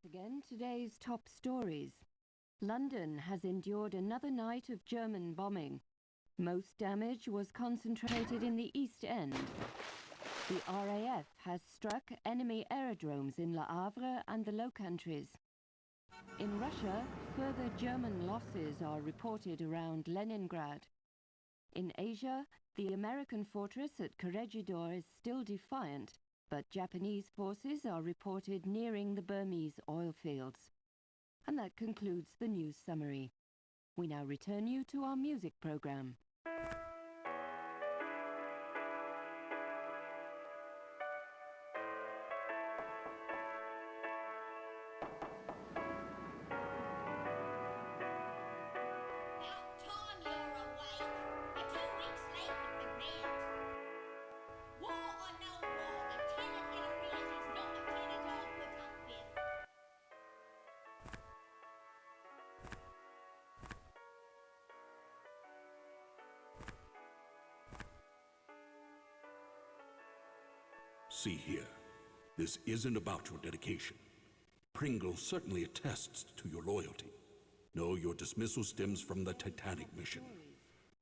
Again, today's top stories. London has endured another night of German bombing. Most damage was concentrated in the East End. The RAF has struck enemy aerodromes in Le Havre and the Low Countries. In Russia, further German losses are reported around Leningrad. In Asia, the American fortress at Corregidor is still defiant, but Japanese forces are reported nearing the Burmese oil fields. And that concludes the news summary. We now return you to our music program. See here, this isn't about your dedication. Pringle certainly attests to your loyalty. No, your dismissal stems from the Titanic mission.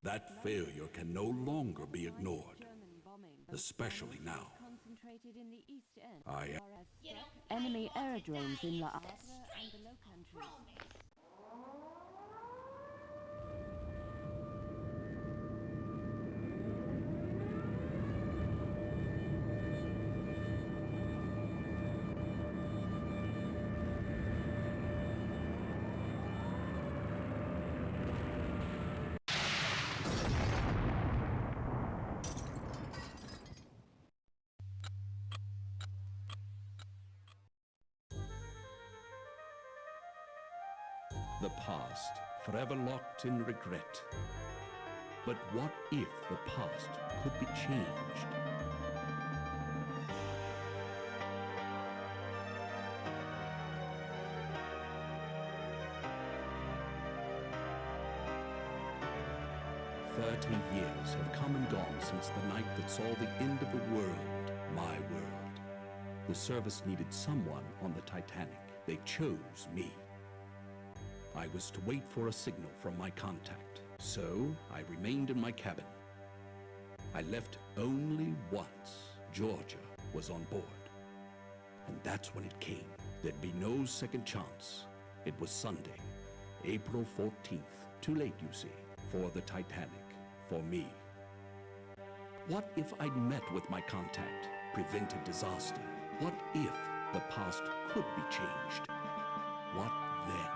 That failure can no longer be ignored, especially now. Enemy aerodromes in Le Havre and the Low Countries. The past, forever locked in regret. But what if the past could be changed? Years have come and gone since the night that saw the end of the world, my world. The service needed someone on the Titanic. They chose me. I was to wait for a signal from my contact, so I remained in my cabin. I left only once. Georgia was on board. And that's when it came. There'd be no second chance. It was Sunday, April 14th. Too late, you see, for the Titanic. For me. What if I'd met with my contact, prevented disaster? What if the past could be changed? What then?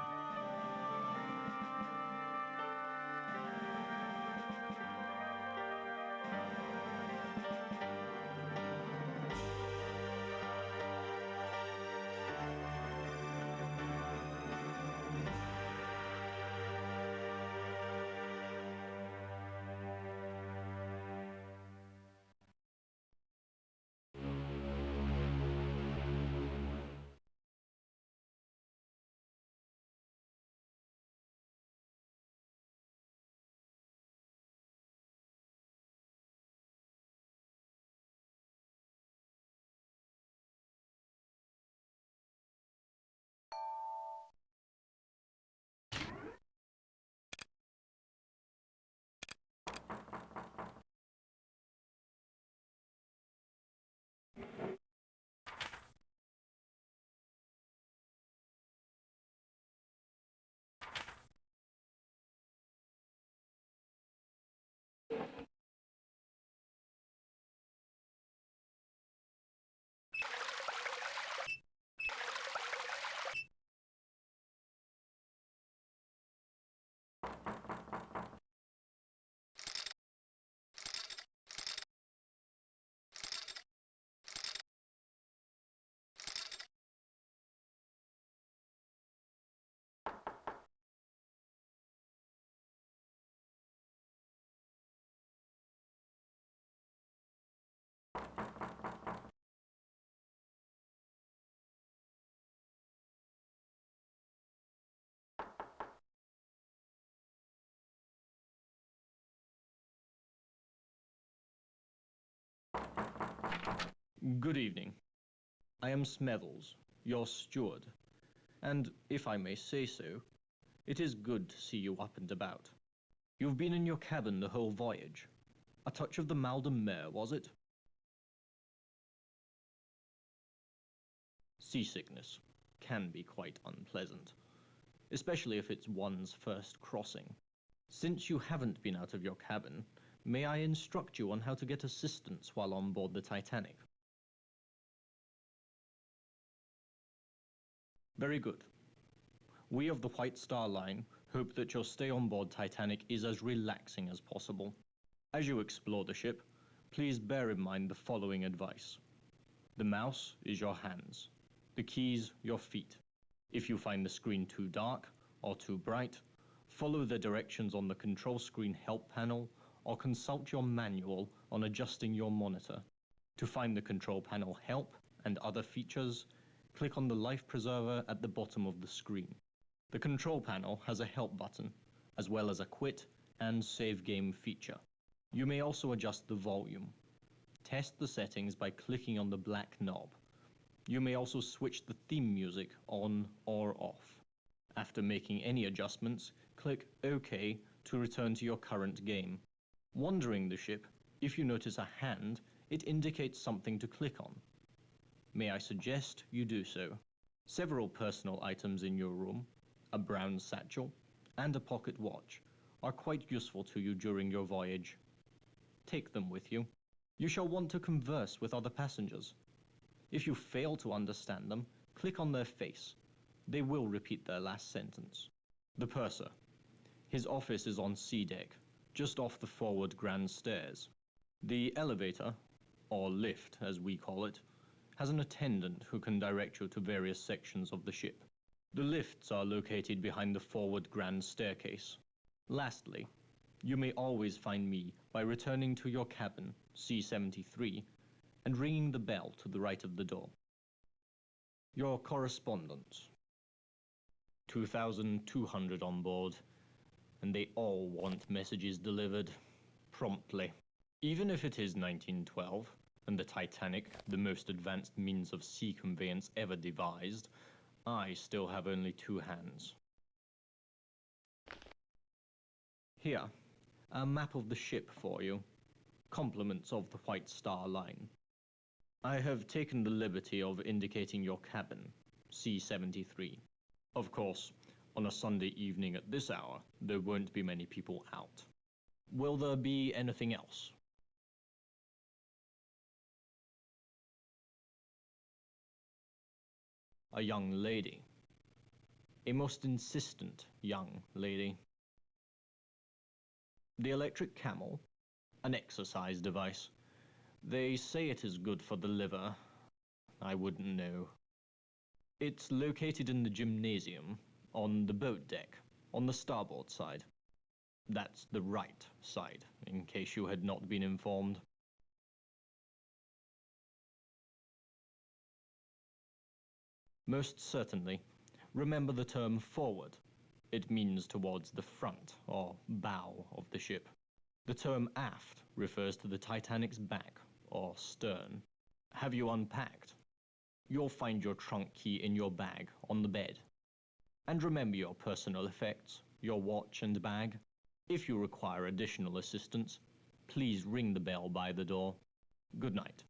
Good evening. I am Smethles, your steward. And, if I may say so, it is good to see you up and about. You've been in your cabin the whole voyage. A touch of the mal de mer, was it? Seasickness can be quite unpleasant, especially if it's one's first crossing. Since you haven't been out of your cabin, may I instruct you on how to get assistance while on board the Titanic? Very good. We of the White Star Line hope that your stay on board Titanic is as relaxing as possible. As you explore the ship, please bear in mind the following advice. The mouse is your hands, the keys your feet. If you find the screen too dark or too bright, follow the directions on the control screen help panel or consult your manual on adjusting your monitor. To find the control panel help and other features, click on the life preserver at the bottom of the screen. The control panel has a help button, as well as a quit and save game feature. You may also adjust the volume. Test the settings by clicking on the black knob. You may also switch the theme music on or off. After making any adjustments, click OK to return to your current game. Wandering the ship, if you notice a hand, it indicates something to click on. May I suggest you do so? Several personal items in your room, a brown satchel, and a pocket watch are quite useful to you during your voyage. Take them with you. You shall want to converse with other passengers. If you fail to understand them, click on their face. They will repeat their last sentence. The purser. His office is on C deck, just off the forward grand stairs. The elevator, or lift as we call it, has an attendant who can direct you to various sections of the ship. The lifts are located behind the forward grand staircase. Lastly, you may always find me by returning to your cabin, C-73, and ringing the bell to the right of the door. Your correspondence. 2,200 on board, and they all want messages delivered promptly. Even if it is 1912, and the Titanic, the most advanced means of sea conveyance ever devised, I still have only 2 hands. Here, a map of the ship for you. Compliments of the White Star Line. I have taken the liberty of indicating your cabin, C-73. Of course, on a Sunday evening at this hour, there won't be many people out. Will there be anything else? A young lady. A most insistent young lady. The electric camel, an exercise device. They say it is good for the liver. I wouldn't know. It's located in the gymnasium, on the boat deck, on the starboard side. That's the right side, in case you had not been informed. Most certainly. Remember the term forward. It means towards the front, or bow, of the ship. The term aft refers to the Titanic's back, or stern. Have you unpacked? You'll find your trunk key in your bag, on the bed. And remember your personal effects, your watch and bag. If you require additional assistance, please ring the bell by the door. Good night.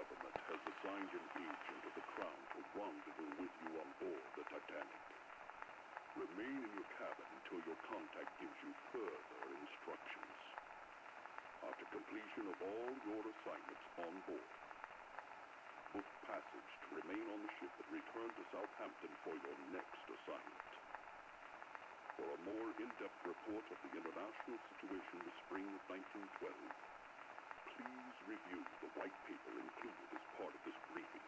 government has assigned an agent of the Crown to rendezvous with you on board the Titanic. Remain in your cabin until your contact gives you further instructions. After completion of all your assignments on board, book passage to remain on the ship and return to Southampton for your next assignment. For a more in-depth report of the international situation in the spring of 1912, please review the white paper included as part of this briefing.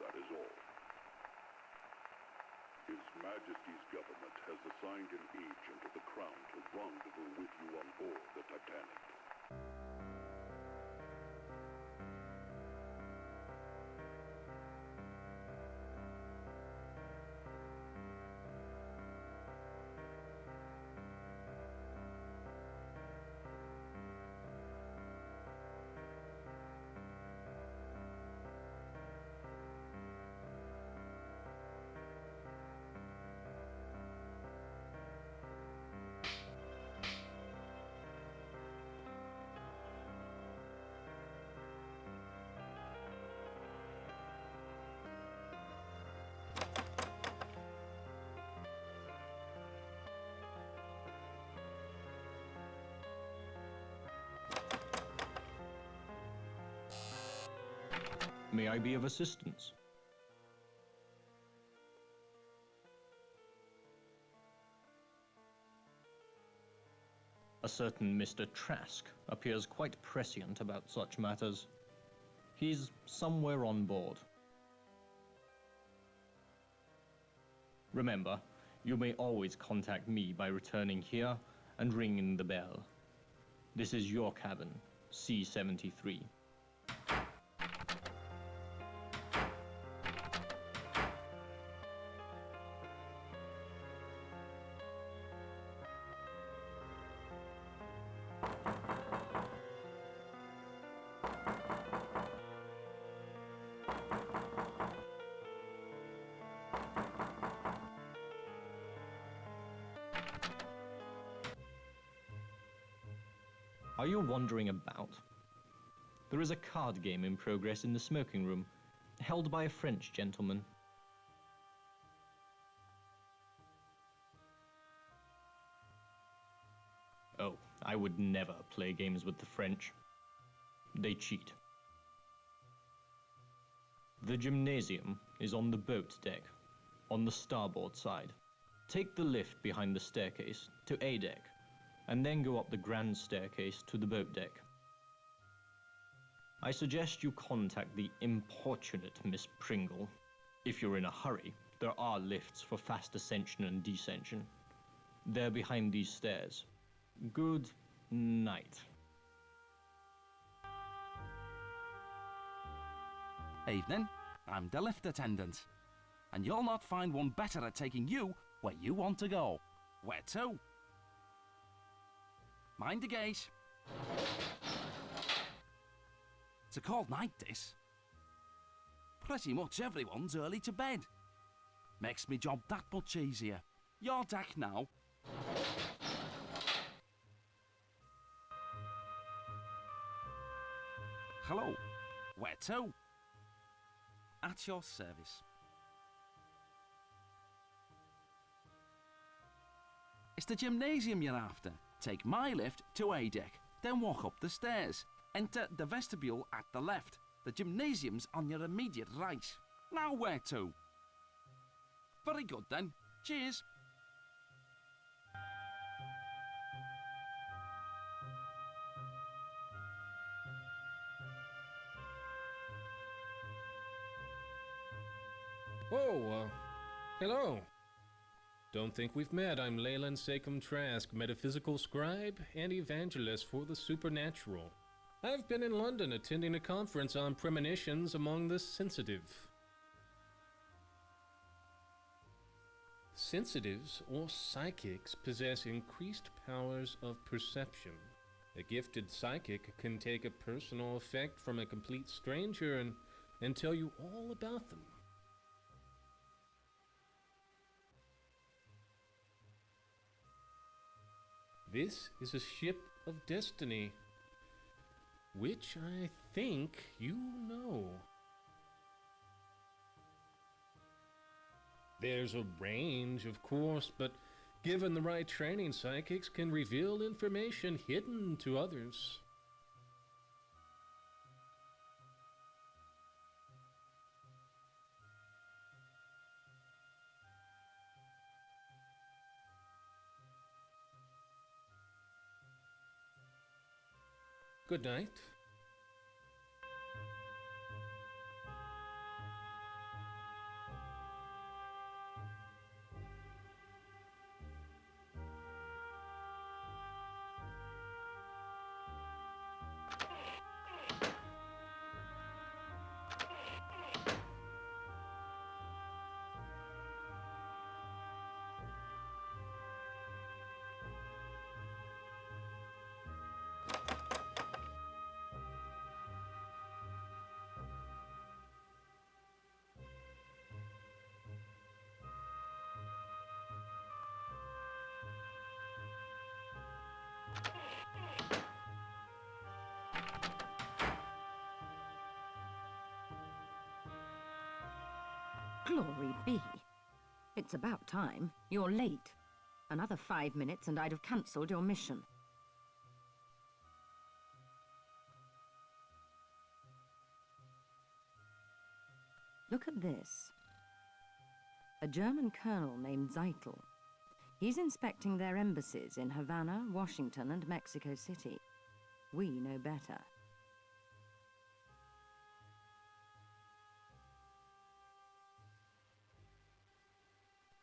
That is all. His Majesty's government has assigned an agent of the Crown to rendezvous with you on board the Titanic. May I be of assistance? A certain Mr. Trask appears quite prescient about such matters. He's somewhere on board. Remember, you may always contact me by returning here and ringing the bell. This is your cabin, C-73. Are you wandering about? There is a card game in progress in the smoking room, held by a French gentleman. Oh, I would never play games with the French. They cheat. The gymnasium is on the boat deck, on the starboard side. Take the lift behind the staircase to A deck, and then go up the grand staircase to the boat deck. I suggest you contact the importunate Miss Pringle. If you're in a hurry, there are lifts for fast ascension and descension. They're behind these stairs. Good night. Evening, I'm the lift attendant, and you'll not find one better at taking you where you want to go. Where to? Mind the gate. It's a cold night, this. Pretty much everyone's early to bed. Makes me job that much easier. Your deck now. Hello. Where to? At your service. It's the gymnasium you're after. Take my lift to A deck, then walk up the stairs. Enter the vestibule at the left. The gymnasium's on your immediate right. Now where to? Very good then. Cheers. Oh, hello. Don't think we've met. I'm Leyland Sachem Trask, metaphysical scribe and evangelist for the supernatural. I've been in London attending a conference on premonitions among the sensitive. Sensitives or psychics possess increased powers of perception. A gifted psychic can take a personal effect from a complete stranger and tell you all about them. This is a ship of destiny. which I think you know. There's a range, of course, but given the right training, psychics can reveal information hidden to others. Good night. Glory be. It's about time. You're late. Another 5 minutes and I'd have cancelled your mission. Look at this. A German colonel named Zeitel. He's inspecting their embassies in Havana, Washington, and Mexico City. We know better.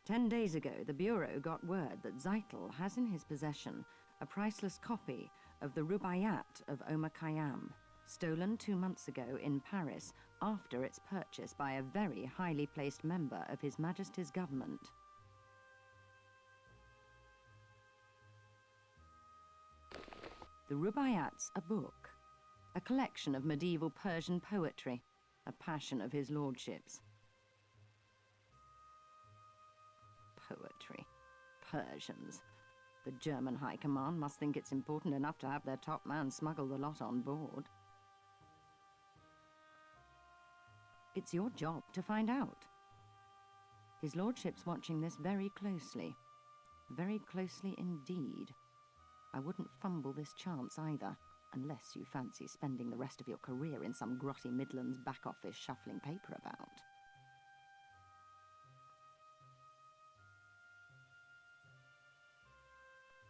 "10 days ago, the Bureau got word that Zeitel has in his possession a priceless copy of the Rubaiyat of Omar Khayyam, stolen 2 months ago in Paris after its purchase by a very highly placed member of His Majesty's government." The Rubaiyat's a book, a collection of medieval Persian poetry, a passion of his lordship's. Poetry. Persians. The German High Command must think it's important enough to have their top man smuggle the lot on board. It's your job to find out. His lordship's watching this very closely. Very closely indeed. I wouldn't fumble this chance either, unless you fancy spending the rest of your career in some grotty Midlands back office shuffling paper about.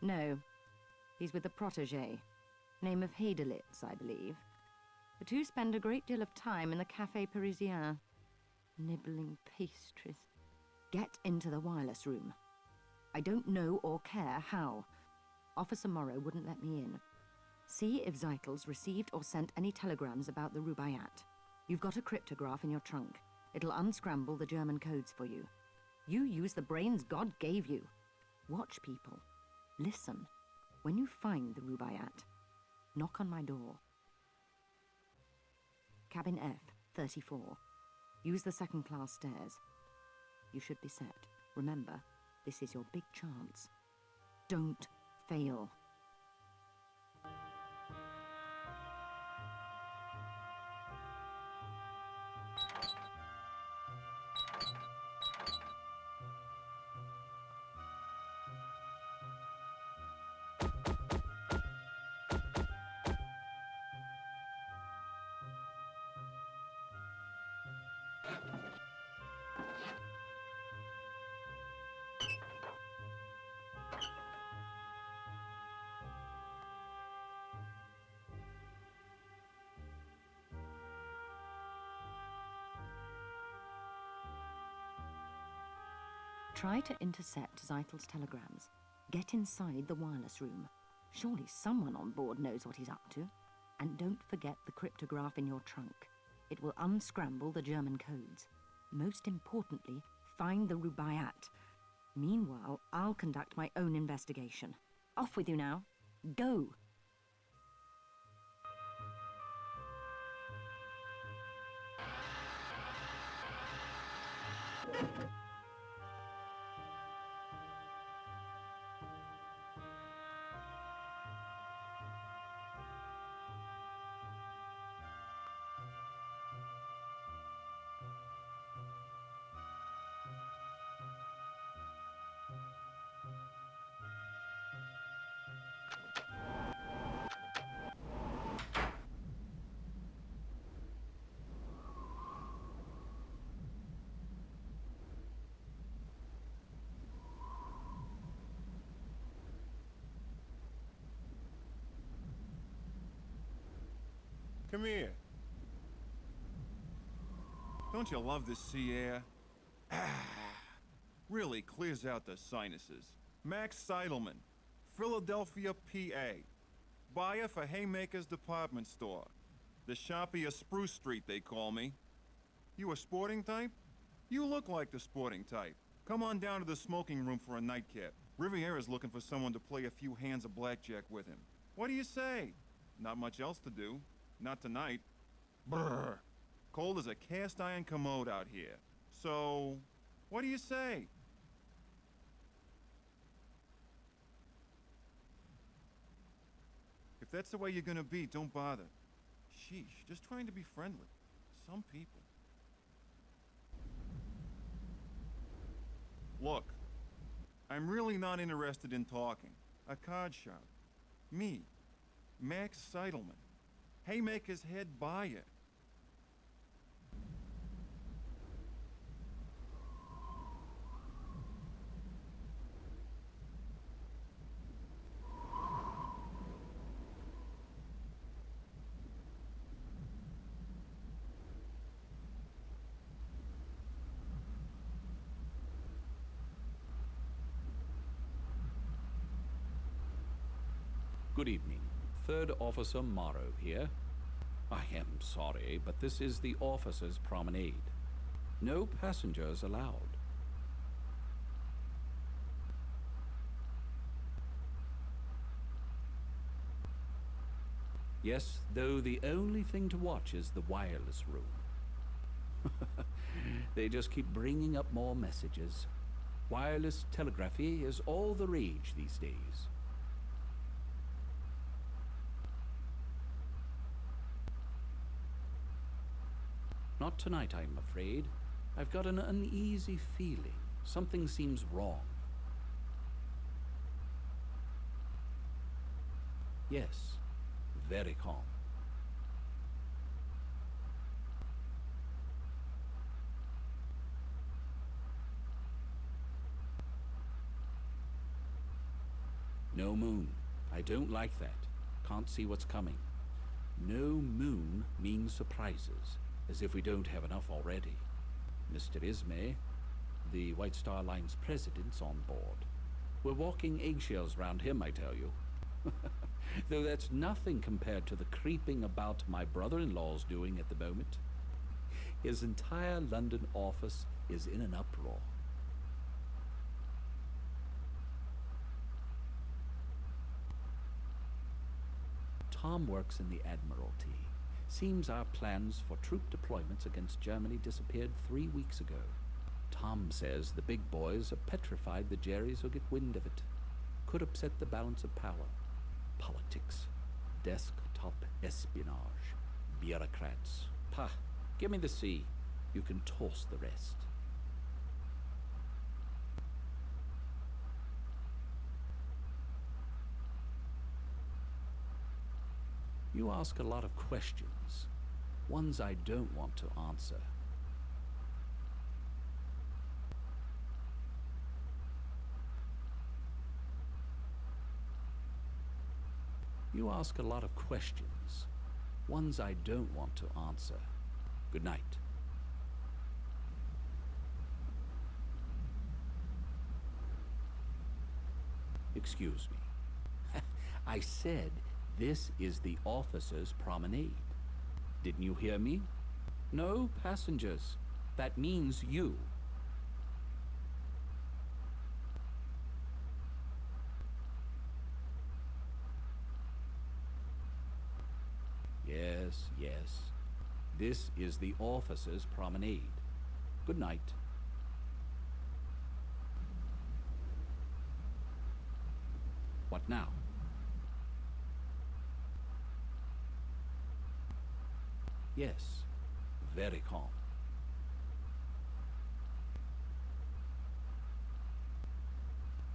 No, he's with a protégé, name of Heidelitz, I believe. The two spend a great deal of time in the Café Parisien, nibbling pastries. Get into the wireless room. I don't know or care how. Officer Morrow wouldn't let me in. See if Zeitel's received or sent any telegrams about the Rubaiyat. You've got a cryptograph in your trunk. It'll unscramble the German codes for you. You use the brains God gave you. Watch people. Listen. When you find the Rubaiyat, knock on my door. Cabin F, 34. Use the second-class stairs. You should be set. Remember, this is your big chance. Don't fail. Try to intercept Zeitel's telegrams. Get inside the wireless room. Surely someone on board knows what he's up to. And don't forget the cryptograph in your trunk. It will unscramble the German codes. Most importantly, find the Rubaiyat. Meanwhile, I'll conduct my own investigation. Off with you now. Go! Come here. Don't you love the sea air? Really clears out the sinuses. Max Seidelman, Philadelphia, PA. Buyer for Haymaker's department store. The Sharpie of Spruce Street, they call me. You a sporting type? You look like the sporting type. Come on down to the smoking room for a nightcap. Riviera's looking for someone to play a few hands of blackjack with him. What do you say? Not much else to do. Not tonight. Brr. Cold as a cast iron commode out here. So, what do you say? If that's the way you're gonna be, don't bother. Sheesh, just trying to be friendly. Some people. Look, I'm really not interested in talking. A card shop. Me, Max Seidelman, Haymaker's head buyer. Good evening. Third Officer Morrow here. I am sorry, but this is the officers' promenade. No passengers allowed. Yes, though the only thing to watch is the wireless room. They just keep bringing up more messages. Wireless telegraphy is all the rage these days. Not tonight, I'm afraid. I've got an uneasy feeling. Something seems wrong. Yes, very calm. No moon. I don't like that. Can't see what's coming. No moon means surprises. As if we don't have enough already. Mr. Ismay, the White Star Line's president's on board. We're walking eggshells round him, I tell you. Though that's nothing compared to the creeping about my brother-in-law's doing at the moment. His entire London office is in an uproar. Tom works in the Admiralty. Seems our plans for troop deployments against Germany disappeared 3 weeks ago. Tom says the big boys are petrified the Jerrys will get wind of it. Could upset the balance of power. Politics. Desktop espionage. Bureaucrats. Pah, give me the sea. You can toss the rest. You ask a lot of questions, ones I don't want to answer. You ask a lot of questions, ones I don't want to answer. Good night. Excuse me. I said this is the officers' promenade. Didn't you hear me? No passengers. That means you. Yes, yes. This is the officers' promenade. Good night. What now? Yes, very calm.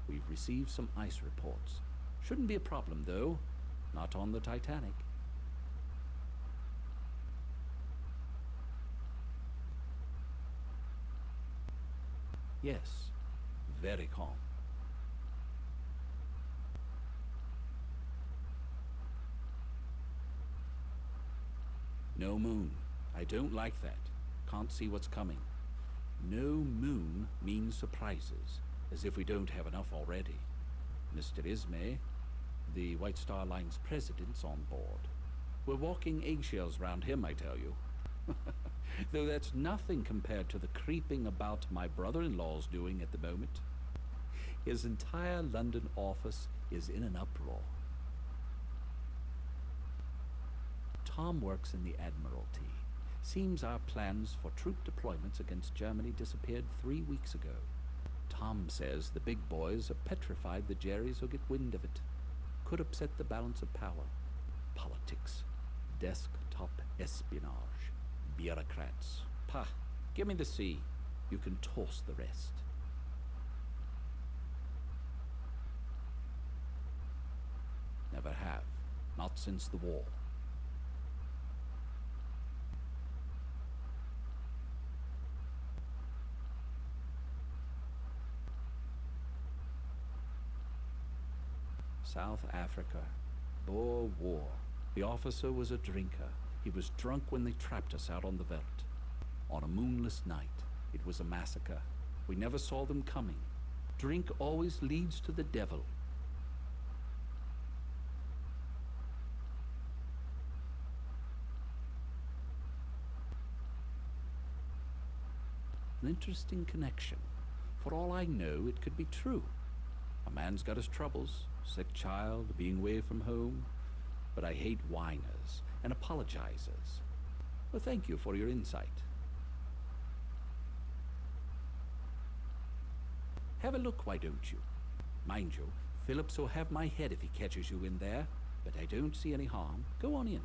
We've received some ice reports. Shouldn't be a problem, though. Not on the Titanic. Yes, very calm. No moon. I don't like that. Can't see what's coming. No moon means surprises, as if we don't have enough already. Mr. Ismay, the White Star Line's president's on board. We're walking eggshells round him, I tell you. Though that's nothing compared to the creeping about my brother-in-law's doing at the moment. His entire London office is in an uproar. Tom works in the Admiralty. Seems our plans for troop deployments against Germany disappeared 3 weeks ago. Tom says the big boys have petrified the Jerrys who get wind of it. Could upset the balance of power. Politics. Desktop espionage. Bureaucrats. Pah, give me the sea. You can toss the rest. Never have. Not since the war. South Africa. Boer War. The officer was a drinker. He was drunk when they trapped us out on the veldt. On a moonless night. It was a massacre. We never saw them coming. Drink always leads to the devil. An interesting connection. For all I know, it could be true. A man's got his troubles. Sick child, being away from home. But I hate whiners and apologizers. Well, thank you for your insight. Have a look, why don't you? Mind you, Phillips will have my head if he catches you in there, but I don't see any harm. Go on in.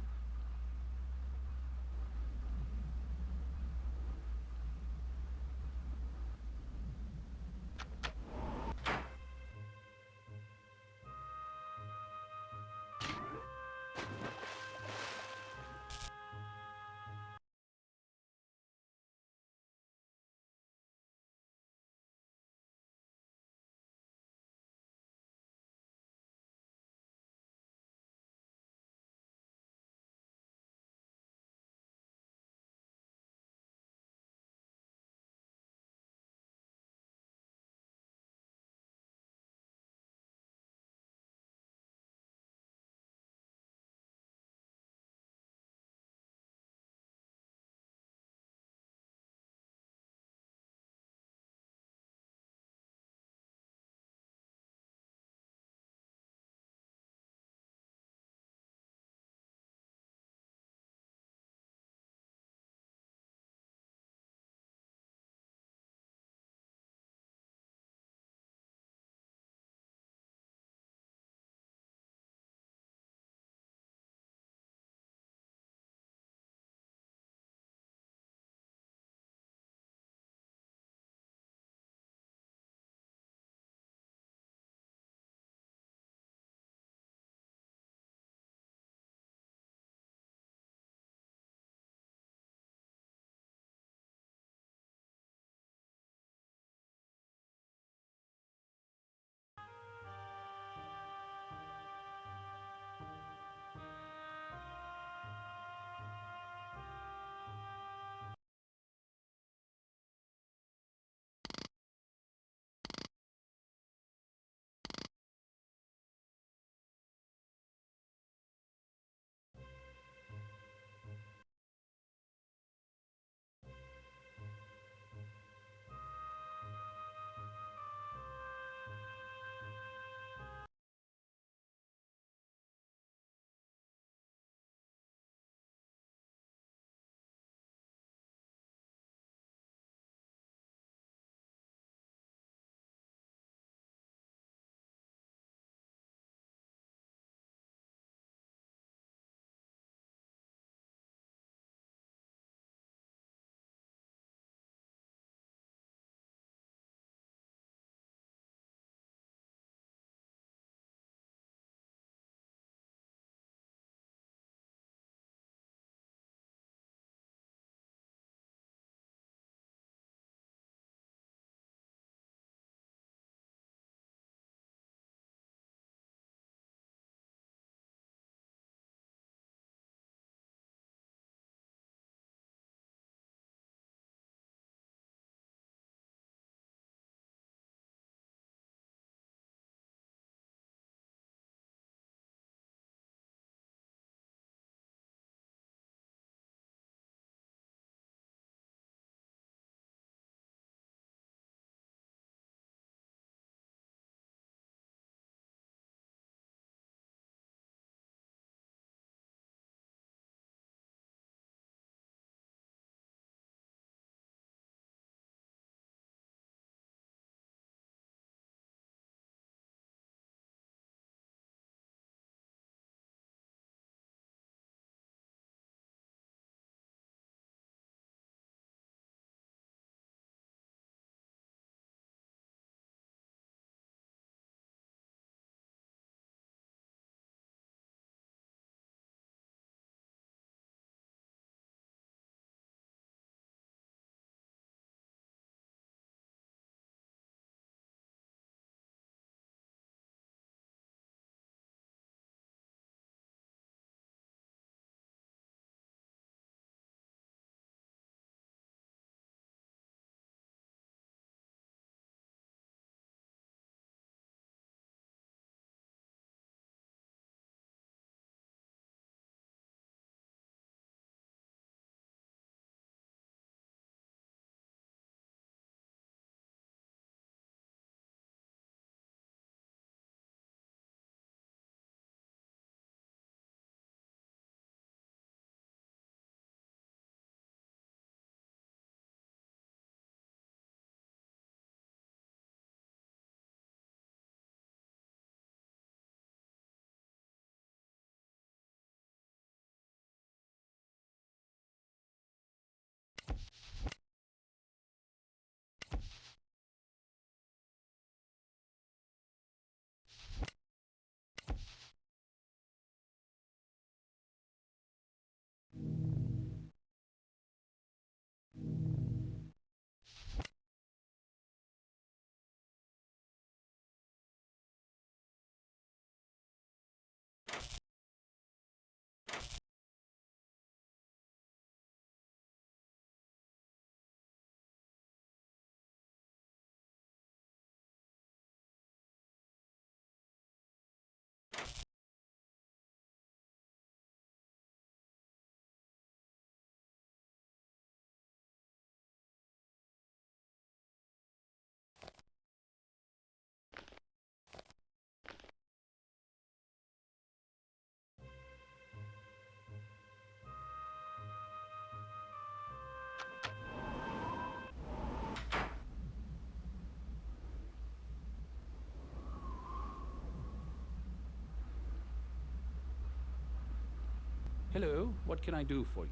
Hello, what can I do for you?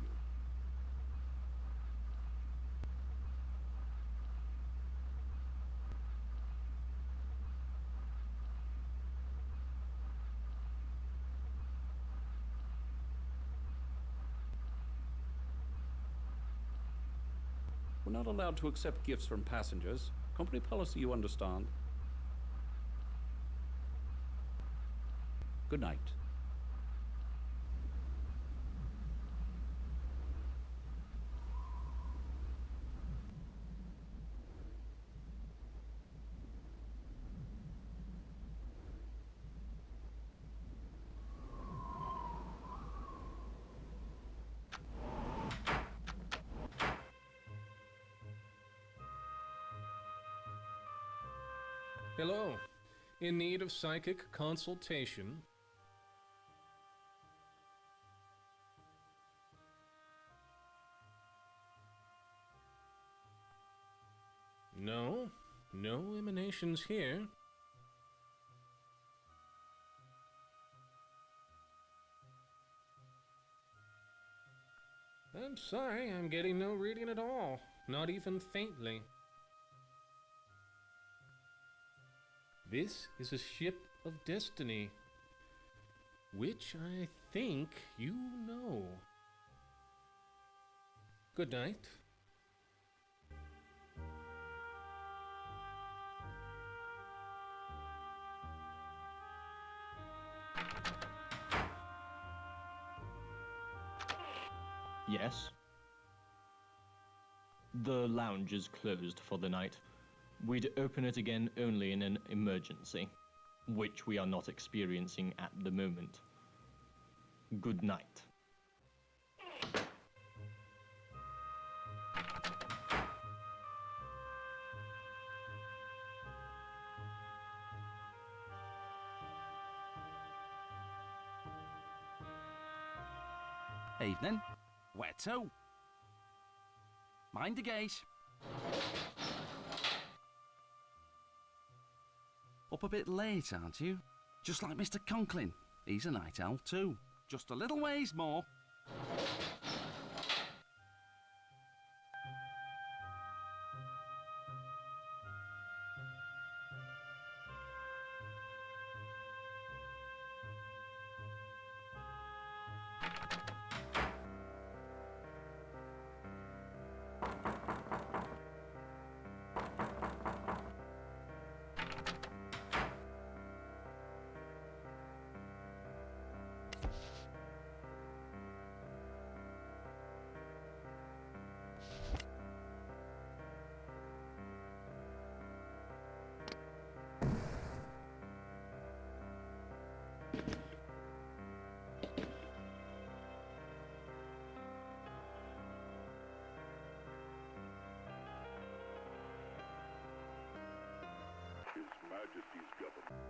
We're not allowed to accept gifts from passengers. Company policy, you understand. Good night. Hello. In need of psychic consultation? No. No emanations here. I'm sorry, I'm getting no reading at all. Not even faintly. This is a ship of destiny, which I think you know. Good night. Yes? The lounge is closed for the night. We'd open it again only in an emergency, which we are not experiencing at the moment. Good night. Evening. Where to? Mind the gate. Up a bit late, aren't you? Just like Mr. Conklin. He's a night owl too. Just a little ways more. His Majesty's government.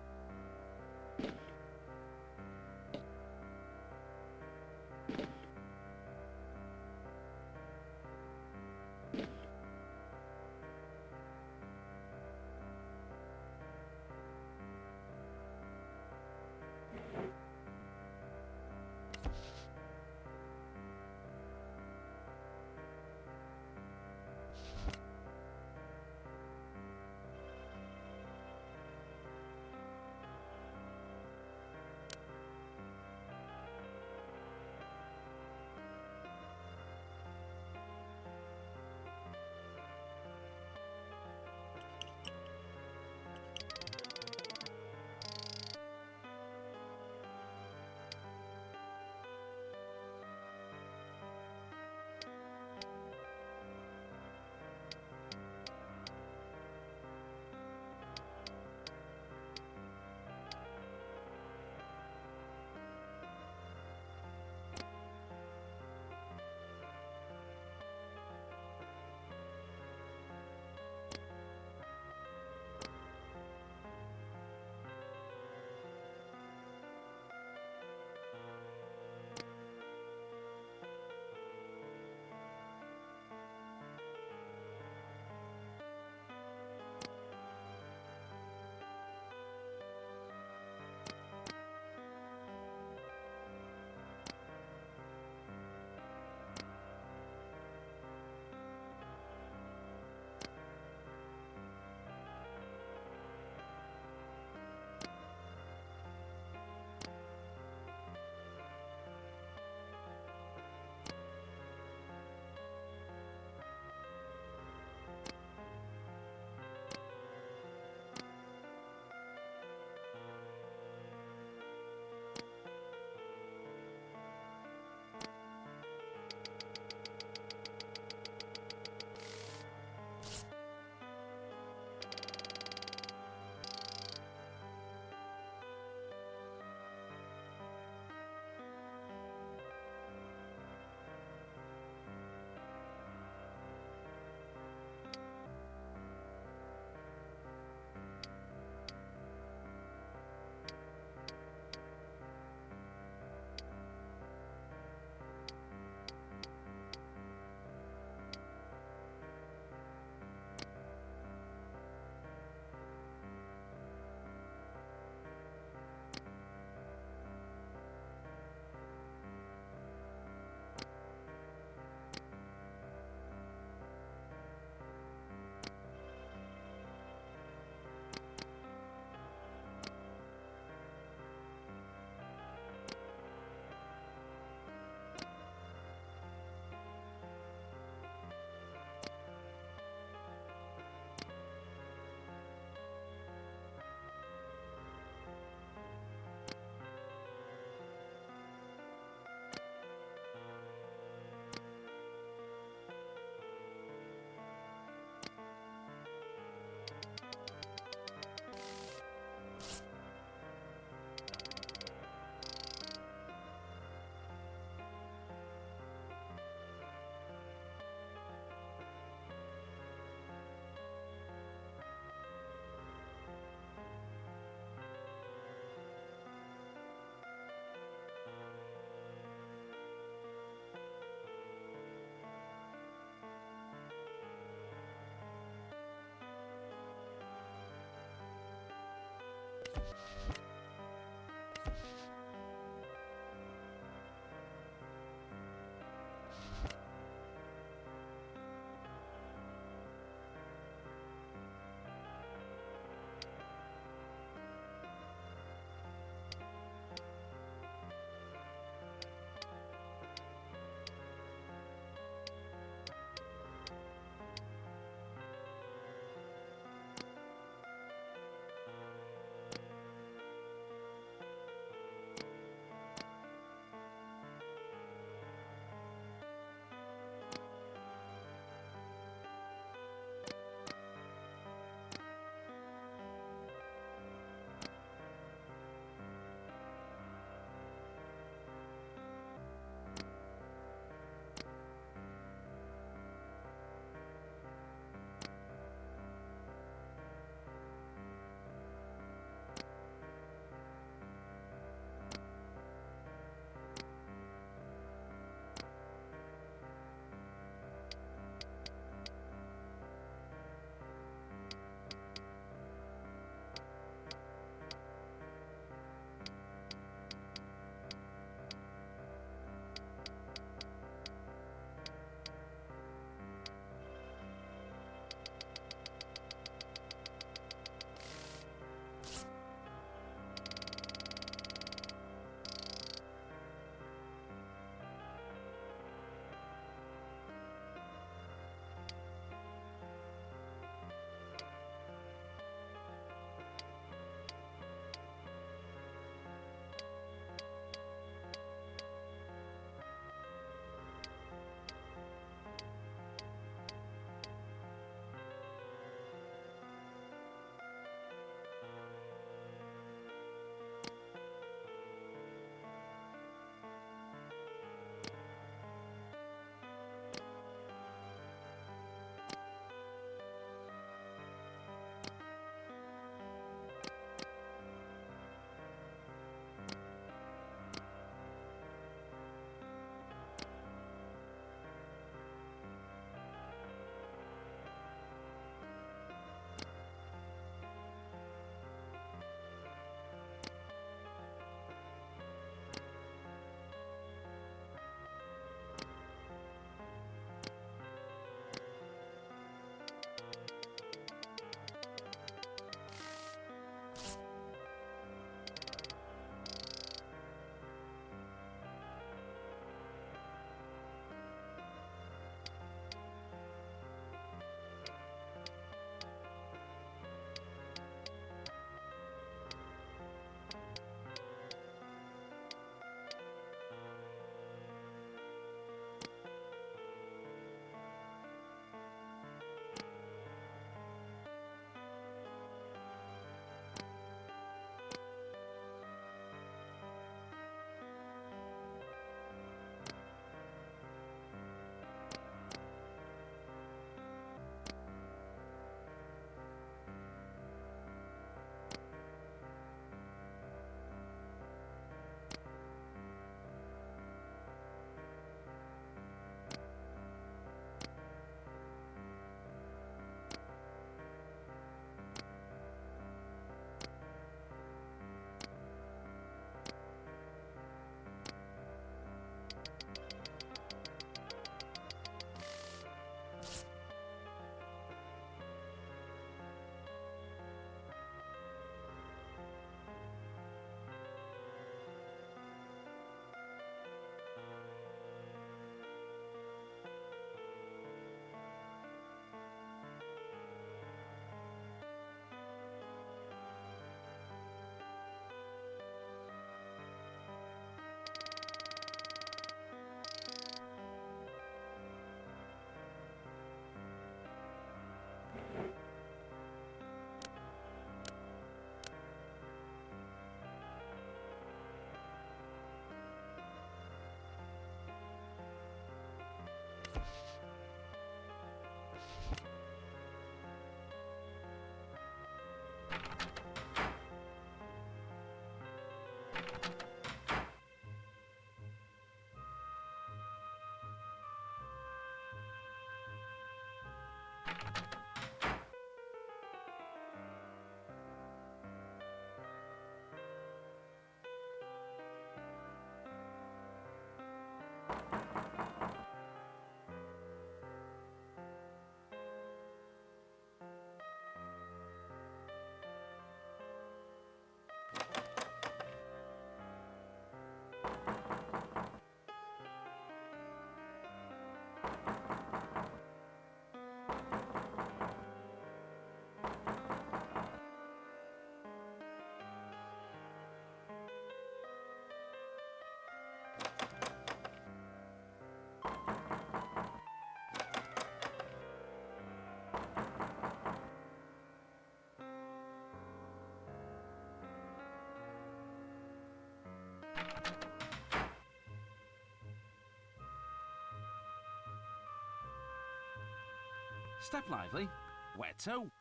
Step lively. Where to?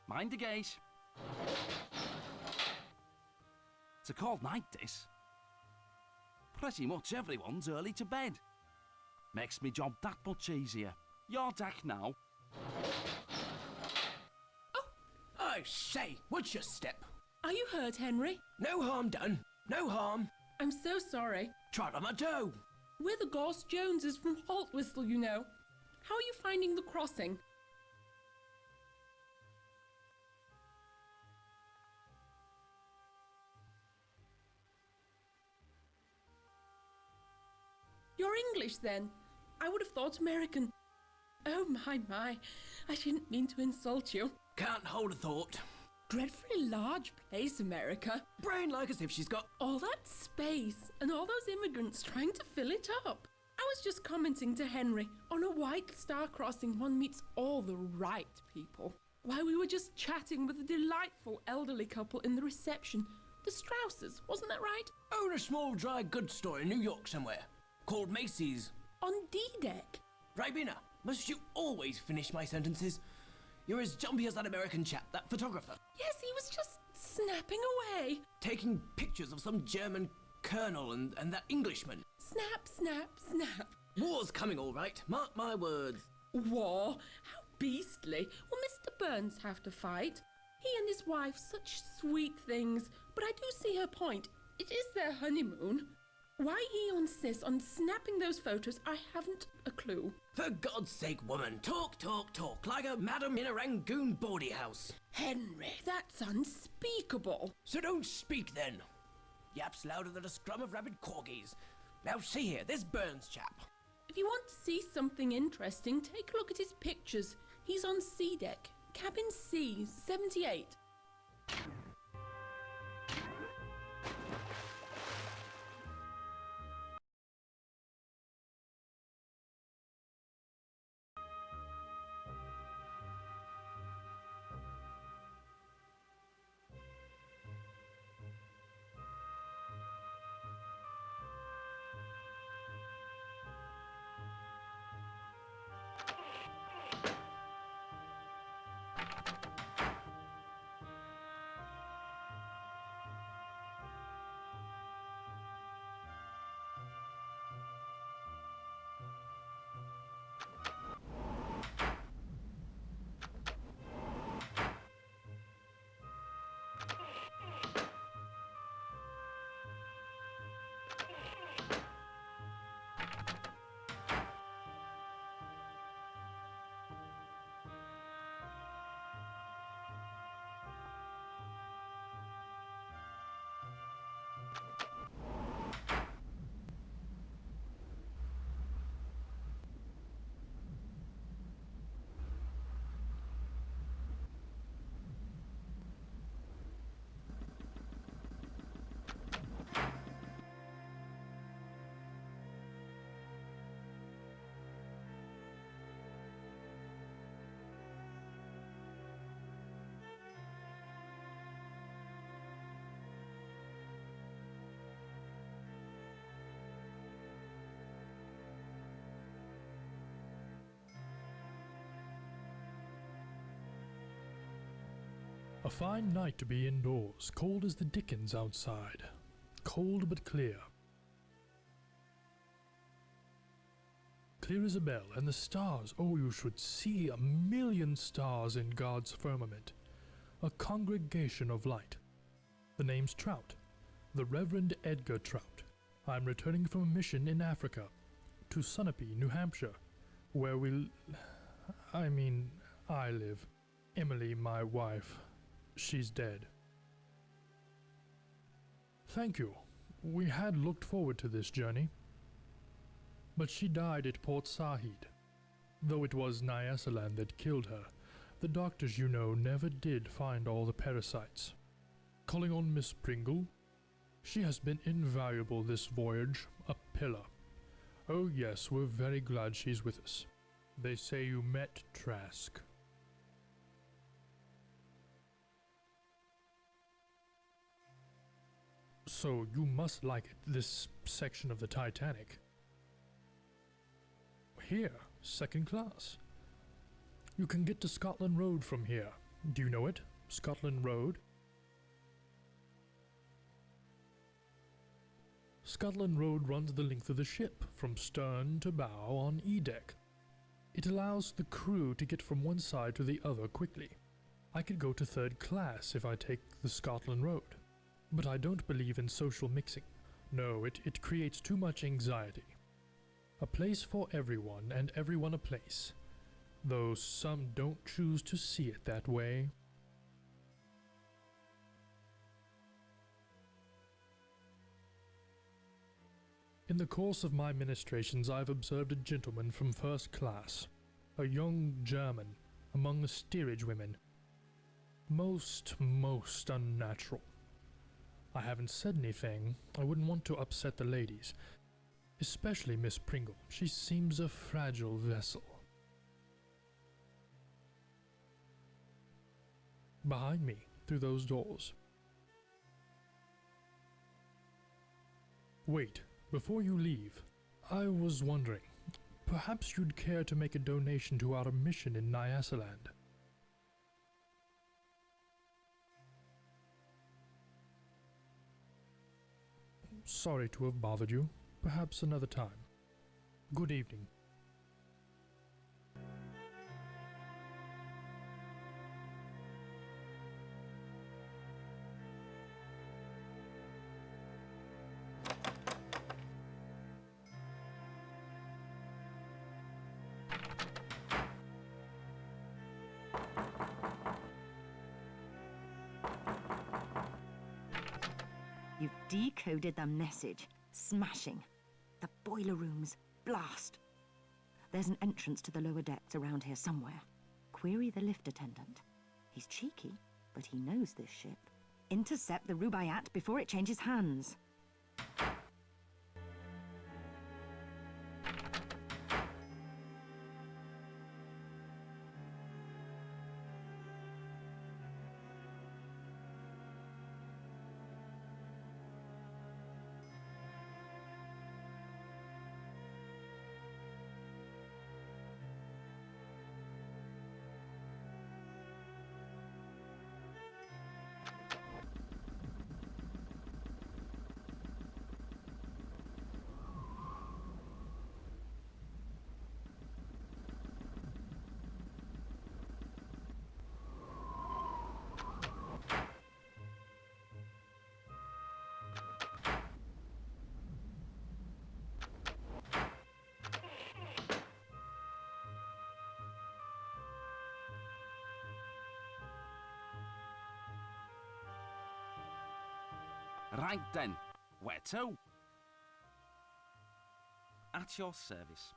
Mind the gate. It's a cold night, this. Pretty much everyone's early to bed. Makes me job that much easier. Your deck now. Oh, say, what's your step? Are you hurt, Henry? No harm done. No harm. I'm so sorry. Trot on my toe. We're the Goss Joneses from Haltwhistle, you know. How are you finding the crossing? You're English, then? I would have thought American. Oh, my. I didn't mean to insult you. Can't hold a thought. Dreadfully large place, America. Brain like as if she's got... All that space and all those immigrants trying to fill it up. I was just commenting to Henry, on a White Star crossing one meets all the right people. While we were just chatting with a delightful elderly couple in the reception. The Strausses, wasn't that right? Own a small dry goods store in New York somewhere. Called Macy's. On D-Deck. Ribena, must you always finish my sentences? You're as jumpy as that American chap, that photographer. Yes, he was just snapping away. Taking pictures of some German colonel and that Englishman. Snap. War's coming all right, mark my words. War? How beastly. Will Mr. Burns have to fight? He and his wife, such sweet things. But I do see her point. It is their honeymoon. Why he insists on snapping those photos, I haven't a clue. For God's sake, woman, talk, like a madam in a Rangoon bawdy house. Henry, that's unspeakable. So don't speak then. Yaps louder than a scrum of rabid corgis. Now see here, this Burns chap. If you want to see something interesting, take a look at his pictures. He's on C deck, cabin C, 78. A fine night to be indoors, cold as the dickens outside. Cold but clear. Clear as a bell, and the stars, oh, you should see 1,000,000 stars in God's firmament. A congregation of light. The name's Trout, the Reverend Edgar Trout. I'm returning from a mission in Africa, to Sunapee, New Hampshire, where I live. Emily, my wife. She's dead. Thank you. We had looked forward to this journey. But she died at Port Said. Though it was Nyasaland that killed her, the doctors, you know, never did find all the parasites. Calling on Miss Pringle? She has been invaluable this voyage, a pillar. Oh yes, we're very glad she's with us. They say you met Trask. So you must like it, this section of the Titanic. Here, second class. You can get to Scotland Road from here. Do you know it? Scotland Road? Scotland Road runs the length of the ship, from stern to bow on E-deck. It allows the crew to get from one side to the other quickly. I could go to third class if I take the Scotland Road. But I don't believe in social mixing. No, it creates too much anxiety. A place for everyone and everyone a place, though some don't choose to see it that way. In the course of my ministrations, I've observed a gentleman from first class, a young German, among the steerage women. Most unnatural. I haven't said anything. I wouldn't want to upset the ladies, especially Miss Pringle. She seems a fragile vessel. Behind me, through those doors. Wait. Before you leave, I was wondering, perhaps you'd care to make a donation to our mission in Nyasaland. Sorry to have bothered you. Perhaps another time. Good evening. You've decoded the message. Smashing. The boiler rooms. Blast. There's an entrance to the lower decks around here somewhere. Query the lift attendant. He's cheeky, but he knows this ship. Intercept the Rubaiyat before it changes hands. Right then, where to? At your service.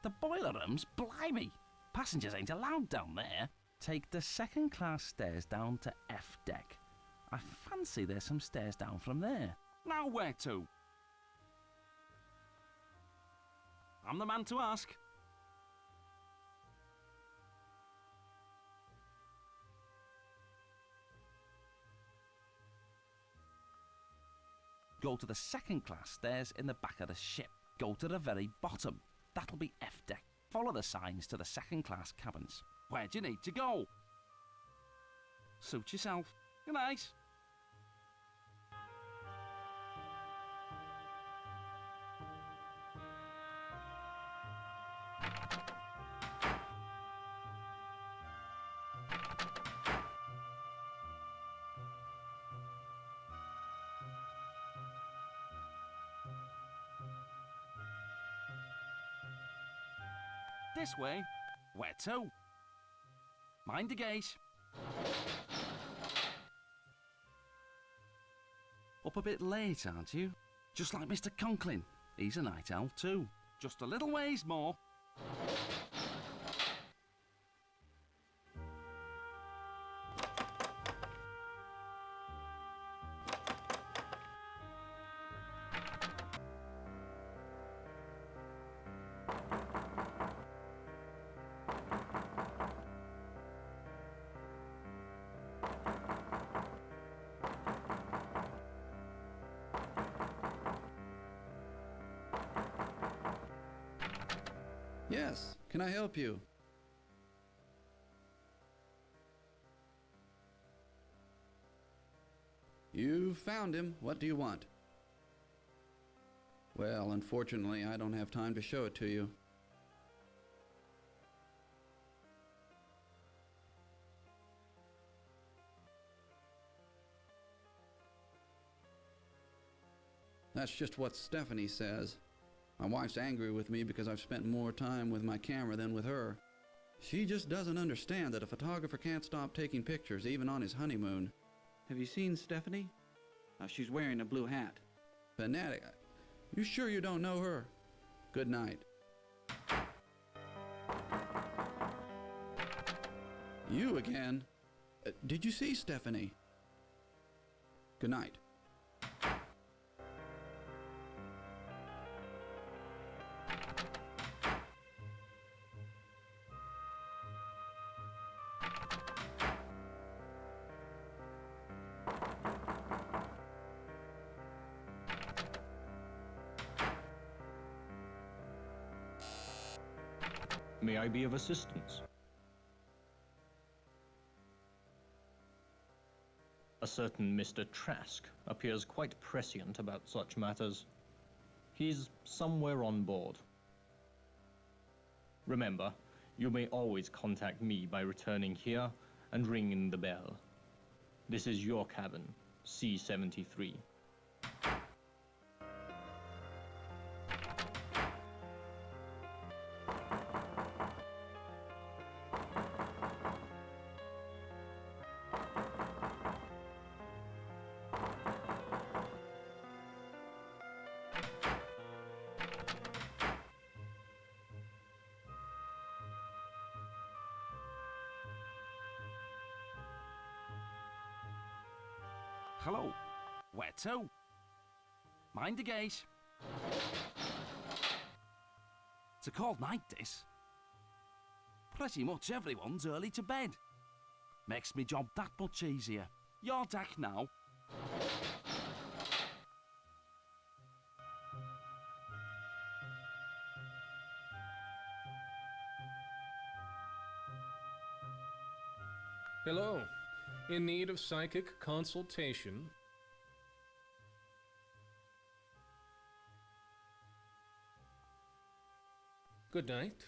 The boiler rooms? Blimey! Passengers ain't allowed down there. Take the second class stairs down to F deck. I fancy there's some stairs down from there. Now where to? I'm the man to ask. Go to the second class stairs in the back of the ship. Go to the very bottom. That'll be F deck. Follow the signs to the second class cabins. Where do you need to go? Suit yourself. Good night. This way. Where to? Mind the gate. Up a bit late, aren't you? Just like Mr. Conklin. He's a night owl too. Just a little ways more. Yes, can I help you? You found him. What do you want? Well, unfortunately, I don't have time to show it to you. That's just what Stephanie says. My wife's angry with me because I've spent more time with my camera than with her. She just doesn't understand that a photographer can't stop taking pictures even on his honeymoon. Have you seen Stephanie? She's wearing a blue hat. Fanatic. You sure you don't know her? Good night. You again? Did you see Stephanie? Good night. May I be of assistance? A certain Mr. Trask appears quite prescient about such matters. He's somewhere on board. Remember, you may always contact me by returning here and ringing the bell. This is your cabin, C-73. Hello. Where to? Mind the gate. It's a cold night, this. Pretty much everyone's early to bed. Makes me job that much easier. Your deck now. Hello. In need of psychic consultation? Good night.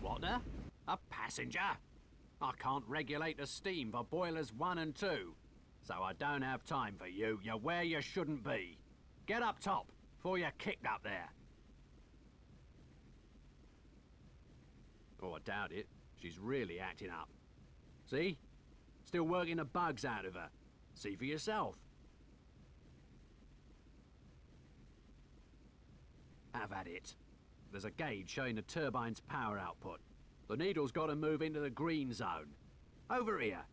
What the? A passenger? I can't regulate the steam for boilers 1 and 2, so I don't have time for you. You're where you shouldn't be. Get up top, before you're kicked up there. Oh, I doubt it. She's really acting up. See? Still working the bugs out of her. See for yourself. Have at it. There's a gauge showing the turbine's power output. The needle's got to move into the green zone. Over here.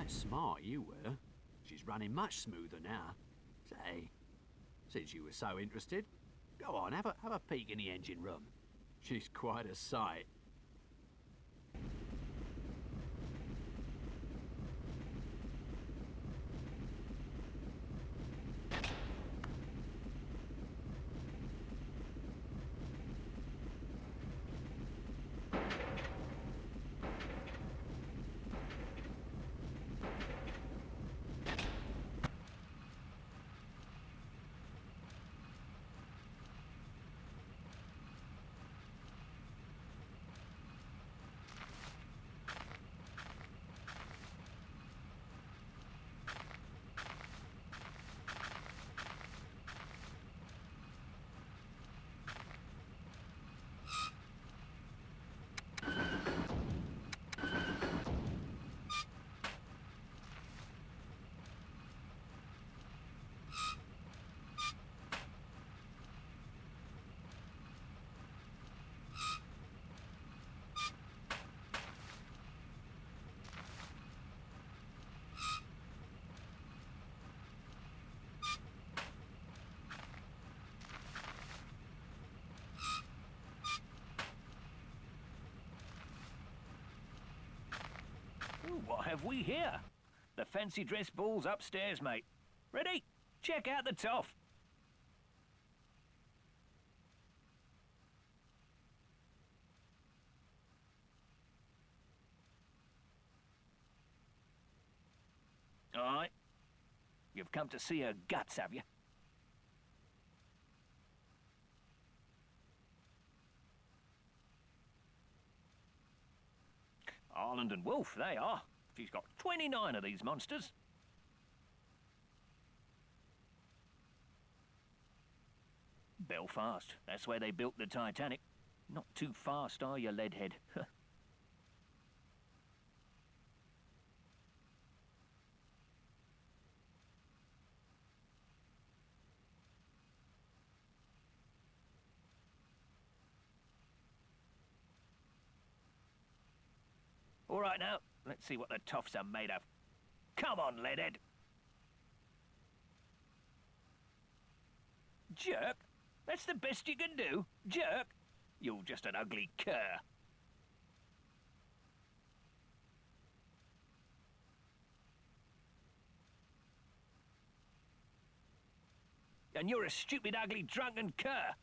Right smart you were. She's running much smoother now. Say, since you were so interested, go on, have a peek in the engine room. She's quite a sight. What have we here? The fancy dress ball's upstairs, mate. Ready? Check out the toff. All right. You've come to see her guts, have you? Ireland and Wolf, they are. She's got 29 of these monsters. Belfast, that's where they built the Titanic. Not too fast, are you, Leadhead? All right now, let's see what the toffs are made of. Come on, Leadhead. Jerk? That's the best you can do? Jerk? You're just an ugly cur. And you're a stupid, ugly, drunken cur.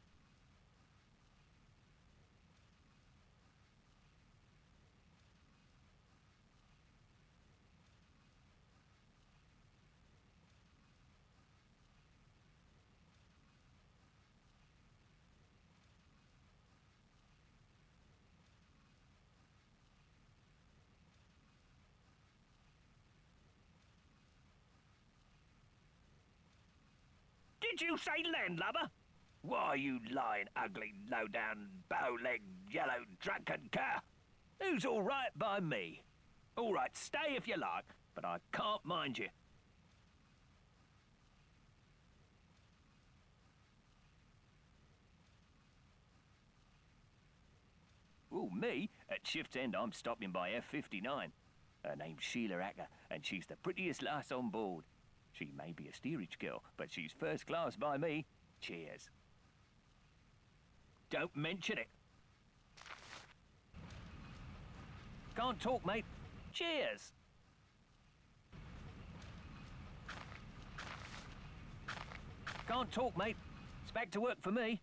Did you say landlubber? Why, you lying, ugly, low-down, bow-legged, yellow, drunken cur? Who's all right by me? All right, stay if you like, but I can't mind you. Ooh, me? At shift's end, I'm stopping by F-59. Her name's Sheila Acker, and she's the prettiest lass on board. She may be a steerage girl, but she's first class by me. Cheers. Don't mention it. Can't talk, mate. Cheers. Can't talk, mate. It's back to work for me.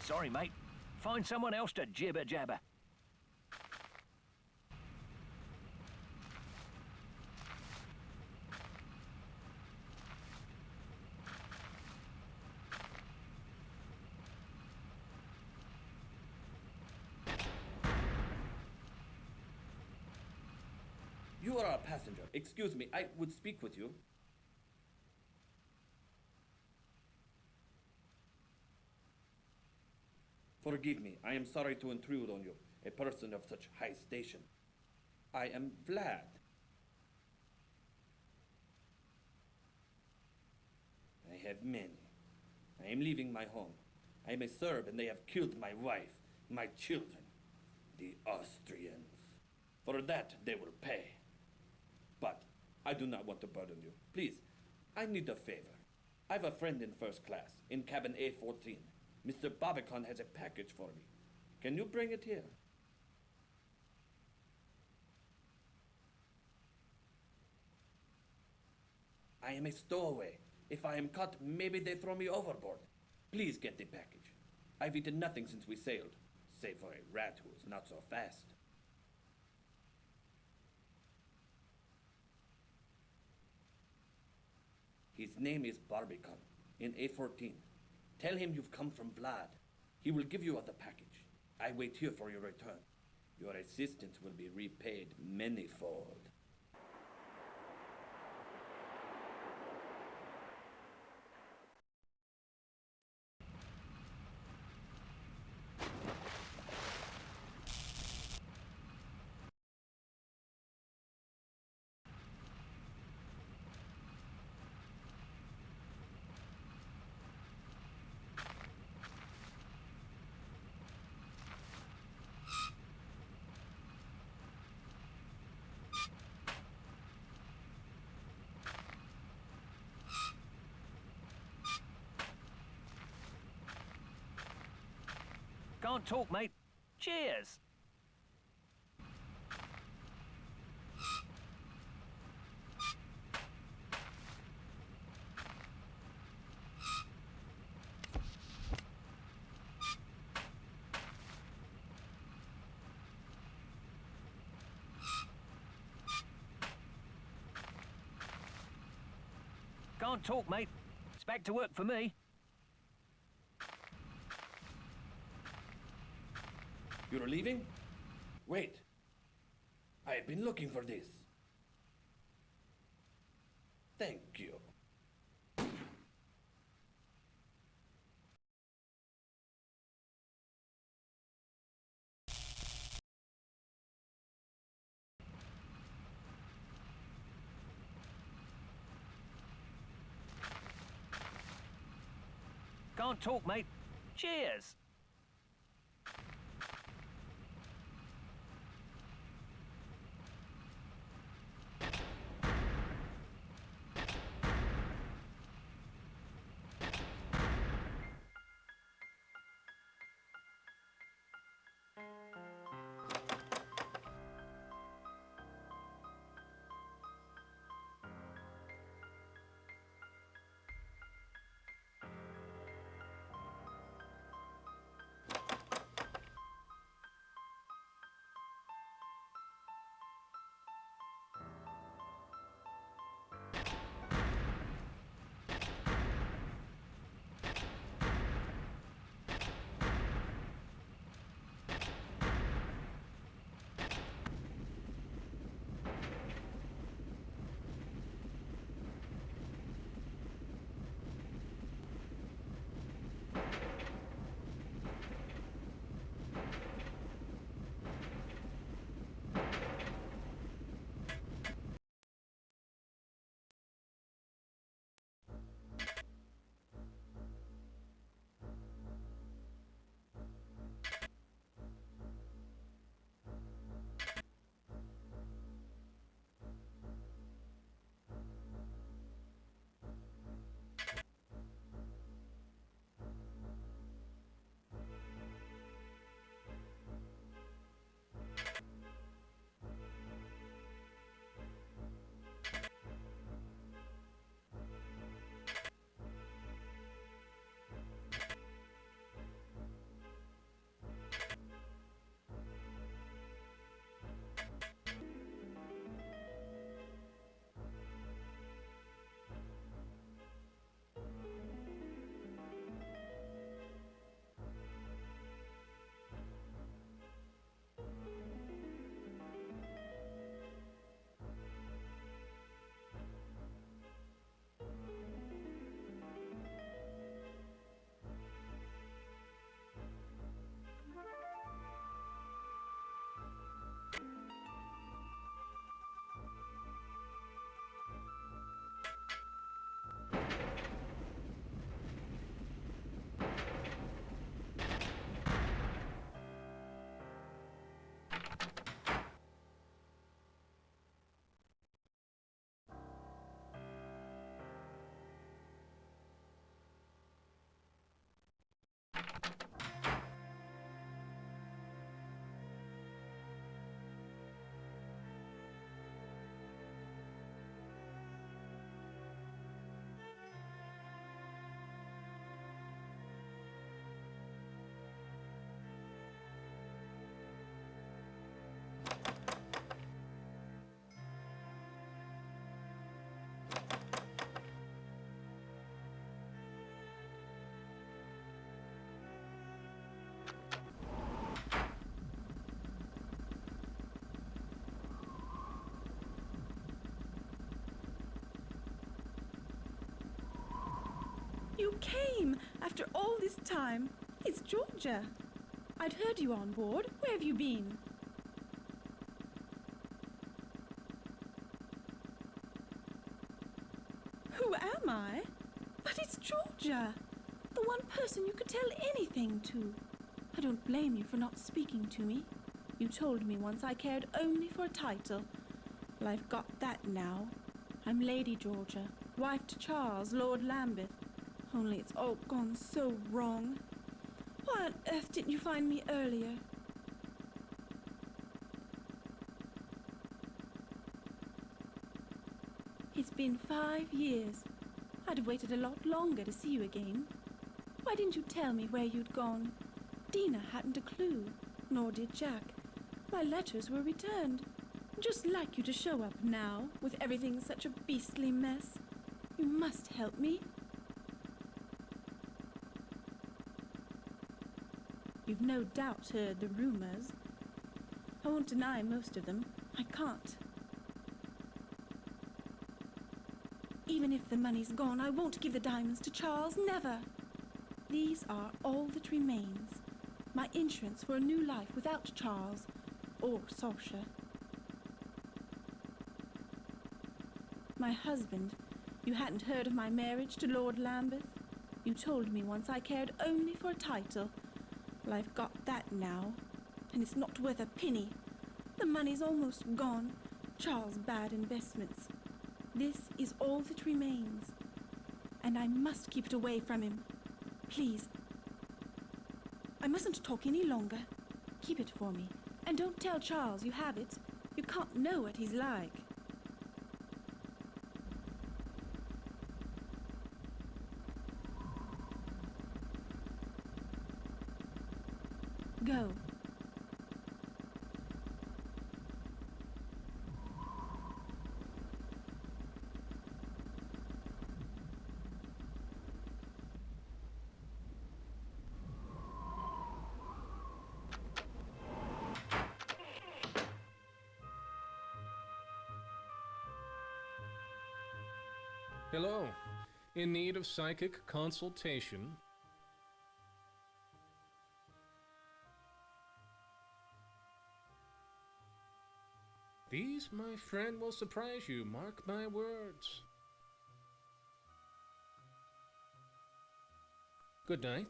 Sorry, mate. Find someone else to jibber-jabber. You are a passenger. Excuse me, I would speak with you. Forgive me, I am sorry to intrude on you, a person of such high station. I am Vlad. I have many. I am leaving my home. I am a Serb and they have killed my wife, my children, the Austrians. For that they will pay. But I do not want to burden you. Please, I need a favor. I have a friend in first class, in cabin A14. Mr. Barbican has a package for me. Can you bring it here? I am a stowaway. If I am caught, maybe they throw me overboard. Please get the package. I've eaten nothing since we sailed, save for a rat who is not so fast. His name is Barbican, in A14. Tell him you've come from Vlad. He will give you the package. I wait here for your return. Your assistance will be repaid manyfold. Can't talk, mate. Cheers. Can't talk, mate. It's back to work for me. You're leaving? Wait. I have been looking for this. Thank you. Can't talk, mate. Cheers. you came after all this time. It's Georgia. I'd heard you on board. Where have you been? Who am I? But it's Georgia. The one person you could tell anything to. I don't blame you for not speaking to me. You told me once I cared only for a title. Well, I've got that now. I'm Lady Georgia, wife to Charles, Lord Lambeth. Only it's all gone so wrong. Why on earth didn't you find me earlier? It's been 5 years. I'd have waited a lot longer to see you again. Why didn't you tell me where you'd gone? Dina hadn't a clue, nor did Jack. My letters were returned. Just like you to show up now, with everything such a beastly mess. You must help me. You've no doubt heard the rumors. I won't deny most of them. I can't. Even if the money's gone, I won't give the diamonds to Charles, never. These are all that remains. My insurance for a new life without Charles or Saoirse. My husband, you hadn't heard of my marriage to Lord Lambeth? You told me once I cared only for a title. Well, I've got that now, and it's not worth a penny. The money's almost gone. Charles' bad investments. This is all that remains, and I must keep it away from him. Please. I mustn't talk any longer. Keep it for me, and don't tell Charles you have it. You can't know what he's like. Go. Hello. In need of psychic consultation? These, my friend, will surprise you, mark my words. Good night.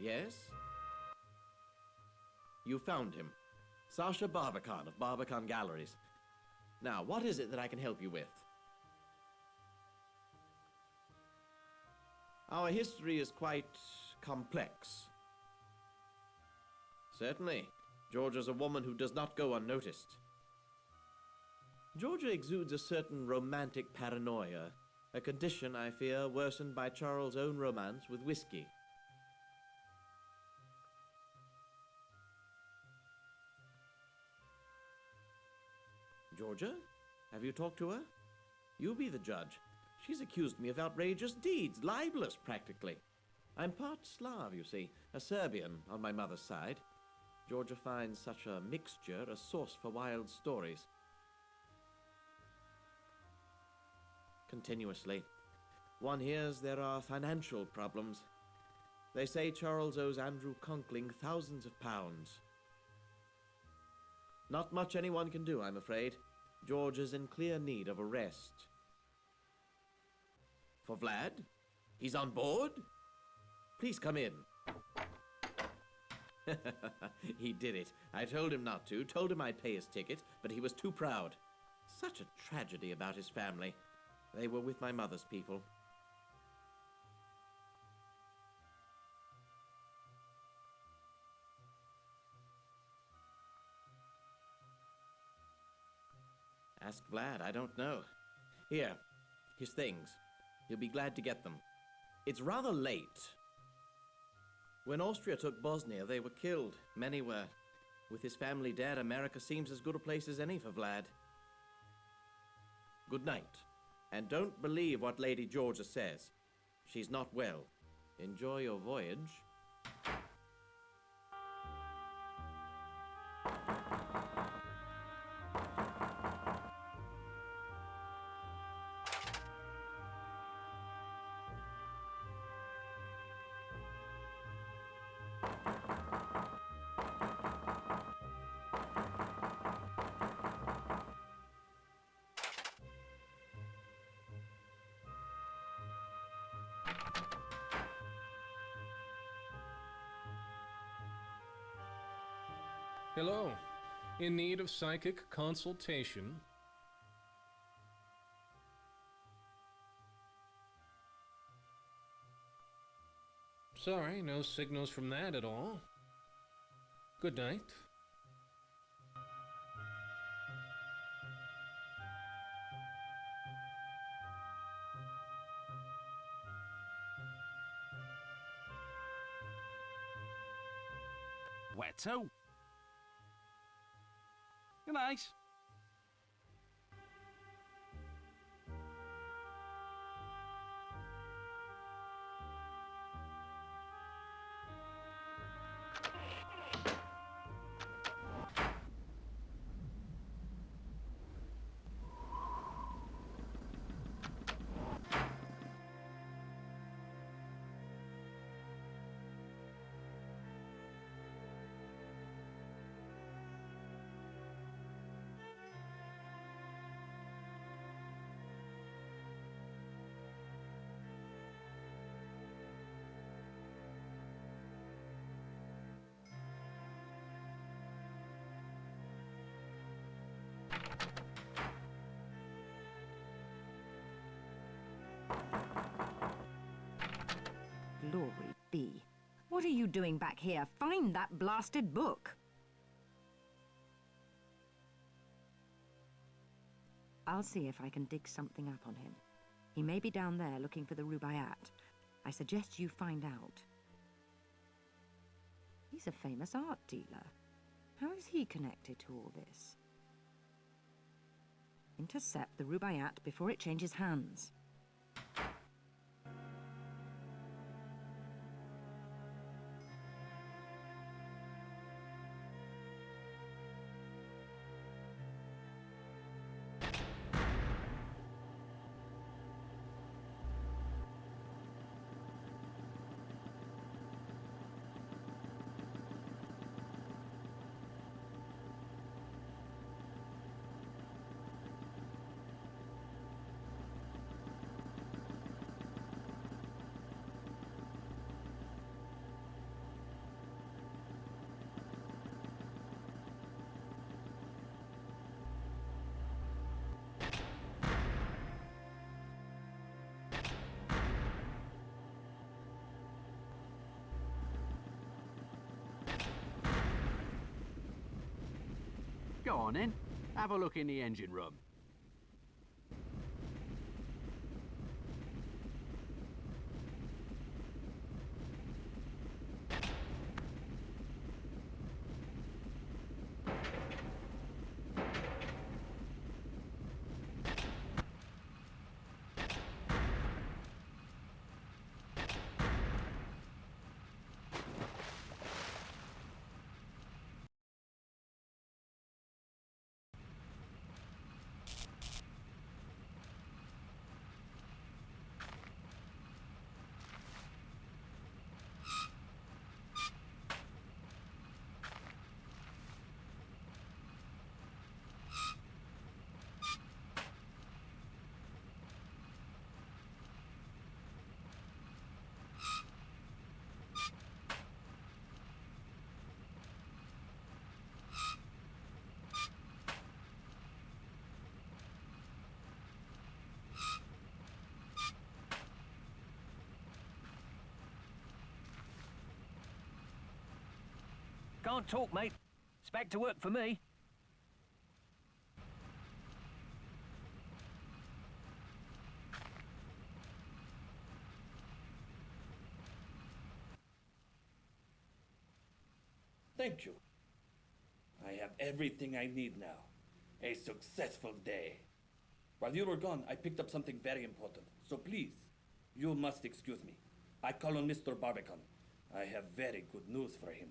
Yes? You found him. Sasha Barbican of Barbican Galleries. Now, what is it that I can help you with? Our history is quite complex. Certainly. Georgia's a woman who does not go unnoticed. Georgia exudes a certain romantic paranoia, a condition, I fear, worsened by Charles' own romance with whiskey. Georgia? Have you talked to her? You be the judge. She's accused me of outrageous deeds, libelous practically. I'm part Slav, you see, a Serbian on my mother's side. Georgia finds such a mixture a source for wild stories. Continuously. One hears there are financial problems. They say Charles owes Andrew Conkling thousands of pounds. Not much anyone can do, I'm afraid. George is in clear need of a rest. For Vlad? He's on board? Please come in. He did it. I told him not to, told him I'd pay his ticket, but he was too proud. Such a tragedy about his family. They were with my mother's people. Ask Vlad, I don't know. Here, his things. He'll be glad to get them. It's rather late. When Austria took Bosnia, they were killed. Many were. With his family dead, America seems as good a place as any for Vlad. Good night. And don't believe what Lady Georgia says. She's not well. Enjoy your voyage. Hello. In need of psychic consultation? Sorry, no signals from that at all. Good night. Where to? Good night. Glory be. What are you doing back here? Find that blasted book. I'll see if I can dig something up on him. He may be down there looking for the Rubaiyat. I suggest you find out. He's a famous art dealer. How is he connected to all this? Intercept the Rubaiyat before it changes hands. Go on in. Have a look in the engine room. Can't talk, mate. It's back to work for me. Thank you. I have everything I need now. A successful day. While you were gone, I picked up something very important. So please, you must excuse me. I call on Mr. Barbican. I have very good news for him.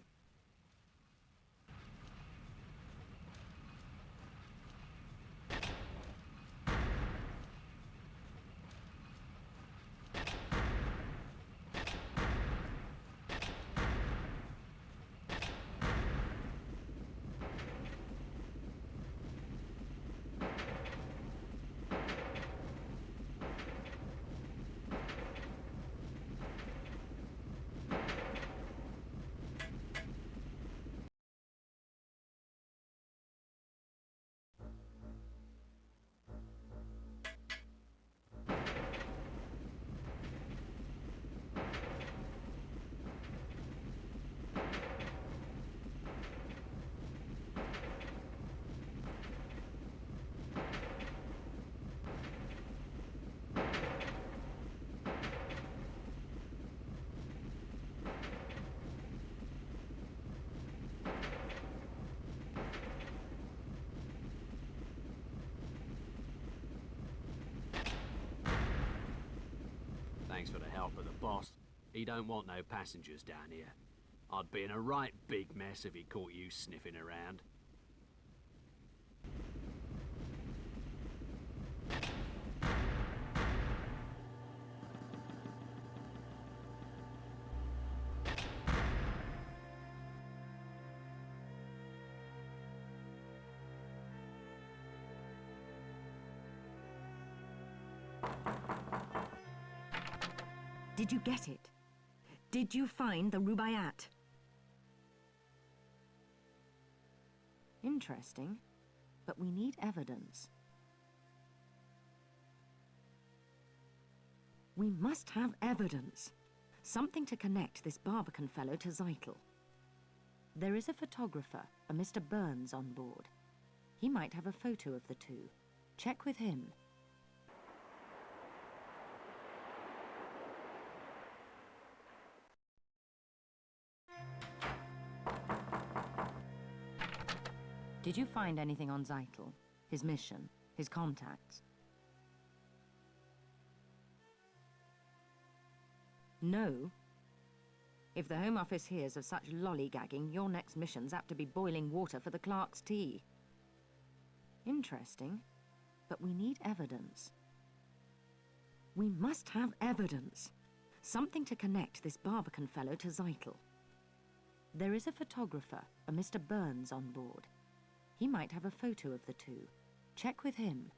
Thanks for the help of the boss. He don't want no passengers down here. I'd be in a right big mess if he caught you sniffing around. Did you get it? Did you find the Rubaiyat? Interesting, but we need evidence. We must have evidence. Something to connect this Barbican fellow to Zeitel. There is a photographer, a Mr. Burns, on board. He might have a photo of the two. Check with him. Did you find anything on Zeitel? His mission? His contacts? No? If the Home Office hears of such lollygagging, your next mission's apt to be boiling water for the clerk's tea. Interesting, but we need evidence. We must have evidence. Something to connect this Barbican fellow to Zeitel. There is a photographer, a Mr. Burns, on board. He might have a photo of the two. Check with him.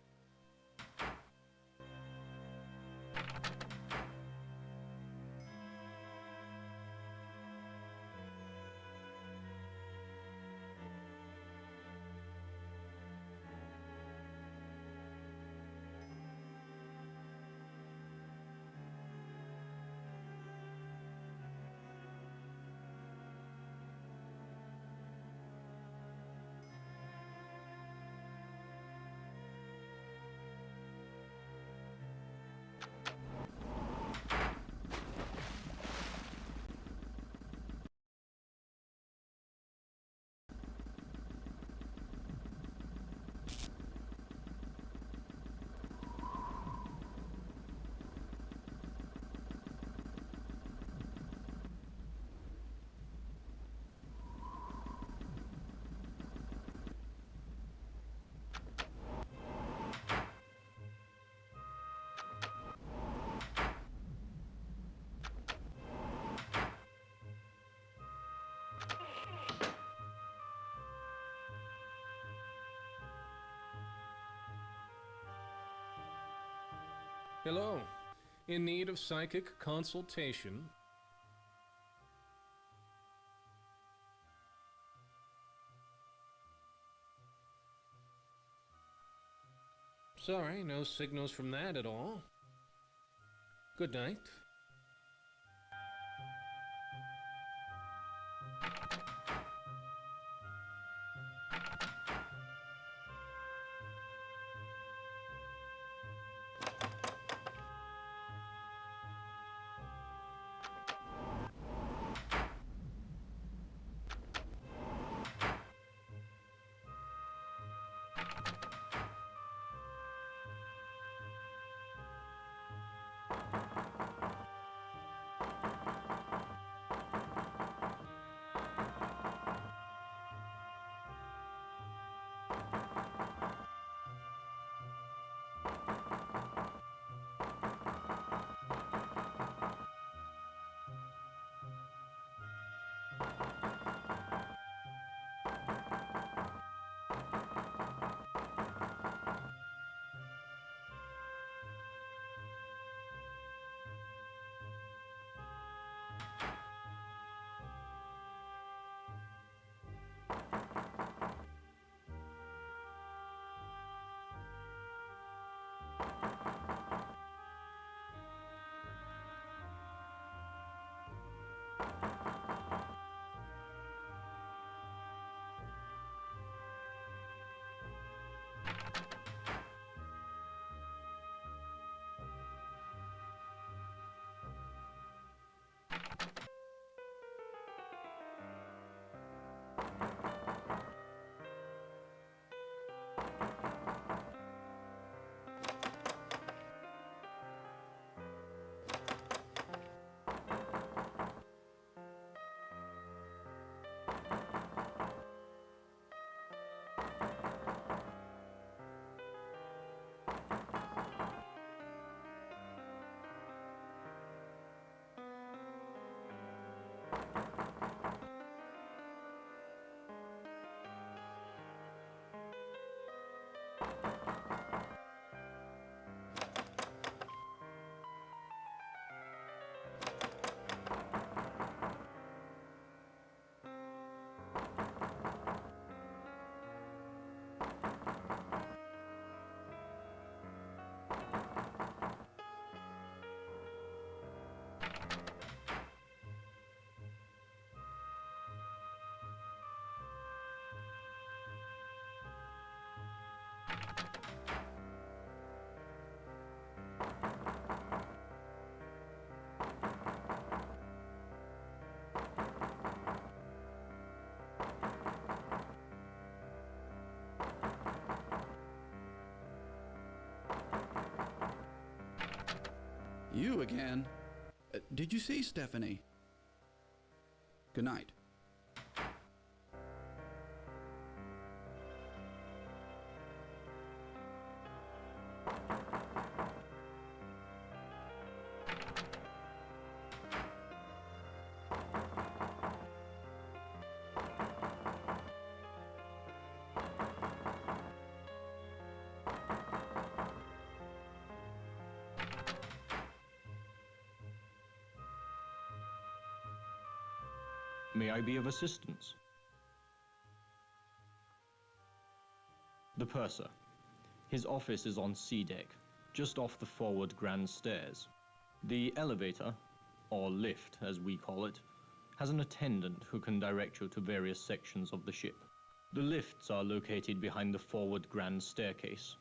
Hello. In need of psychic consultation? Sorry, no signals from that at all. Good night. You again? Did you see Stephanie? Good night. May I be of assistance? The purser. His office is on C deck, just off the forward grand stairs. The elevator, or lift as we call it, has an attendant who can direct you to various sections of the ship. The lifts are located behind the forward grand staircase.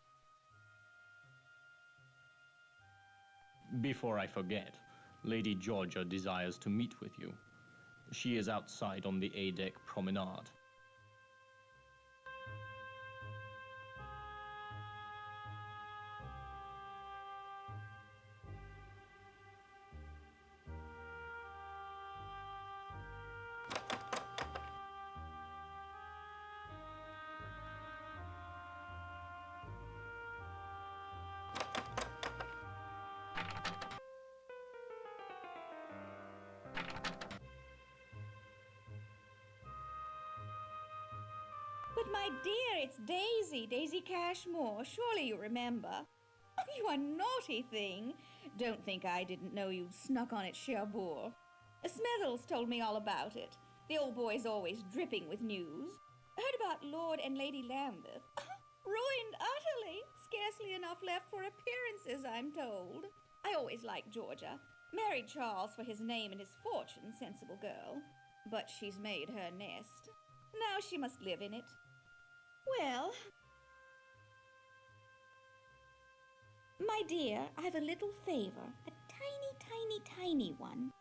Before I forget, Lady Georgia desires to meet with you. She is outside on the A-deck promenade. But my dear, it's Daisy Cashmore. Surely you remember. You a naughty thing. Don't think I didn't know you'd snuck on at Cherbourg. Smethels told me all about it. The old boy's always dripping with news. Heard about Lord and Lady Lambeth. Ruined utterly. Scarcely enough left for appearances, I'm told. I always liked Georgia. Married Charles for his name and his fortune, sensible girl. But she's made her nest. Now she must live in it. Well, my dear, I've a little favor. A tiny one.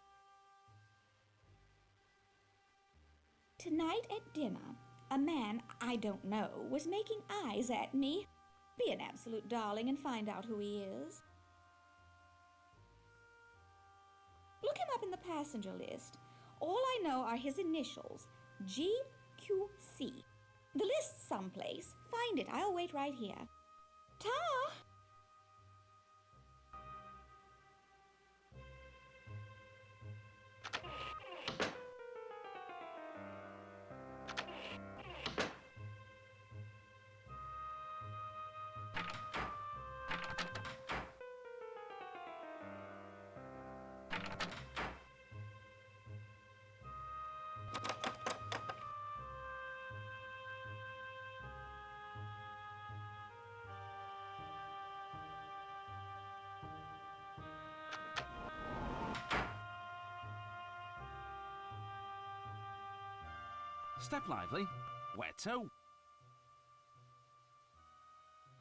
Tonight at dinner, a man I don't know was making eyes at me. Be an absolute darling and find out who he is. Look him up in the passenger list. All I know are his initials, GQC. The list's someplace. Find it. I'll wait right here. Ta! Step lively. Where to?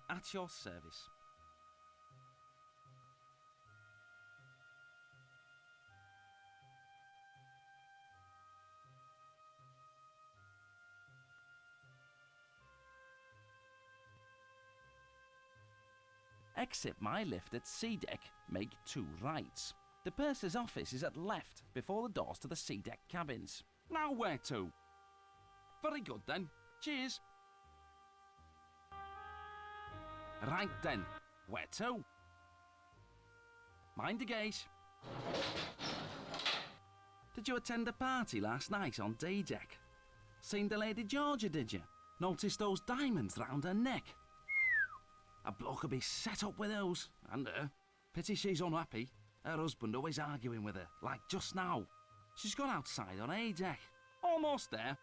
At your service. Exit my lift at C deck. Make 2 rights. The purser's office is at left, before the doors to the C deck cabins. Now where to? Very good then. Cheers. Right then. Where to? Mind the gate. Did you attend a party last night on D deck? Seen the Lady Georgia, did you? Noticed those diamonds round her neck? A bloke would be set up with those, and her. Pity she's unhappy. Her husband always arguing with her, like just now. She's gone outside on A deck. Almost there.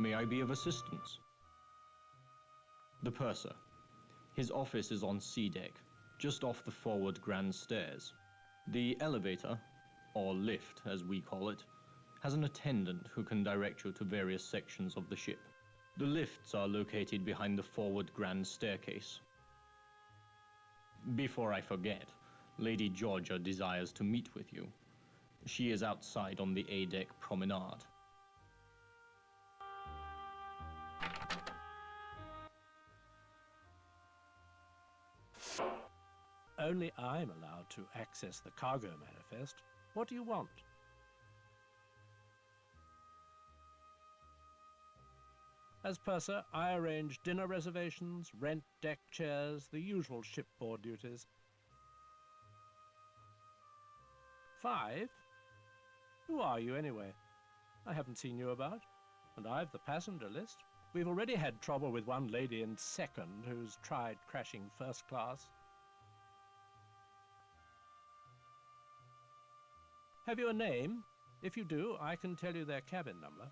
May I be of assistance? The purser. His office is on C deck, just off the forward grand stairs. The elevator, or lift as we call it, has an attendant who can direct you to various sections of the ship. The lifts are located behind the forward grand staircase. Before I forget, Lady Georgia desires to meet with you. She is outside on the A-deck promenade. Only I'm allowed to access the cargo manifest. What do you want? As purser, I arrange dinner reservations, rent deck chairs, the usual shipboard duties. 5? Who are you, anyway? I haven't seen you about, and I've the passenger list. We've already had trouble with one lady in second who's tried crashing first class. Have you a name? If you do, I can tell you their cabin number.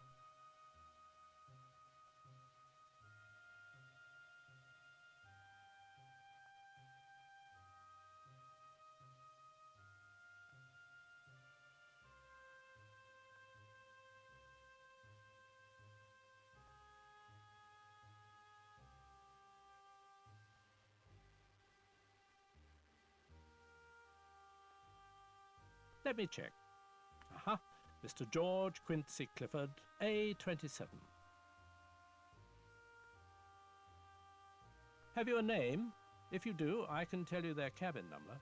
Let me check. Aha, Mr. George Quincy Clifford, A27. Have you a name? If you do, I can tell you their cabin number.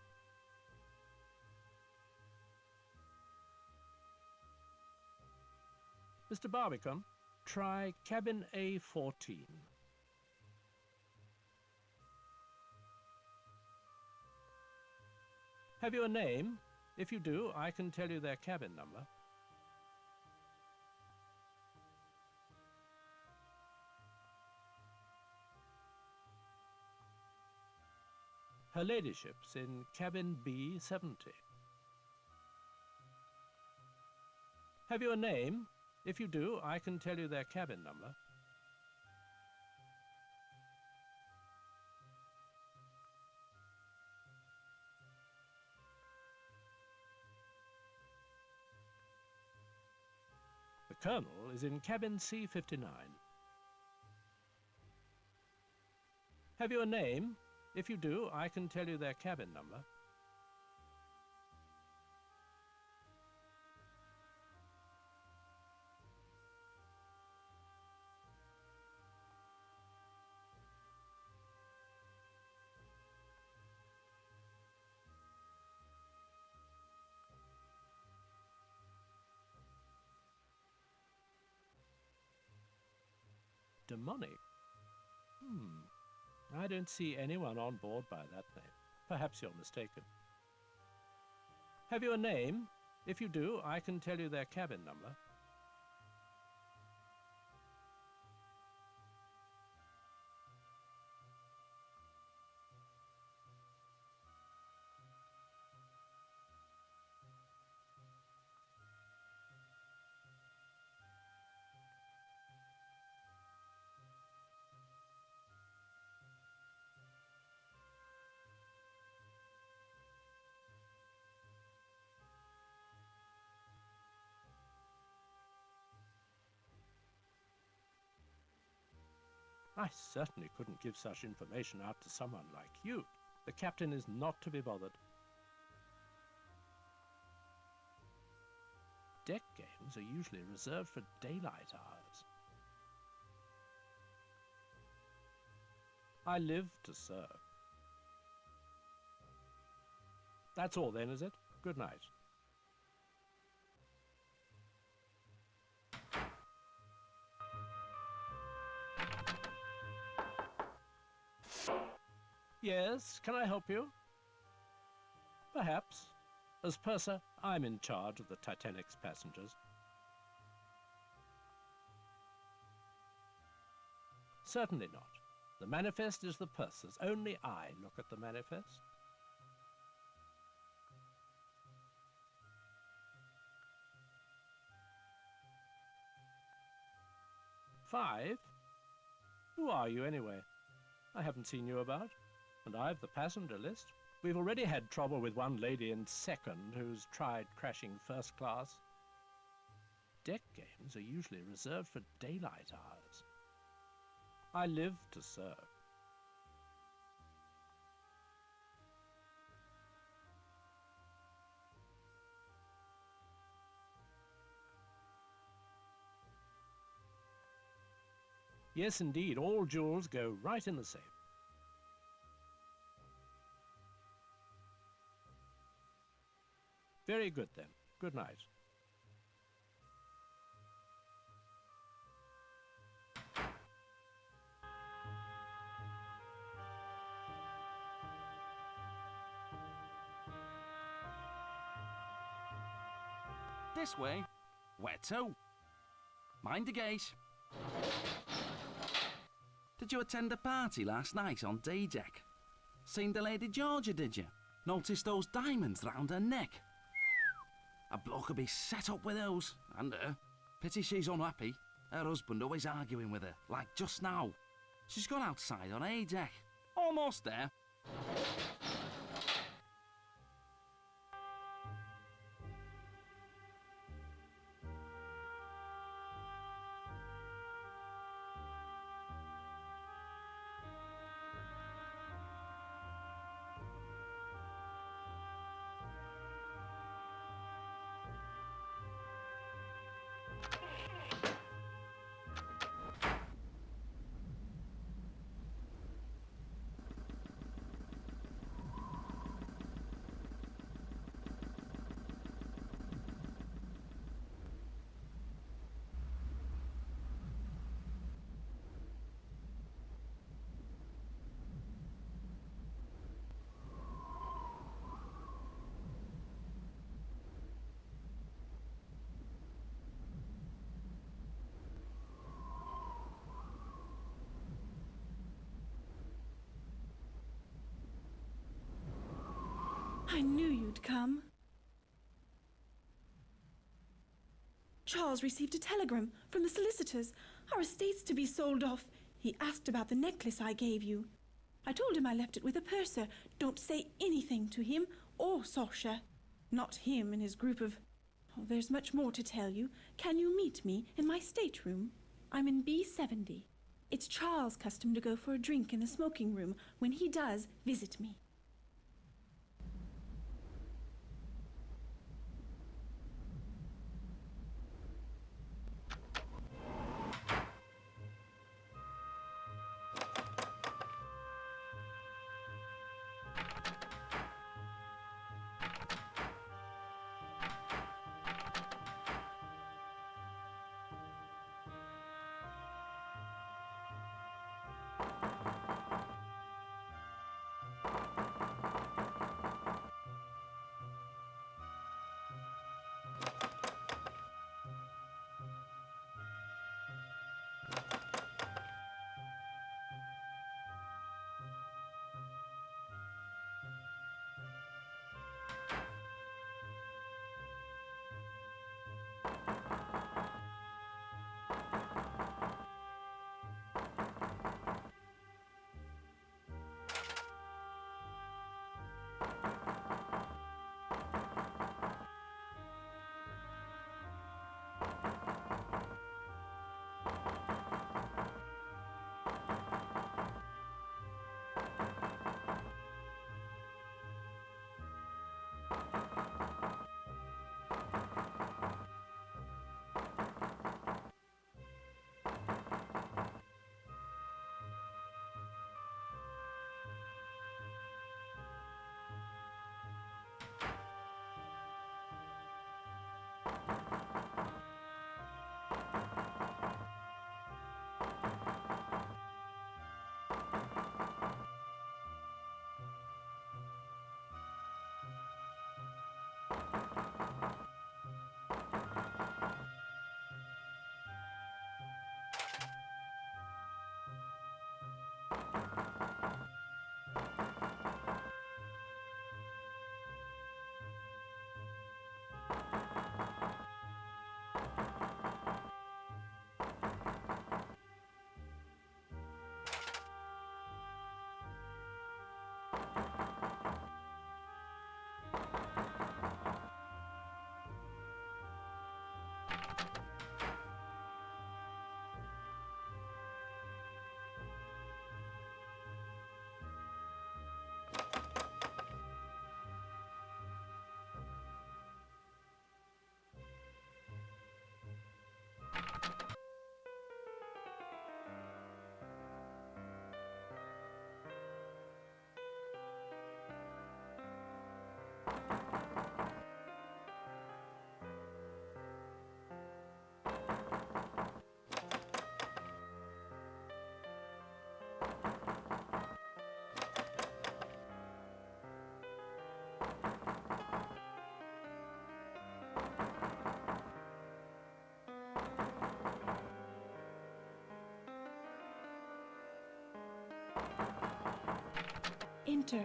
Mr. Barbican, try cabin A14. Have you a name? If you do, I can tell you their cabin number. Her ladyship's in cabin B70. Have you a name? If you do, I can tell you their cabin number. The Colonel is in cabin C59. Have you a name? If you do, I can tell you their cabin number. Demonic? I don't see anyone on board by that name. Perhaps you're mistaken. Have you a name? If you do, I can tell you their cabin number. I certainly couldn't give such information out to someone like you. The captain is not to be bothered. Deck games are usually reserved for daylight hours. I live to serve. That's all then, is it? Good night. Yes, can I help you? Perhaps. As purser, I'm in charge of the Titanic's passengers. Certainly not. The manifest is the purser's. Only I look at the manifest. Five? Who are you, anyway? I haven't seen you about. And I've the passenger list. We've already had trouble with one lady in second who's tried crashing first class. Deck games are usually reserved for daylight hours. I live to serve. Yes, indeed, all jewels go right in the safe. Very good, then. Good night. This way. Where to? Mind the gate. Did you attend the party last night on day deck? Seen the Lady Georgia, did you? Noticed those diamonds round her neck? A bloke could be set up with those, and her. Pity she's unhappy. Her husband always arguing with her, like just now. She's gone outside on A deck. Almost there. I knew you'd come. Charles received a telegram from the solicitors. Our estate's to be sold off. He asked about the necklace I gave you. I told him I left it with a purser. Don't say anything to him or Sasha. Not him and his group of... Oh, there's much more to tell you. Can you meet me in my stateroom? I'm in B70. It's Charles' custom to go for a drink in the smoking room. When he does, visit me. Enter.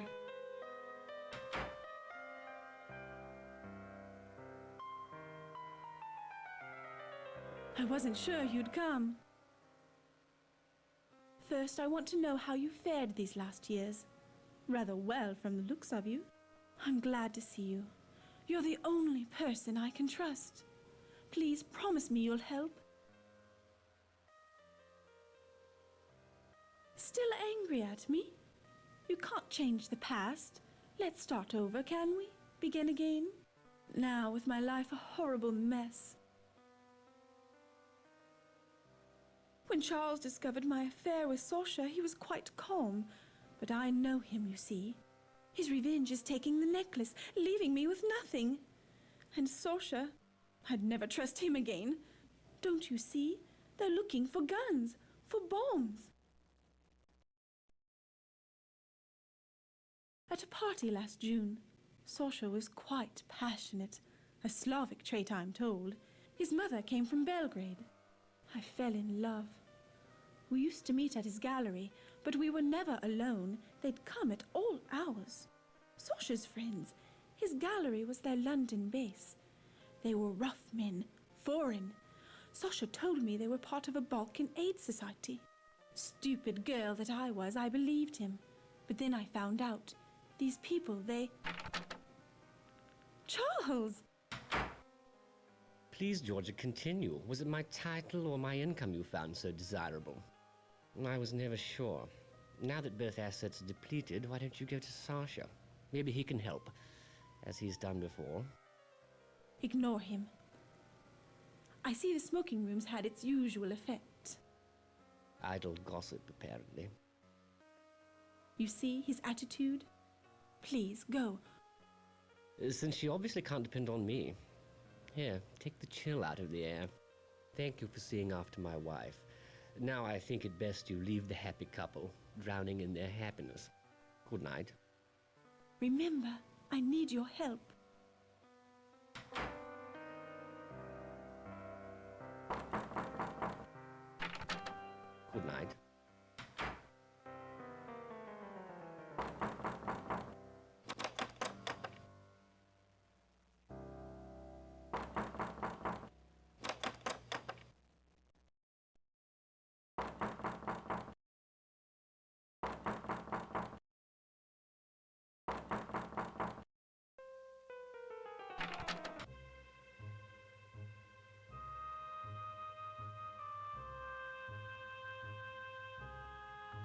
I wasn't sure you'd come. First, I want to know how you fared these last years. Rather well from the looks of you. I'm glad to see you. You're the only person I can trust. Please promise me you'll help. Still angry at me? You can't change the past. Let's start over, can we? Begin again? Now, with my life a horrible mess. When Charles discovered my affair with Sasha, he was quite calm. But I know him, you see. His revenge is taking the necklace, leaving me with nothing. And Sasha, I'd never trust him again. Don't you see? They're looking for guns, for bombs. At a party last June, Sasha was quite passionate. A Slavic trait, I'm told. His mother came from Belgrade. I fell in love. We used to meet at his gallery, but we were never alone. They'd come at all hours. Sasha's friends, His gallery was their London base. They were rough men, foreign. Sasha told me they were part of a Balkan aid society. Stupid girl that I was, I believed him. But then I found out. These people, they... Charles! Please, Georgia, continue. Was it my title or my income you found so desirable? I was never sure. Now that both assets are depleted, why don't you go to Sasha? Maybe he can help, as he's done before. Ignore him. I see the smoking rooms had its usual effect. Idle gossip, apparently. You see his attitude? Please, go. Since she obviously can't depend on me. Here, take the chill out of the air. Thank you for seeing after my wife. Now I think it best you leave the happy couple, drowning in their happiness. Good night. Remember, I need your help. Good night.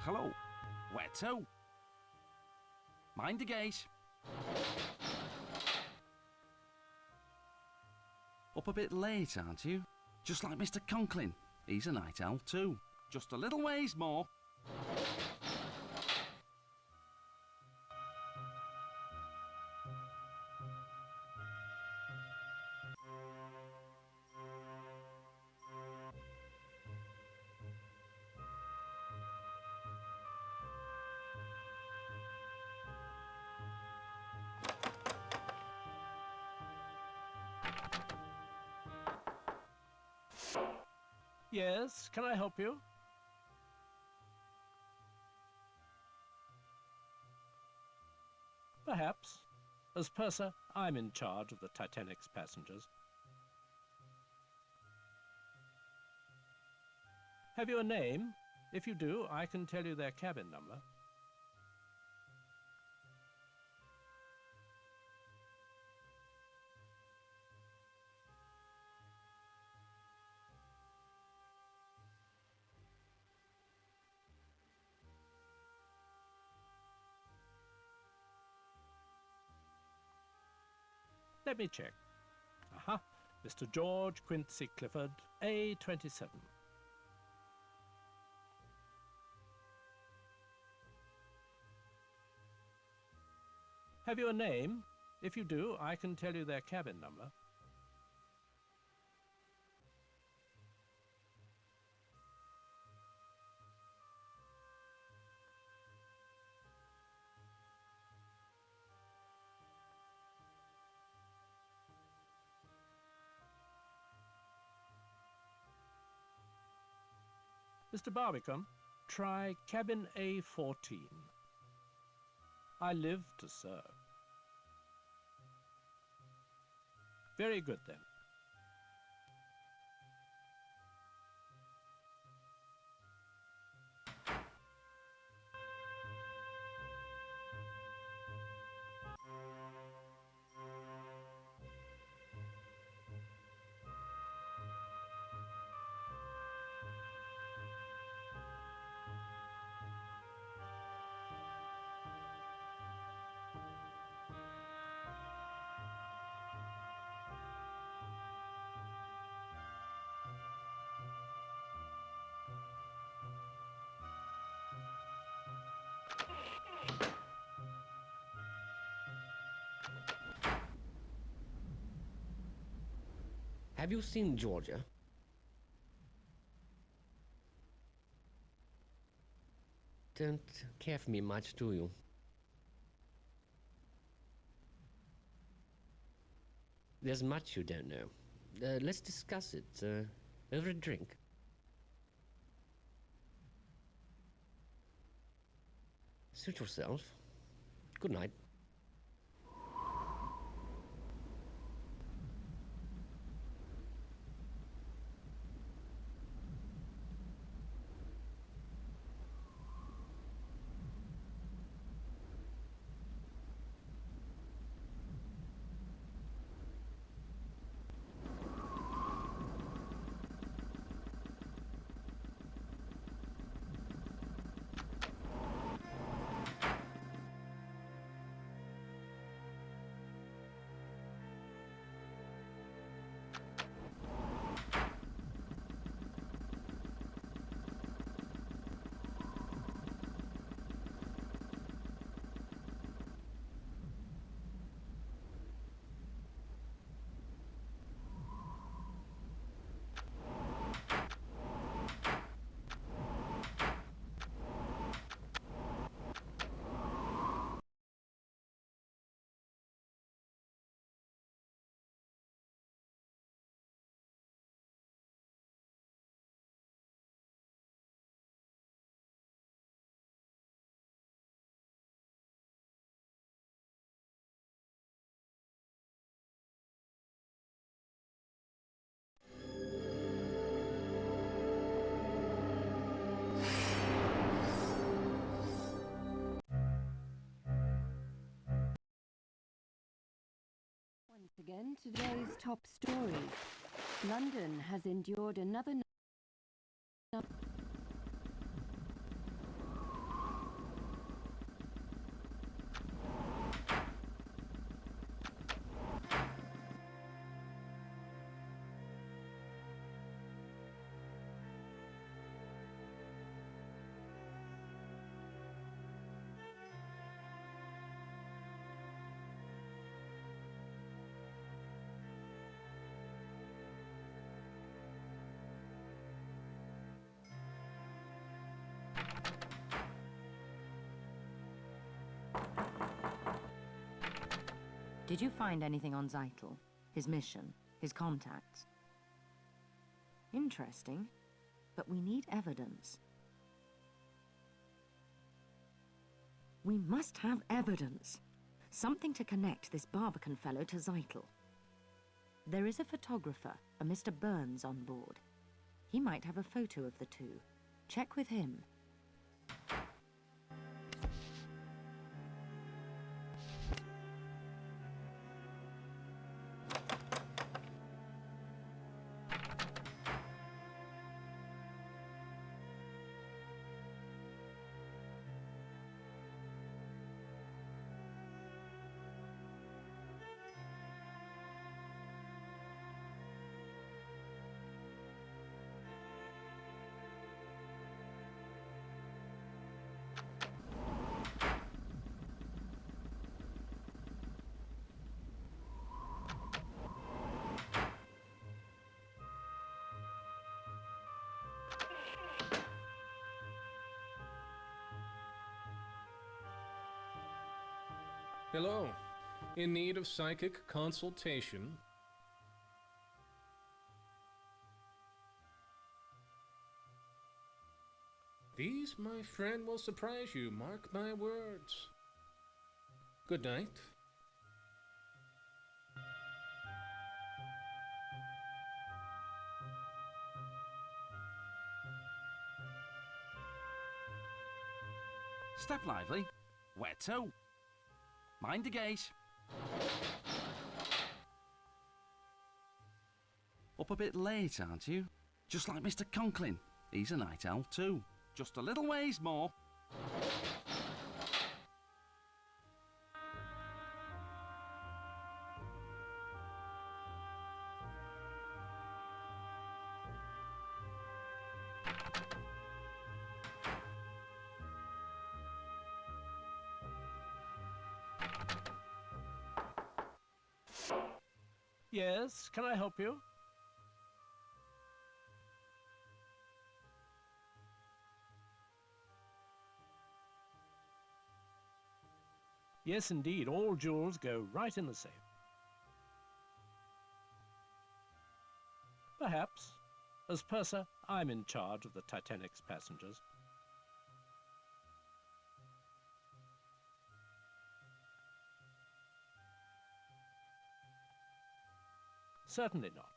Hello. Where to? Mind the gate. Up a bit late, aren't you? Just like Mr. Conklin. He's a night owl too. Just a little ways more. Yes, can I help you? Perhaps. As purser, I'm in charge of the Titanic's passengers. Have you a name? If you do, I can tell you their cabin number. Let me check. Aha, Mr. George Quincy Clifford, A27. Have you a name? If you do, I can tell you their cabin number. Mr. Barbican, try cabin A14. I live to serve. Very good, then. Have you seen Georgia? Don't care for me much, do you? There's much you don't know. Let's discuss it over a drink. Suit yourself. Good night. again to today's top stories. London has endured another Did you find anything on Zeitel? His mission? His contacts? Interesting, but we need evidence. We must have evidence. Something to connect this Barbican fellow to Zeitel. There is a photographer, a Mr. Burns, on board. He might have a photo of the two. Check with him. Hello. In need of psychic consultation? These, my friend, will surprise you, mark my words. Good night. Step lively. Where to? Mind the gate. Up a bit late, aren't you? Just like Mr. Conklin. He's a night owl too. Just a little ways more. Yes, can I help you? Yes, indeed. All jewels go right in the safe. Perhaps. As purser, I'm in charge of the Titanic's passengers. Certainly not.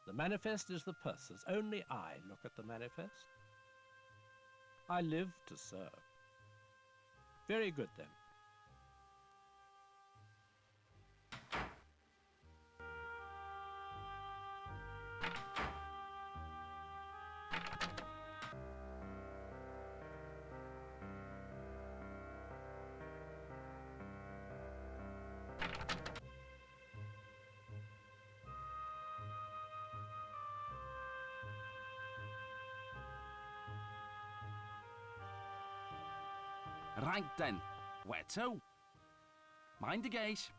The manifest is the purser's. Only I look at the manifest. I live to serve. Very good, then. Right then. Where to? Mind the gate.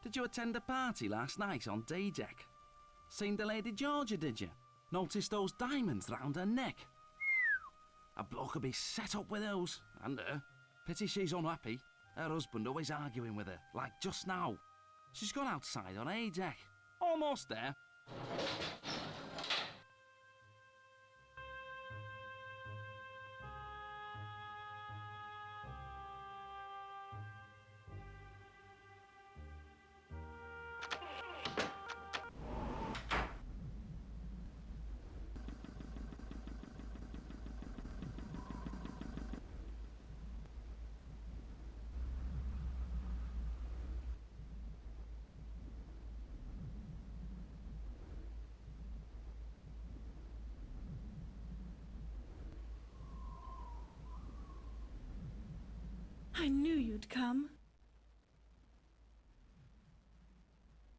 Did you attend a party last night on day deck? Seen the Lady Georgia, did you? Noticed those diamonds round her neck? A bloke could be set up with those, and her. Pity she's unhappy. Her husband always arguing with her, like just now. She's gone outside on A deck. Almost there. I knew you'd come.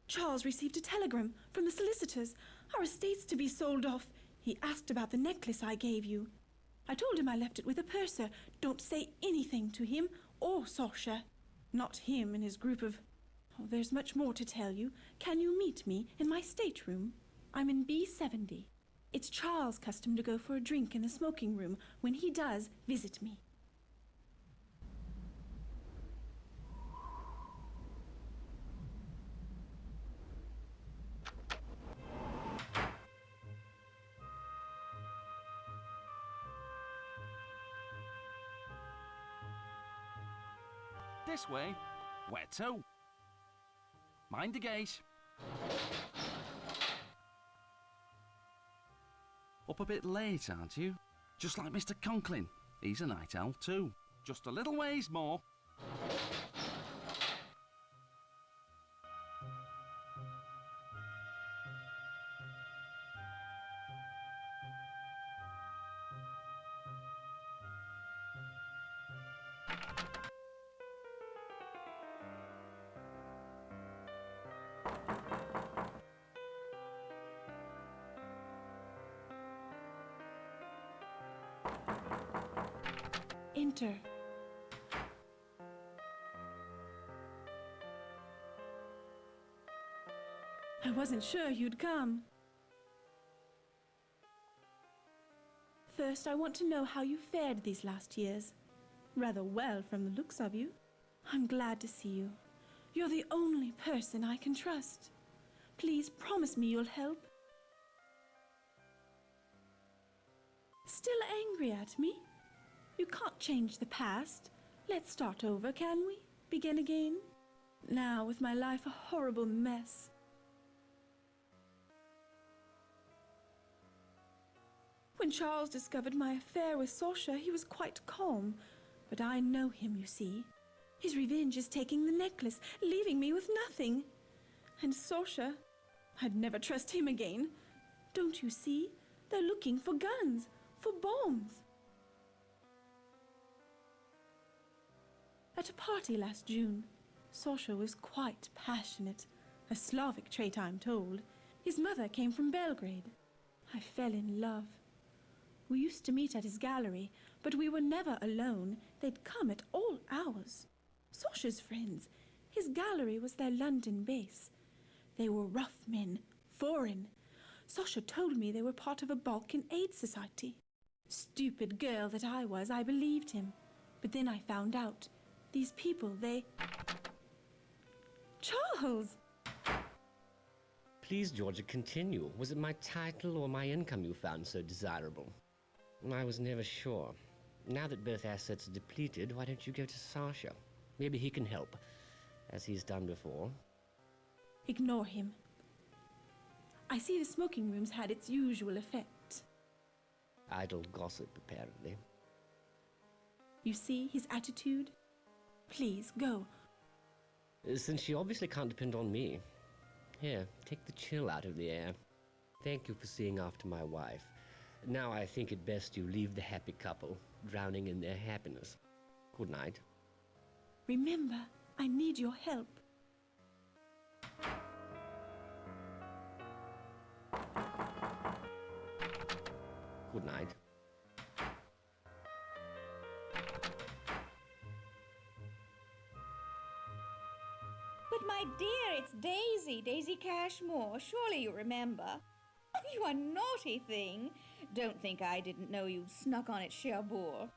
Charles received a telegram from the solicitors. Our estate's to be sold off. He asked about the necklace I gave you. I told him I left it with a purser. Don't say anything to him or Sasha. Not him and his group of... Oh, there's much more to tell you. Can you meet me in my stateroom? I'm in B70. It's Charles' custom to go for a drink in the smoking room. When he does, visit me. This way. Where to? Mind the gate. Up a bit late, aren't you? Just like Mr. Conklin. He's a night owl too. Just a little ways more. Enter. I wasn't sure you'd come. First, I want to know how you fared these last years. Rather well from the looks of you. I'm glad to see you. You're the only person I can trust. Please promise me you'll help. Still angry at me? You can't change the past. Let's start over, can we? Begin again? Now, with my life a horrible mess. When Charles discovered my affair with Sasha, he was quite calm. But I know him, you see. His revenge is taking the necklace, leaving me with nothing. And Sasha, I'd never trust him again. Don't you see? They're looking for guns, for bombs. At a party last June, Sasha was quite passionate, a Slavic trait, I'm told. His mother came from Belgrade. I fell in love. We used to meet at his gallery, but we were never alone. They'd come at all hours. Sasha's friends. His gallery was their London base. They were rough men, foreign. Sasha told me they were part of a Balkan aid society. Stupid girl that I was, I believed him. But then I found out. These people, they... Charles! Please, Georgia, continue. Was it my title or my income you found so desirable? I was never sure. Now that both assets are depleted, why don't you go to Sasha? Maybe he can help, as he's done before. Ignore him. I see the smoking room's had its usual effect. Idle gossip, apparently. You see his attitude? Please, go. Since she obviously can't depend on me. Here, take the chill out of the air. Thank you for seeing after my wife. Now I think it best you leave the happy couple, drowning in their happiness. Good night. Remember, I need your help. Good night. But my dear, it's Daisy, Daisy Cashmore. Surely you remember. Oh, you naughty thing. Don't think I didn't know you'd snuck on at Cherbourg.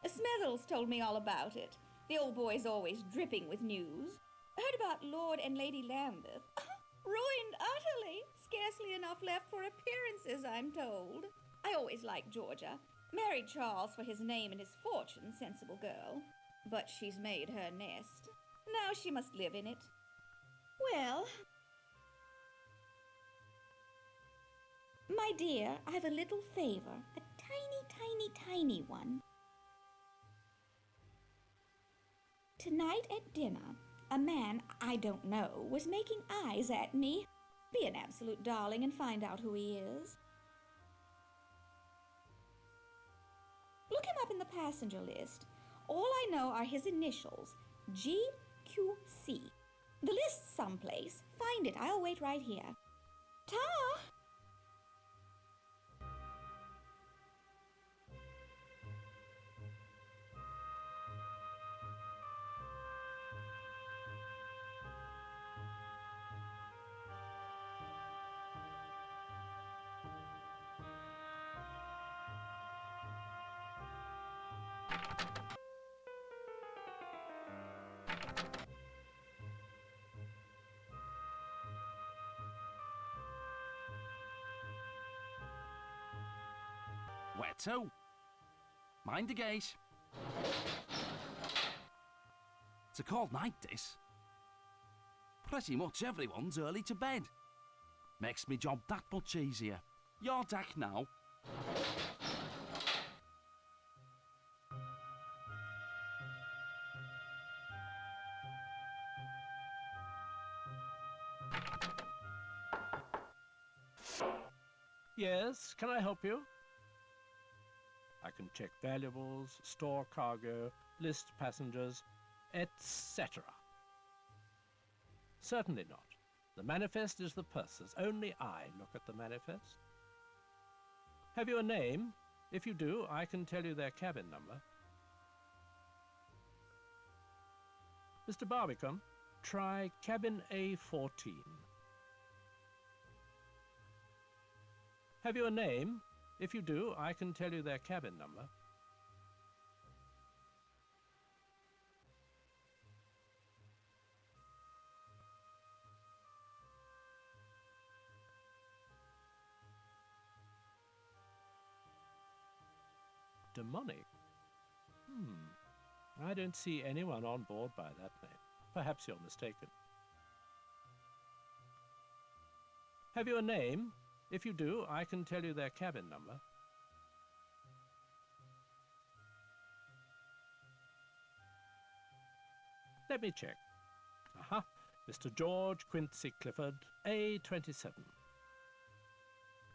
Smethels told me all about it. The old boy's always dripping with news. Heard about Lord and Lady Lambeth. Ruined utterly. Scarcely enough left for appearances, I'm told. I always liked Georgia. Married Charles for his name and his fortune, sensible girl. But she's made her nest. Now she must live in it. Well... My dear, I've a little favor. A tiny one. Tonight at dinner, a man I don't know was making eyes at me. Be an absolute darling and find out who he is. Look him up in the passenger list. All I know are his initials, GQC. The list's someplace. Find it. I'll wait right here. Ta! Where to? Mind the gate. It's a cold night, this. Pretty much everyone's early to bed. Makes me job that much easier. Your deck now. Yes, can I help you? I can check valuables, store cargo, list passengers, etc. Certainly not. The manifest is the purser's. Only I look at the manifest. Have you a name? If you do, I can tell you their cabin number. Mr. Barbican, try cabin A14. Have you a name? If you do, I can tell you their cabin number. Demonic? I don't see anyone on board by that name. Perhaps you're mistaken. Have you a name? If you do, I can tell you their cabin number. Let me check. Aha, Mr. George Quincy Clifford, A27.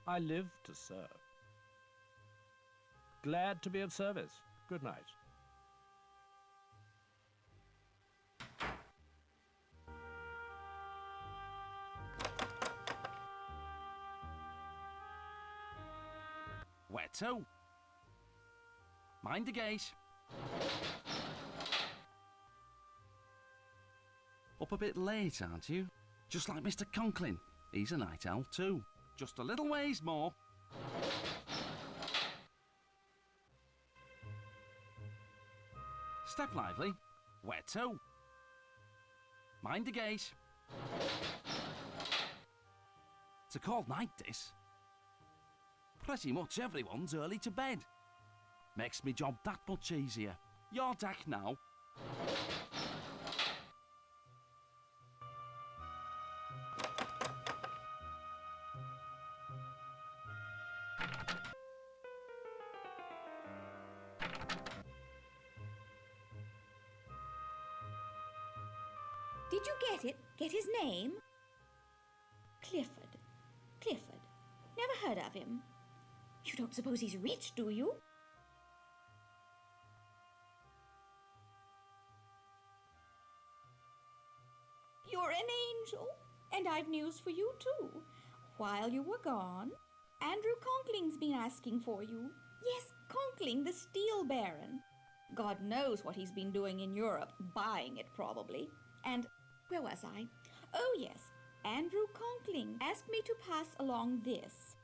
I live to serve. Glad to be of service. Good night. Where to? Mind the gate. Up a bit late, aren't you? Just like Mr. Conklin. He's a night owl too. Just a little ways more. Step lively. Where to? Mind the gate. It's a cold night, this. Pretty much everyone's early to bed. Makes me job that much easier. Your deck now. Did you get it? Get his name? Clifford. Clifford. Never heard of him. You don't suppose he's rich, do you? You're an angel, and I've news for you, too. While you were gone, Andrew Conkling's been asking for you. Yes, Conkling, the Steel Baron. God knows what he's been doing in Europe, buying it probably. And where was I? Oh, yes, Andrew Conkling asked me to pass along this.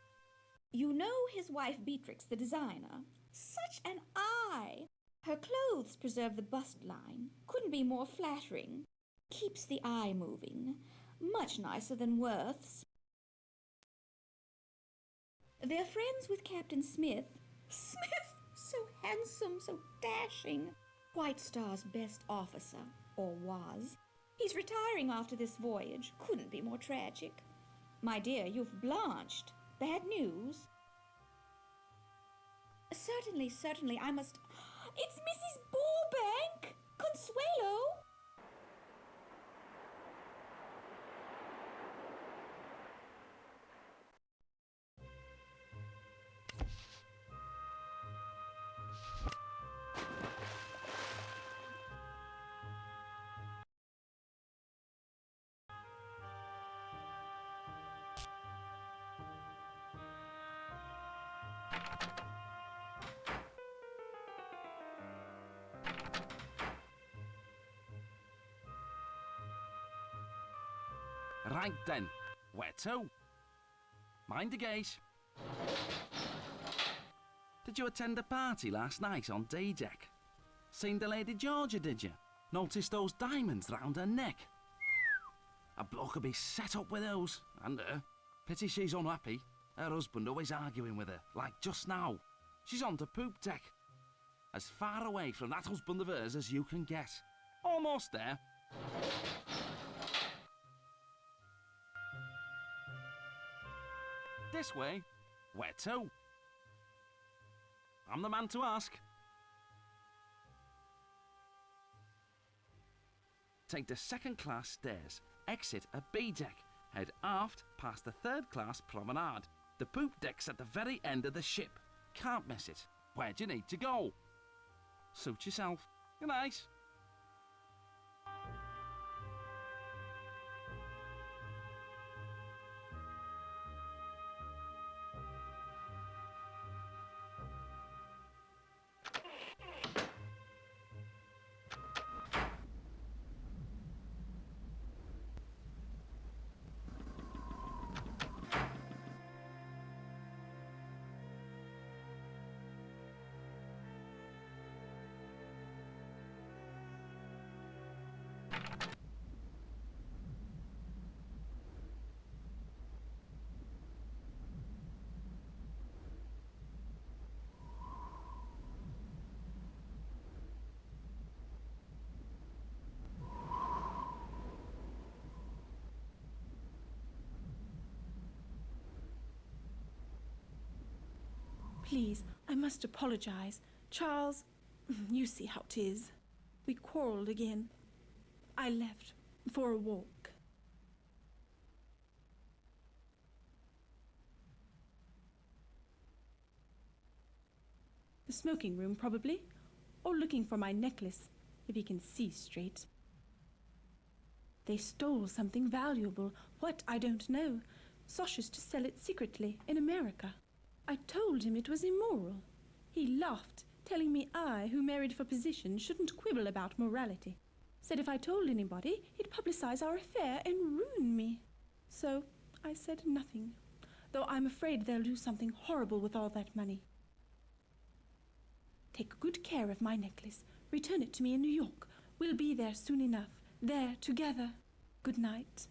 You know his wife Beatrix, the designer. Such an eye! Her clothes preserve the bust line. Couldn't be more flattering. Keeps the eye moving. Much nicer than Worth's. They're friends with Captain Smith. Smith! So handsome, so dashing. White Star's best officer, or was. He's retiring after this voyage. Couldn't be more tragic. My dear, you've blanched. Bad news? Certainly, certainly, I must... It's Mrs. Burbank! Consuelo! Right then, where to? Mind the gate. Did you attend the party last night on D-Deck? Seen the Lady Georgia, did you? Noticed those diamonds round her neck? A bloke would be set up with those, and her. Pity she's unhappy. Her husband always arguing with her, like just now. She's on the poop deck. As far away from that husband of hers as you can get. Almost there. This way. Where to? I'm the man to ask. Take the second-class stairs, exit at B deck, head aft past the third-class promenade. The poop deck's at the very end of the ship. Can't miss it. Where do you need to go? Suit yourself. Good night. Please, I must apologize. Charles, you see how 'tis. We quarrelled again. I left for a walk. The smoking room, probably. Or looking for my necklace, if he can see straight. They stole something valuable. What, I don't know. Sosh's to sell it secretly in America. I told him it was immoral. He laughed, telling me I, who married for position, shouldn't quibble about morality. Said if I told anybody, he'd publicize our affair and ruin me. So I said nothing, though I'm afraid they'll do something horrible with all that money. Take good care of my necklace. Return it to me in New York. We'll be there soon enough. There, together. Good night.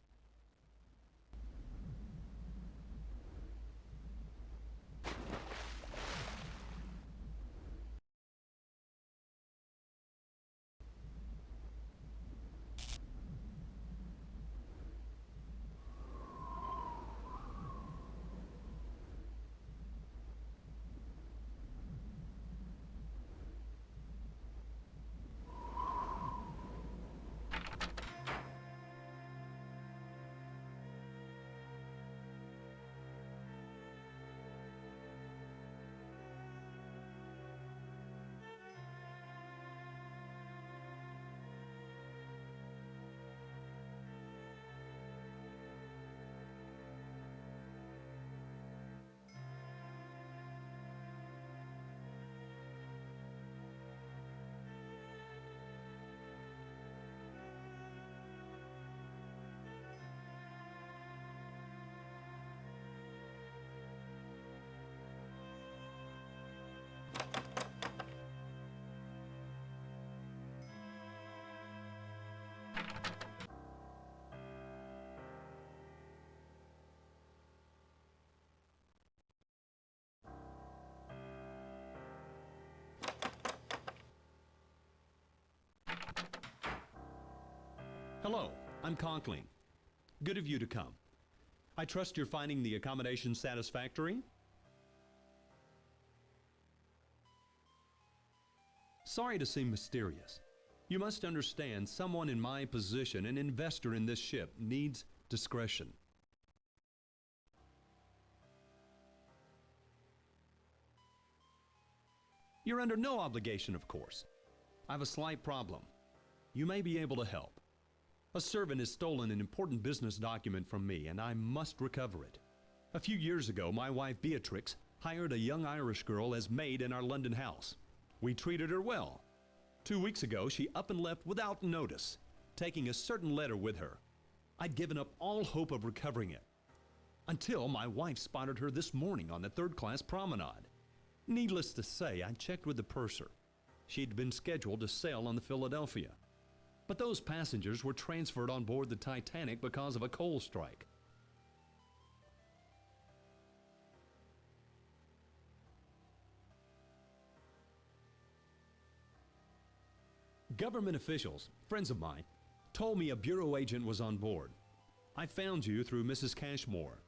Hello, I'm Conkling. Good of you to come. I trust you're finding the accommodation satisfactory? Sorry to seem mysterious. You must understand someone in my position, an investor in this ship, needs discretion. You're under no obligation, of course. I have a slight problem. You may be able to help. A servant has stolen an important business document from me, and I must recover it. A few years ago, my wife Beatrix hired a young Irish girl as maid in our London house. We treated her well. 2 weeks ago, she up and left without notice, taking a certain letter with her. I'd given up all hope of recovering it. Until my wife spotted her this morning on the third-class promenade. Needless to say, I checked with the purser. She'd been scheduled to sail on the Philadelphia. But those passengers were transferred on board the Titanic because of a coal strike. Government officials, friends of mine, told me a bureau agent was on board. I found you through Mrs. Cashmore.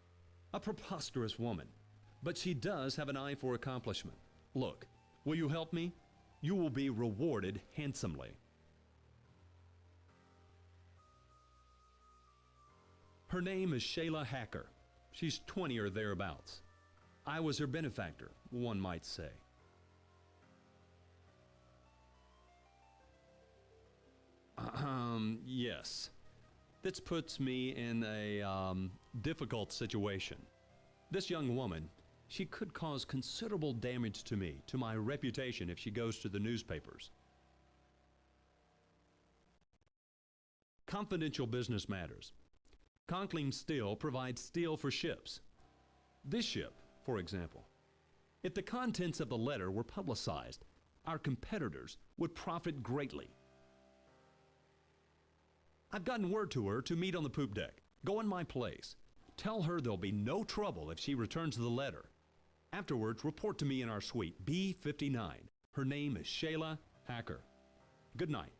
A preposterous woman, but she does have an eye for accomplishment. Look, will you help me? You will be rewarded handsomely. Her name is Shayla Hacker. She's 20 or thereabouts. I was her benefactor, one might say. Yes. This puts me in a difficult situation. This young woman, she could cause considerable damage to me, to my reputation if she goes to the newspapers. Confidential business matters. Conkling Steel provides steel for ships. This ship, for example. If the contents of the letter were publicized, our competitors would profit greatly. I've gotten word to her to meet on the poop deck. Go in my place. Tell her there'll be no trouble if she returns the letter. Afterwards, report to me in our suite, B59. Her name is Shayla Hacker. Good night.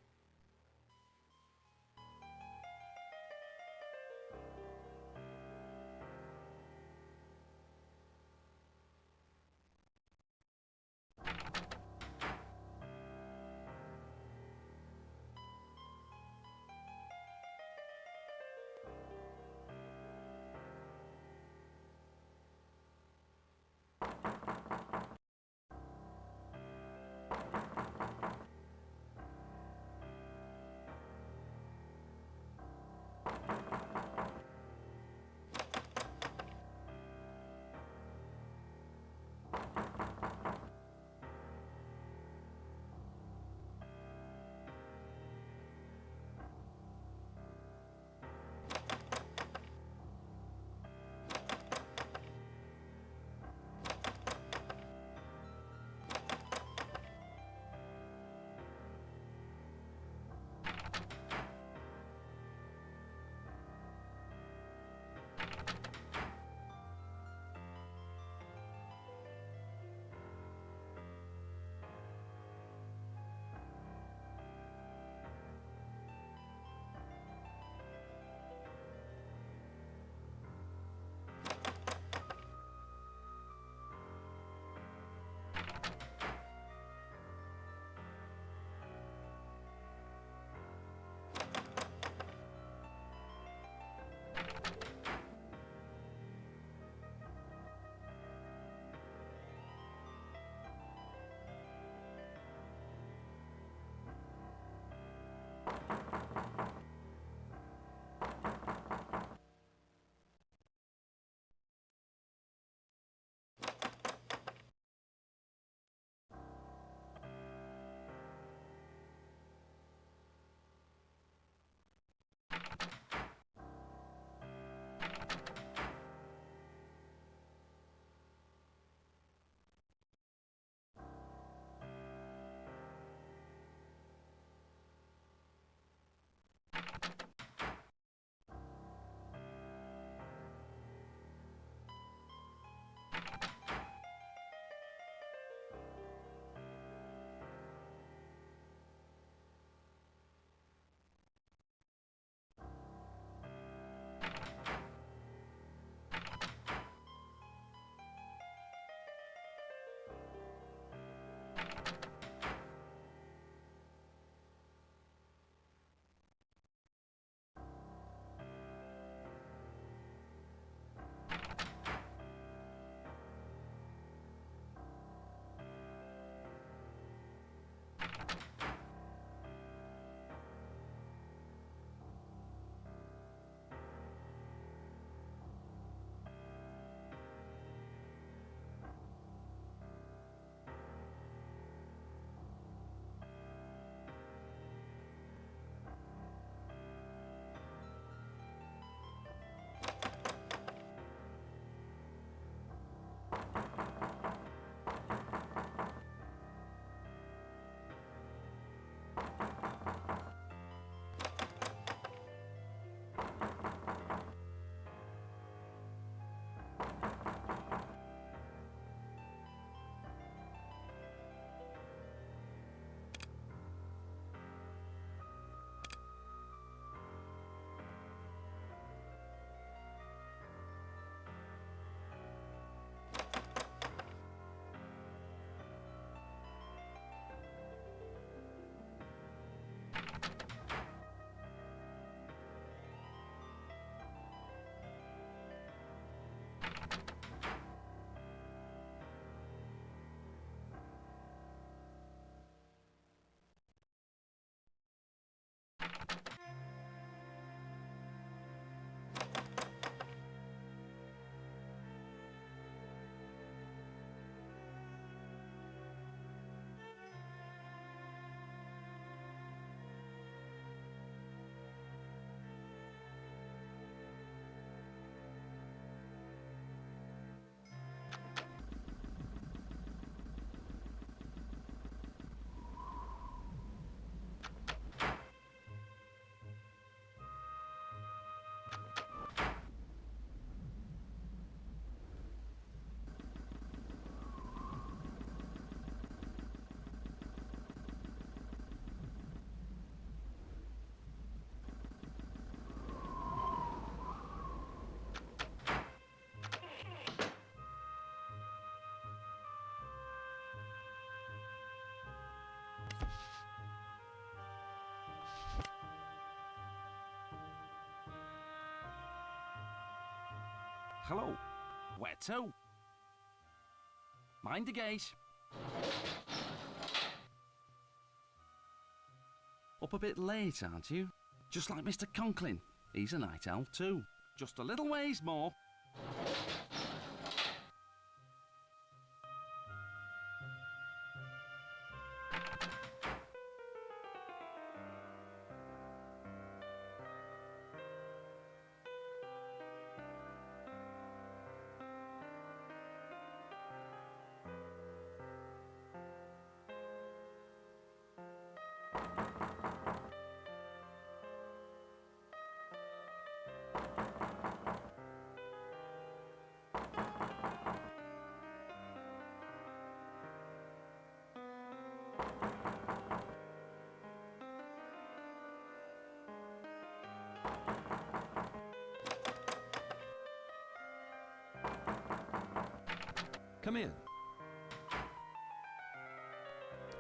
Hello. Where to? Mind the gate. Up a bit late, aren't you? Just like Mr. Conklin. He's a night owl too. Just a little ways more. Come in.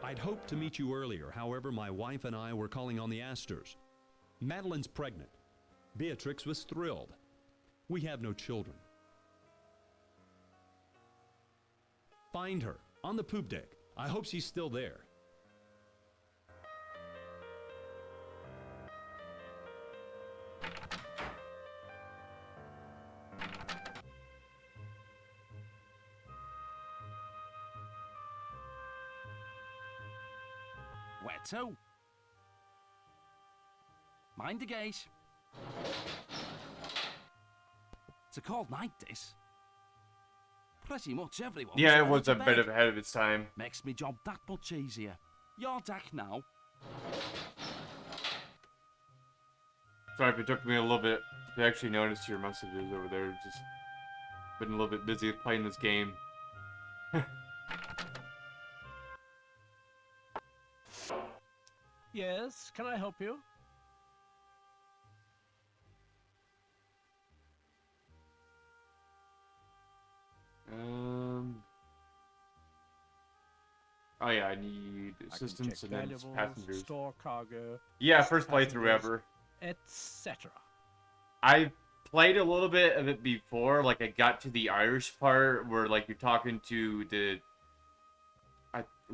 I'd hoped to meet you earlier. However, my wife and I were calling on the Astors. Madeline's pregnant. Beatrix was thrilled. We have no children. Find her on the poop deck. I hope she's still there. Where to? Mind the gate. It's a cold night, this. Pretty much everyone. Yeah, it was a bit ahead of its time. Makes me job that much easier. Your deck now. Sorry if it took me a little bit to actually notice your messages over there. Just been a little bit busy playing this game. Yes, can I help you? Oh yeah, I need assistance and then Valuables, passengers. store cargo. Yeah, first playthrough ever. Etc. I played a little bit of it before, like I got to the Irish part where like you're talking to the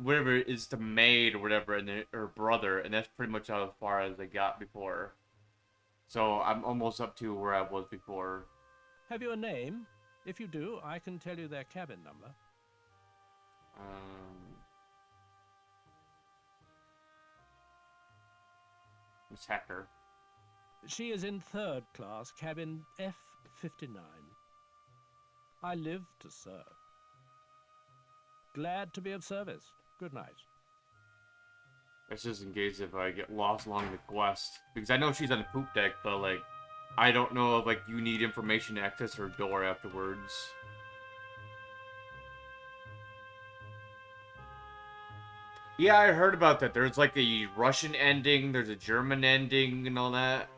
whatever it is, the maid or whatever, and her brother, and that's pretty much how far as I got before. So I'm almost up to where I was before. Have you a name? If you do, I can tell you their cabin number. Miss Hacker. She is in 3rd class, cabin F59. I live to serve. Glad to be of service. Good night. That's just in case if I get lost along the quest. Because I know she's on the poop deck, but like, I don't know if like you need information to access her door afterwards. Yeah, I heard about that. There's like a Russian ending, there's a German ending and all that.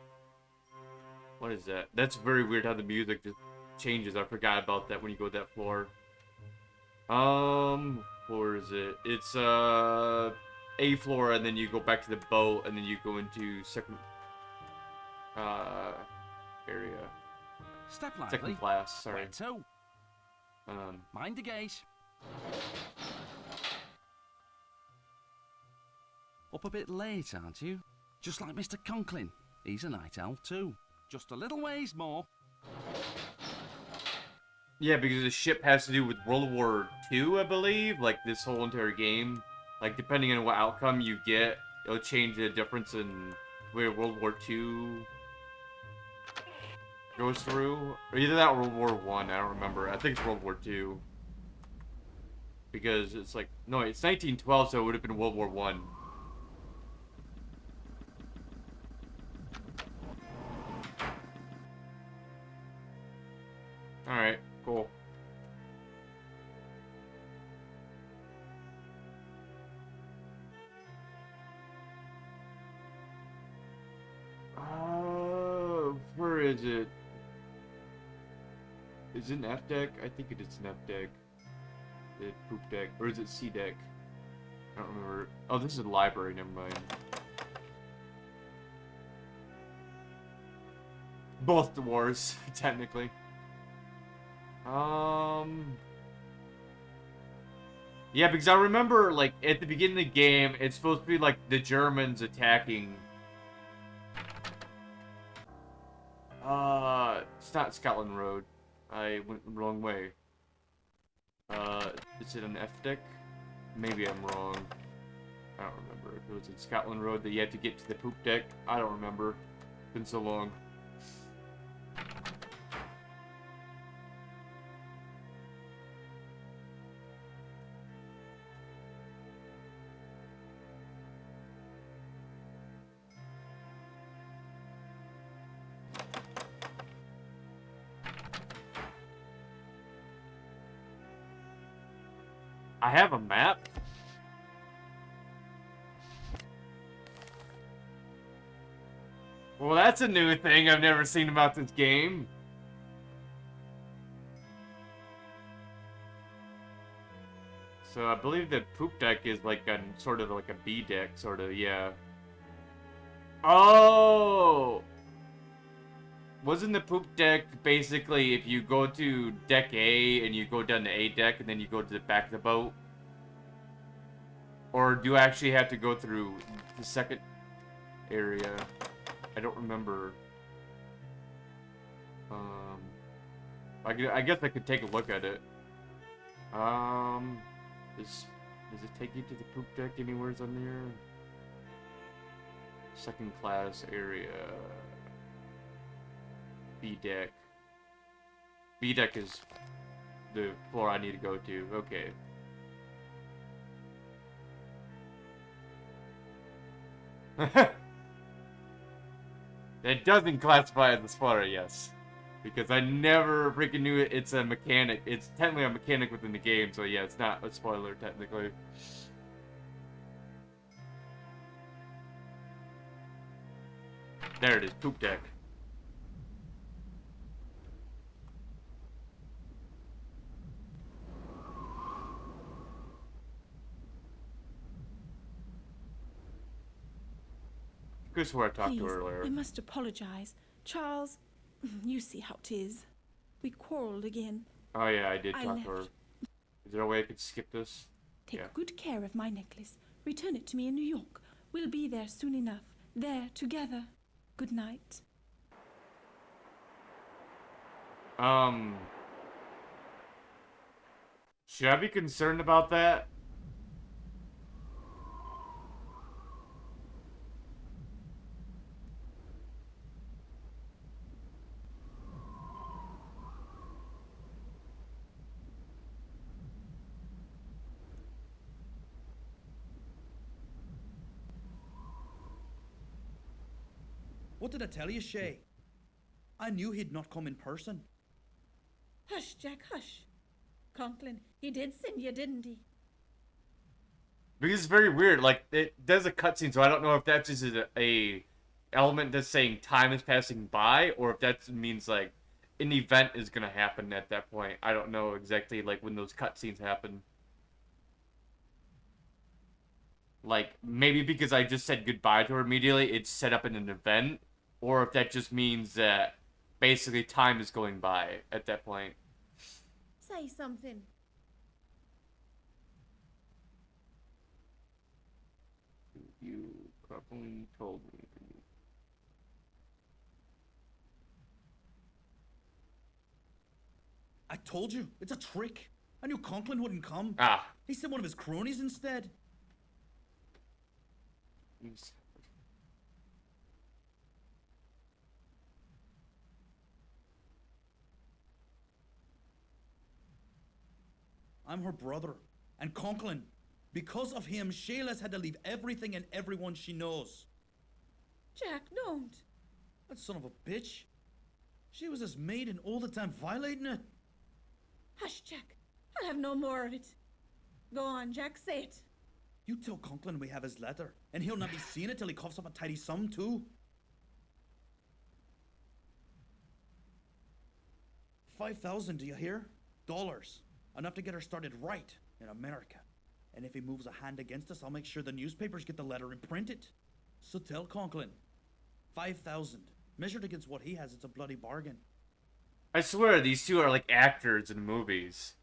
What is that? That's very weird how the music just changes. I forgot about that when you go to that floor. Where is it? It's A floor, and then you go back to the boat, and then you go into second area. Step lively. Second class, sorry. Where to? Mind the gate. Up a bit late, aren't you? Just like Mr. Conklin. He's a night owl too. Just a little ways more. Yeah, because the ship has to do with World War II, I believe. Like, this whole entire game. Like, depending on what outcome you get, it'll change the difference in where World War II goes through. Or either that or World War I, I don't remember. I think it's World War II. Because it's like, no, it's 1912, so it would have been World War I. Alright, cool. Where is it? Is it an F deck? I think it is an F deck. The poop deck. Or is it C deck? I don't remember. Oh, this is a library, never mind. Both the wars, technically. Yeah, because I remember, like, at the beginning of the game, it's supposed to be, like, the Germans attacking. It's not Scotland Road. I went the wrong way. Is it an F deck? Maybe I'm wrong. I don't remember. If it was in Scotland Road that you had to get to the poop deck. I don't remember. It's been so long. I have a map. Well, that's a new thing I've never seen about this game. So I believe that poop deck is like a sort of like a B deck, sort of, yeah. Oh! Wasn't the poop deck basically if you go to deck A and you go down to A deck and then you go to the back of the boat? Or do you actually have to go through the second area? I don't remember. I guess I could take a look at it. Does it take you to the poop deck anywhere on there? Second class area. B deck. B deck is the floor I need to go to. Okay. That doesn't classify as a spoiler, yes. Because I never freaking knew it's a mechanic. It's technically a mechanic within the game, so yeah, it's not a spoiler technically. There it is, poop deck. This is where I talked to her earlier. I must apologize. Charles, you see how 'tis. We quarreled again. Oh yeah, I did I talk to her. left. Is there a way I could skip this? Take good care of my necklace. Return it to me in New York. We'll be there soon enough. There, together. Good night. Should I be concerned about that? What did I tell you, Shay? I knew he'd not come in person. Hush, Jack, hush. Conklin, he did send you, didn't he? Because it's very weird. Like, it does a cutscene, so I don't know if that's just a element that's saying time is passing by, or if that means, like, an event is gonna happen at that point. I don't know exactly, like, when those cutscenes happen. Like, maybe because I just said goodbye to her immediately, it's set up in an event, or if that just means that basically time is going by at that point. Say something. You probably told me. I told you, it's a trick. I knew Conklin wouldn't come. Ah. He sent one of his cronies instead. I'm her brother. And Conklin. Because of him, Shayla's had to leave everything and everyone she knows. Jack, don't. That son of a bitch. She was his maid and all the time violating it. Hush, Jack. I'll have no more of it. Go on, Jack, say it. You tell Conklin we have his letter, and he'll not be seeing it till he coughs up a tidy sum, too. 5,000, do you hear? Dollars. Enough to get her started right in America. And if he moves a hand against us, I'll make sure the newspapers get the letter and print it. So tell Conklin. 5,000. Measured against what he has, it's a bloody bargain. I swear these two are like actors in movies.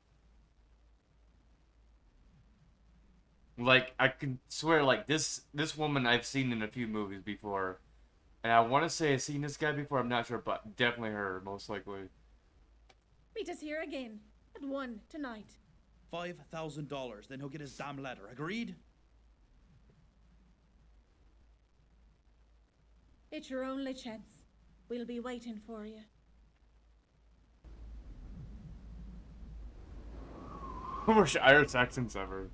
Like I can swear, like this woman I've seen in a few movies before, and I want to say I've seen this guy before. I'm not sure, but definitely her, most likely. Meet us here again at 1 tonight. $5,000, then he'll get his damn letter. Agreed? It's your only chance. We'll be waiting for you. Worst Irish accents ever.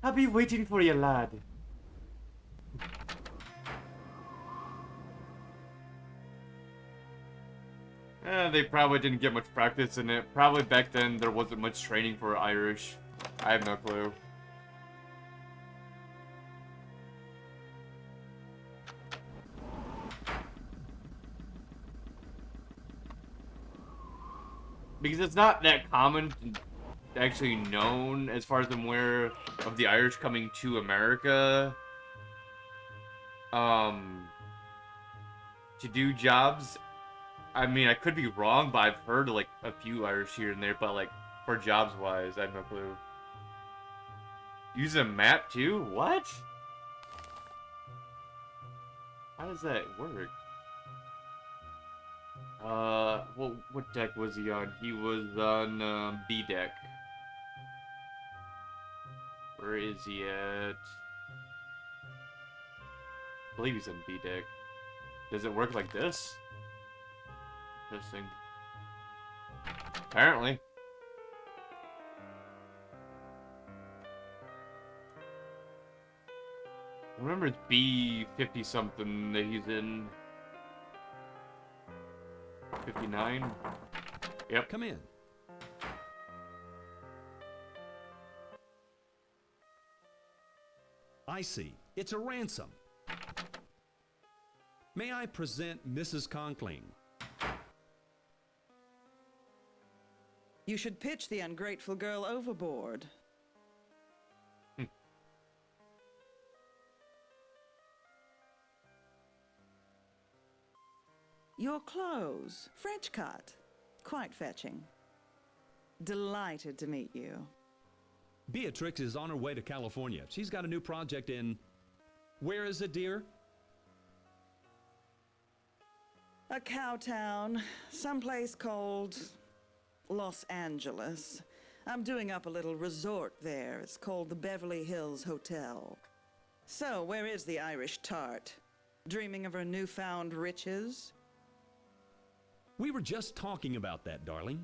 I'll be waiting for you, lad. They probably didn't get much practice in it. Probably back then there wasn't much training for Irish. I have no clue. Because it's not that common, actually known, as far as I'm aware, of the Irish coming to America. To do jobs. I mean, I could be wrong, but I've heard like a few Irish here and there, but like for jobs wise, I have no clue. Use a map too? What? How does that work? Well, what deck was he on? He was on B deck. Where is he at? I believe he's on B deck. Does it work like this? Interesting. Apparently. I remember it's B50 something that he's in. 59. Yep. Come in. I see. It's a ransom. May I present Mrs. Conkling? You should pitch the ungrateful girl overboard. Your clothes, French cut. Quite fetching. Delighted to meet you. Beatrix is on her way to California. She's got a new project in... Where is it, dear? A cow town, someplace called Los Angeles. I'm doing up a little resort there. It's called the Beverly Hills Hotel. So, where is the Irish tart? Dreaming of her newfound riches? We were just talking about that, darling.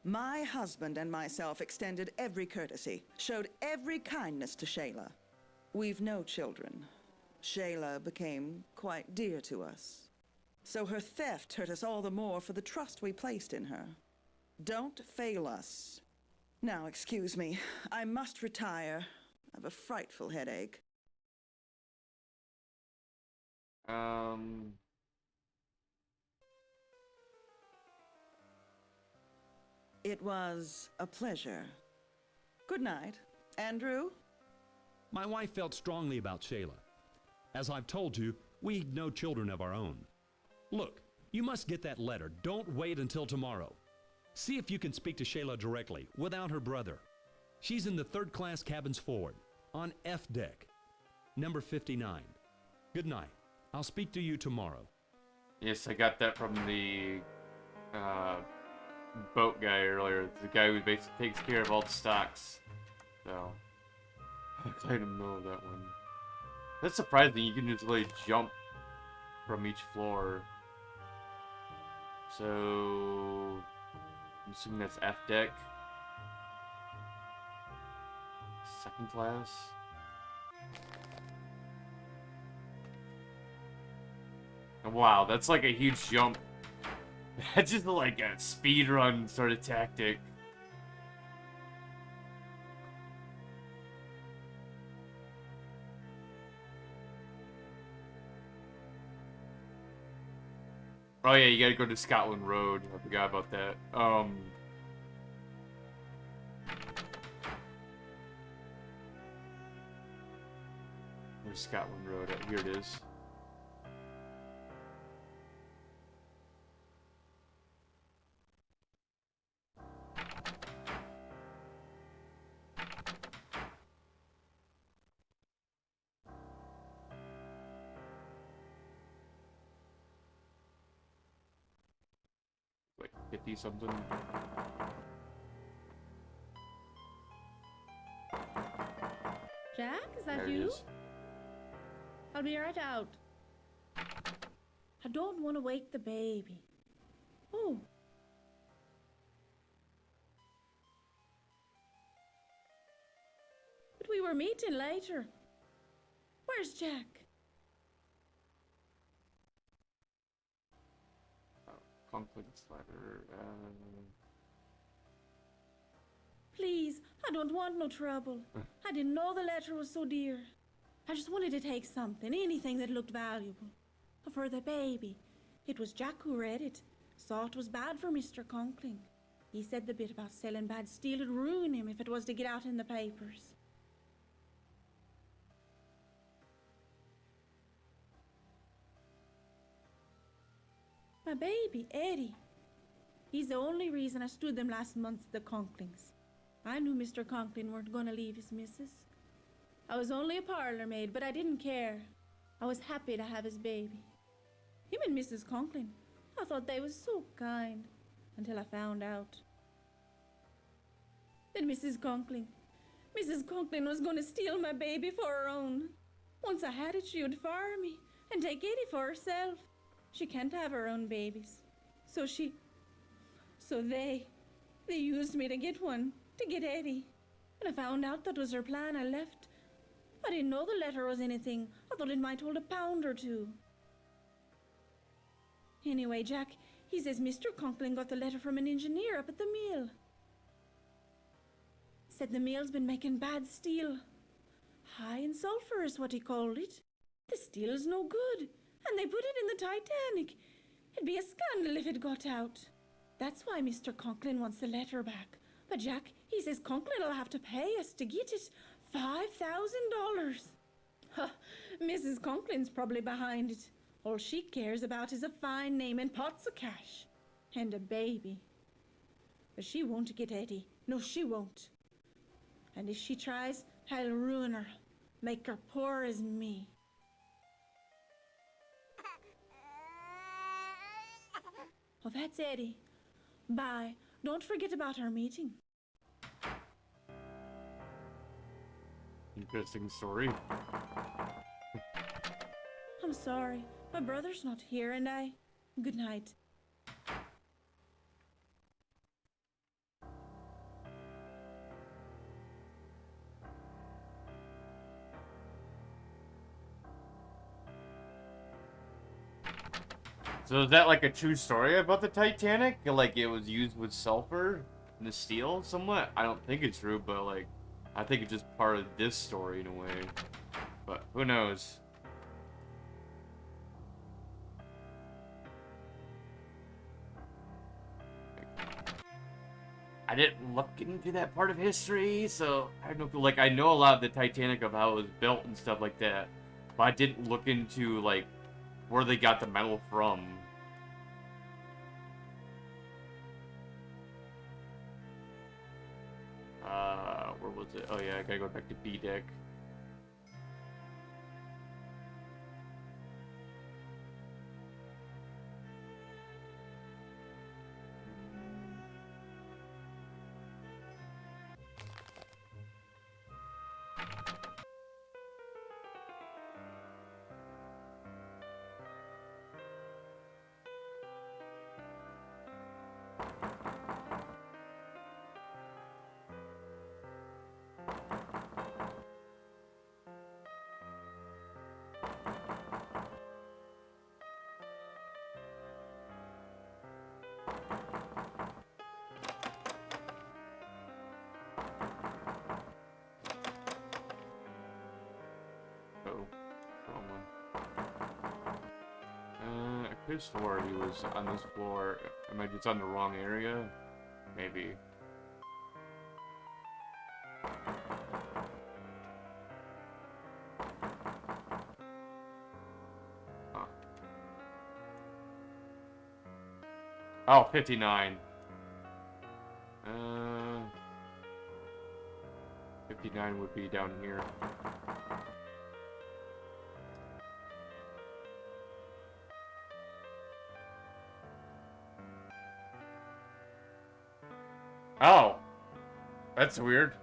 My husband and myself extended every courtesy, showed every kindness to Shayla. We've no children. Shayla became quite dear to us. So her theft hurt us all the more for the trust we placed in her. Don't fail us. Now, excuse me. I must retire. I have a frightful headache. It was a pleasure. Good night. Andrew? My wife felt strongly about Shayla. As I've told you, we had no children of our own. Look, you must get that letter. Don't wait until tomorrow. See if you can speak to Shayla directly, without her brother. She's in the third-class cabins forward, on F deck, number 59. Good night. I'll speak to you tomorrow. Yes, I got that from the boat guy earlier. The guy who basically takes care of all the stocks. So, I didn't know that one. That's surprising. You can just really jump from each floor. So, I'm assuming that's F deck. Second class. Wow, that's like a huge jump. That's just like a speed run sort of tactic. Oh yeah, you gotta go to Scotland Road. I forgot about that. Where's Scotland Road at? Here it is. Like 50 something. Jack, is that There it you? is. I'll be right out. I don't want to wake the baby. Oh. But we were meeting later. Where's Jack? Conflict letter. Please, I don't want no trouble. I didn't know the letter was so dear. I just wanted to take something, anything that looked valuable. For the baby. It was Jack who read it. Saw it was bad for Mr. Conkling. He said the bit about selling bad steel would ruin him if it was to get out in the papers. My baby, Eddie. He's the only reason I stood them last month at the Conklings. I knew Mr. Conkling weren't going to leave his missus. I was only a parlor maid, but I didn't care. I was happy to have his baby. Him and Mrs. Conkling, I thought they was so kind, until I found out. Then Mrs. Conkling was going to steal my baby for her own. Once I had it, she would fire me and take Eddie for herself. She can't have her own babies. So they used me to get one, to get Eddie. When I found out that was her plan, I left. I didn't know the letter was anything. I thought it might hold £1 or £2. Anyway, Jack, he says Mr. Conkling got the letter from an engineer up at the mill. Said the mill's been making bad steel. High in sulfur is what he called it. The steel's no good, and they put it in the Titanic. It'd be a scandal if it got out. That's why Mr. Conkling wants the letter back. But Jack, he says Conkling will have to pay us to get it. $5,000. Huh, Mrs. Conkling's probably behind it. All she cares about is a fine name and pots of cash. And a baby. But she won't get Eddie. No, she won't. And if she tries, I'll ruin her. Make her poor as me. Oh, that's Eddie. Bye. Don't forget about our meeting. Interesting story. I'm sorry. My brother's not here, and Good night. So is that like a true story about the Titanic? Like it was used with sulfur and the steel somewhat? I don't think it's true, but like I think it's just part of this story in a way. But who knows? I didn't look into that part of history, so I don't know. Like I know a lot of the Titanic of how it was built and stuff like that, but I didn't look into like where they got the metal from. Where was it? Oh yeah, I gotta go back to B deck. I could have swore he was on this floor. Am I just on the wrong area? Maybe. Oh, 59. 59 would be down here. Oh. That's weird.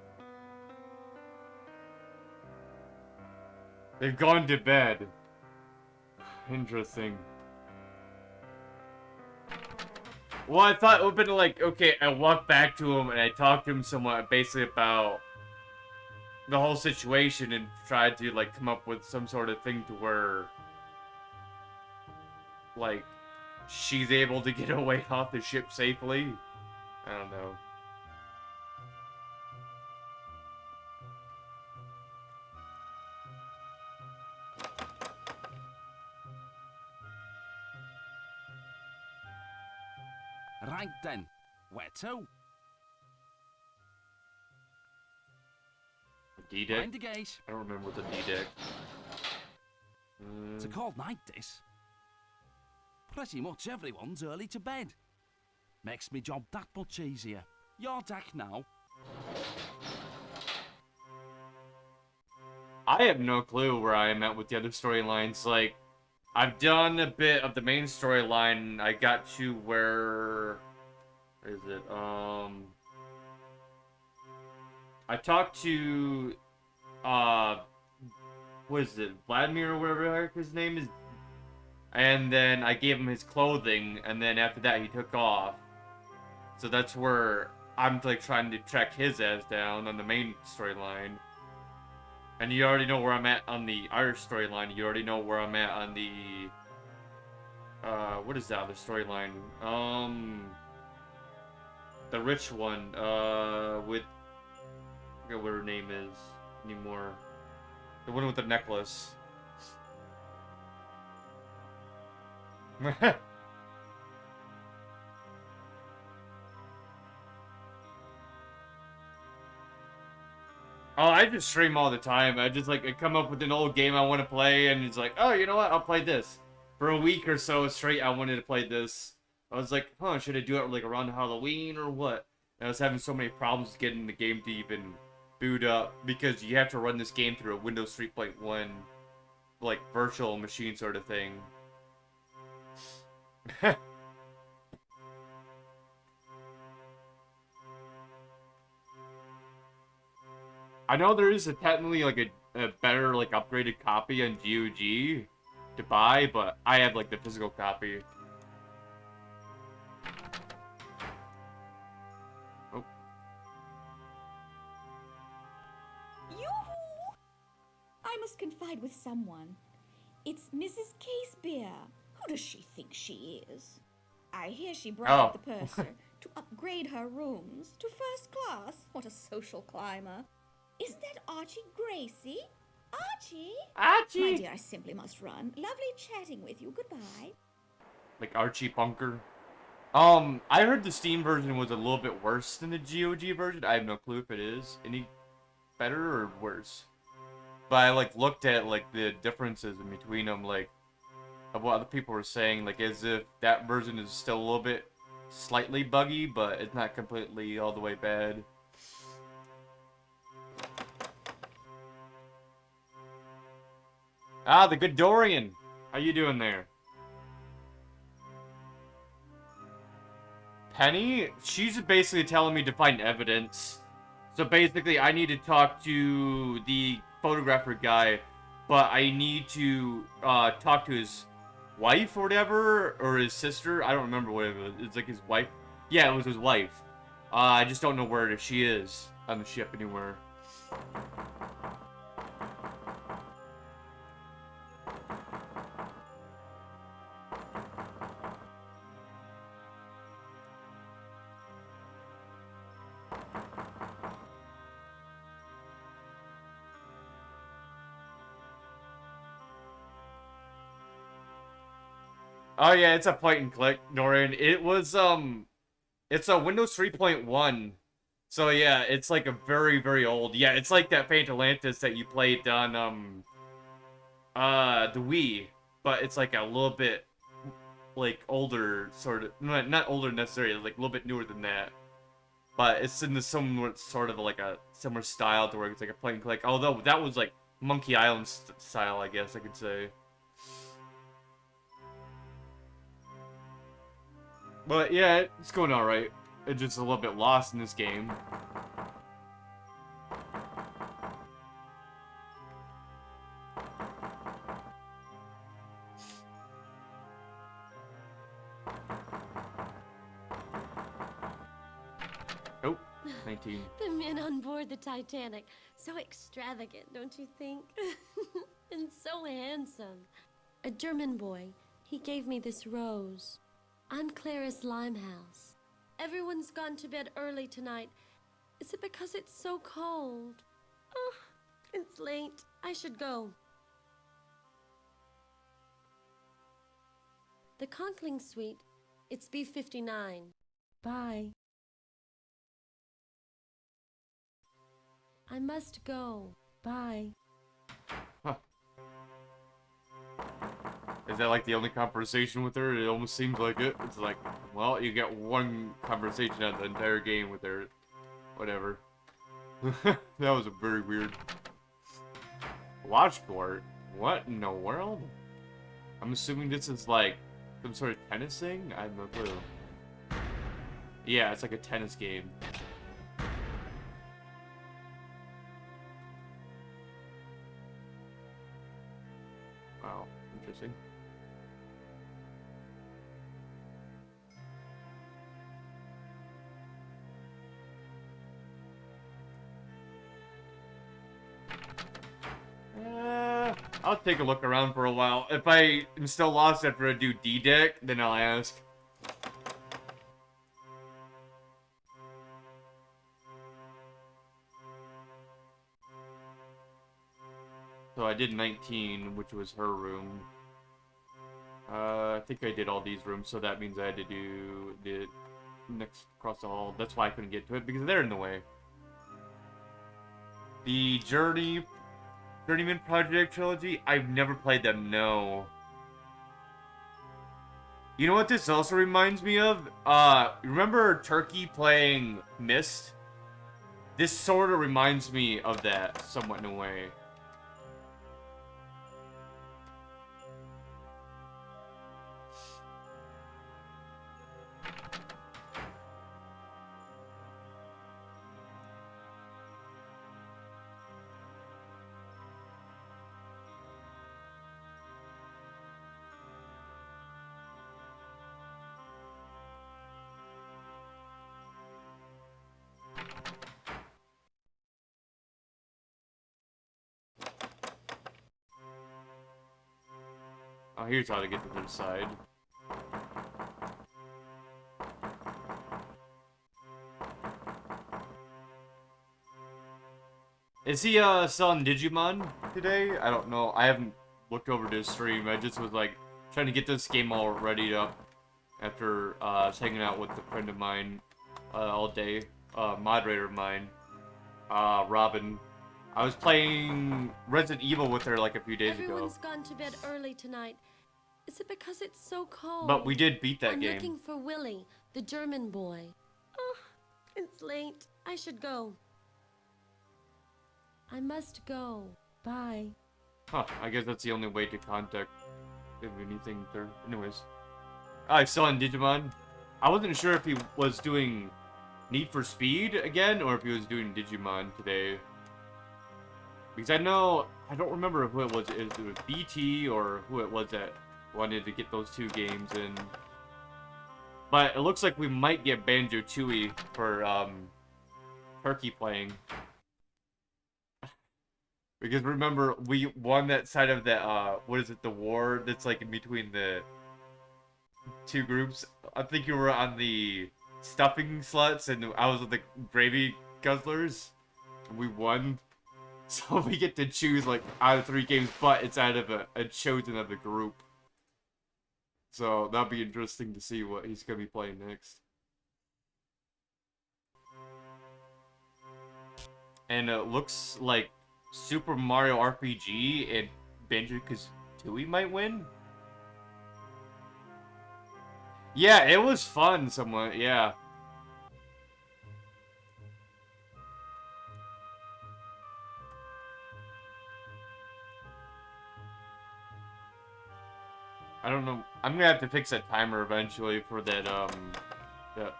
They've gone to bed. Interesting. Well, I thought it would have been like, okay, I walked back to him and I talked to him somewhat basically about the whole situation and tried to, like, come up with some sort of thing to where, like, she's able to get away off the ship safely. I don't know. Right then, where to? D-deck? Mind the gate. I don't remember the D-deck. It's a cold night, this. Pretty much everyone's early to bed. Makes me job that much easier. Your deck now. I have no clue where I am at with the other storylines. Like, I've done a bit of the main storyline. I got to where is it? I talked to what is it? Vladimir or whatever the heck his name is. And then I gave him his clothing, and then after that he took off. So that's where I'm like trying to track his ass down on the main storyline. And you already know where I'm at on the Irish storyline. You already know where I'm at on the what is the other storyline? The rich one, with I forget what her name is anymore. The one with the necklace. Oh, I just stream all the time. I just, like, I come up with an old game I want to play, and it's like, oh, you know what? I'll play this. For a week or so straight, I wanted to play this. I was like, huh, should I do it, like, around Halloween or what? And I was having so many problems getting the game to even boot up, because you have to run this game through a Windows 3.1, like, virtual machine sort of thing. I know there is technically like a better like upgraded copy on GOG to buy, but I have like the physical copy. Oh. Yoo-hoo! I must confide with someone. It's Mrs. Casebeer. Who does she think she is? I hear she bribed the purser to upgrade her rooms to first class. What a social climber. Isn't that Archie Gracie? Archie? Archie! My dear, I simply must run. Lovely chatting with you. Goodbye. Like Archie Bunker. I heard the Steam version was a little bit worse than the GOG version. I have no clue if it is any better or worse. But I like looked at like the differences in between them, like of what other people were saying, like as if that version is still a little bit slightly buggy, but it's not completely all the way bad. Ah, the good Dorian. How you doing there? Penny? She's basically telling me to find evidence. So basically, I need to talk to the photographer guy, but I need to talk to his wife or whatever, or his sister. I don't remember what it was. It's like his wife. Yeah, it was his wife. I just don't know where she is on the ship anywhere. Oh yeah, it's a point and click, Norian. It was it's a Windows 3.1. So yeah, it's like a very, very old. Yeah, it's like that Faint Atlantis that you played on the Wii, but it's like a little bit like older sort of, not older necessarily, like a little bit newer than that. But it's in the somewhat sort of like a similar style to where it's like a point and click. Although that was like Monkey Island style, I guess I could say. But yeah, it's going alright. It's just a little bit lost in this game. Oh, 19. The men on board the Titanic. So extravagant, don't you think? And so handsome. A German boy. He gave me this rose. I'm Clarice Limehouse. Everyone's gone to bed early tonight. Is it because it's so cold? Oh, it's late. I should go. The Conkling Suite. It's B59. Bye. I must go. Bye. Huh. Is that like the only conversation with her? It almost seems like it. It's like, well, you get one conversation out of the entire game with her. Whatever. That was a very weird. Watch court? What in the world? I'm assuming this is like some sort of tennis thing? I have no clue. Yeah, it's like a tennis game. Wow, interesting. I'll take a look around for a while. If I am still lost after I do D-Deck, then I'll ask. So I did 19, which was her room. I think I did all these rooms, so that means I had to do the next across the hall. That's why I couldn't get to it, because they're in the way. The Journeyman Project Trilogy? I've never played them, no. You know what this also reminds me of? Remember Turkey playing Myst? This sort of reminds me of that, somewhat in a way. Oh, here's how to get to the side. Is he selling Digimon today? I don't know. I haven't looked over to his stream. I just was like trying to get this game all ready up after I was hanging out with a friend of mine all day. Moderator of mine, Robin. I was playing Resident Evil with her like a few days ago. Everyone's gone to bed early tonight. Is it because it's so cold? But we did beat that I'm game. looking for Willie, the German boy. Oh, it's late. I should go. I must go. Bye. Huh, I guess that's the only way to contact if anything there. Anyways. I saw in Digimon. I wasn't sure if he was doing Need for Speed again, or if he was doing Digimon today. Because I don't remember who it was. It was BT or who it was that wanted to get those two games in. But it looks like we might get Banjo-Tooie for Turkey playing. Because remember, we won that side of the, what is it, the war that's like in between the two groups. I think you were on the stuffing sluts and I was with the gravy guzzlers. We won. So we get to choose like out of 3 games, but it's out of a chosen of the group. So that'll be interesting to see what he's going to be playing next. And it looks like Super Mario RPG and Banjo-Kazooie might win. Yeah, it was fun somewhat, yeah. I don't know. I'm gonna have to fix that timer eventually for that, that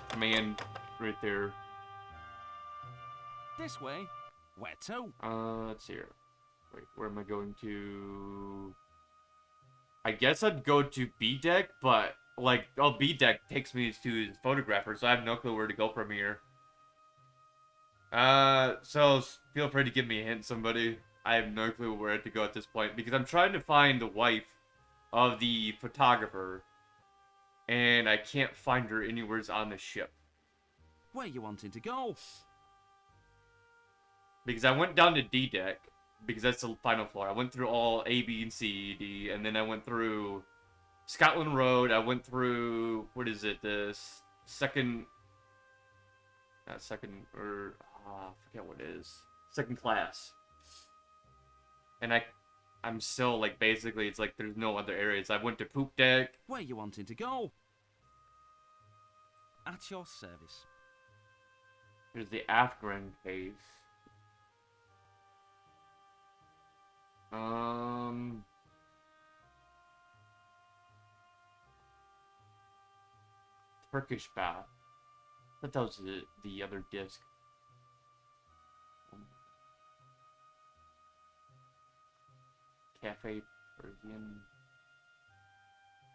command right there. This way. Where to? Let's see here. Wait, where am I going to? I guess I'd go to B deck, but like, oh, B deck takes me to the photographer, so I have no clue where to go from here. So feel free to give me a hint, somebody. I have no clue where to go at this point because I'm trying to find the wife of the photographer, and I can't find her anywhere on the ship. Where you wanting to go? Because I went down to D deck, because that's the final floor. I went through all A, B, and C, D, and then I went through Scotland Road. I went through, what is it, the second, not second, or, I forget what it is. Second class. And I'm still, like, basically, it's like there's no other areas. I went to Poop deck. Where you wanting to go? At your service. There's the Afghan case. Turkish bath. I thought that was the other disc. Cafe Parisian.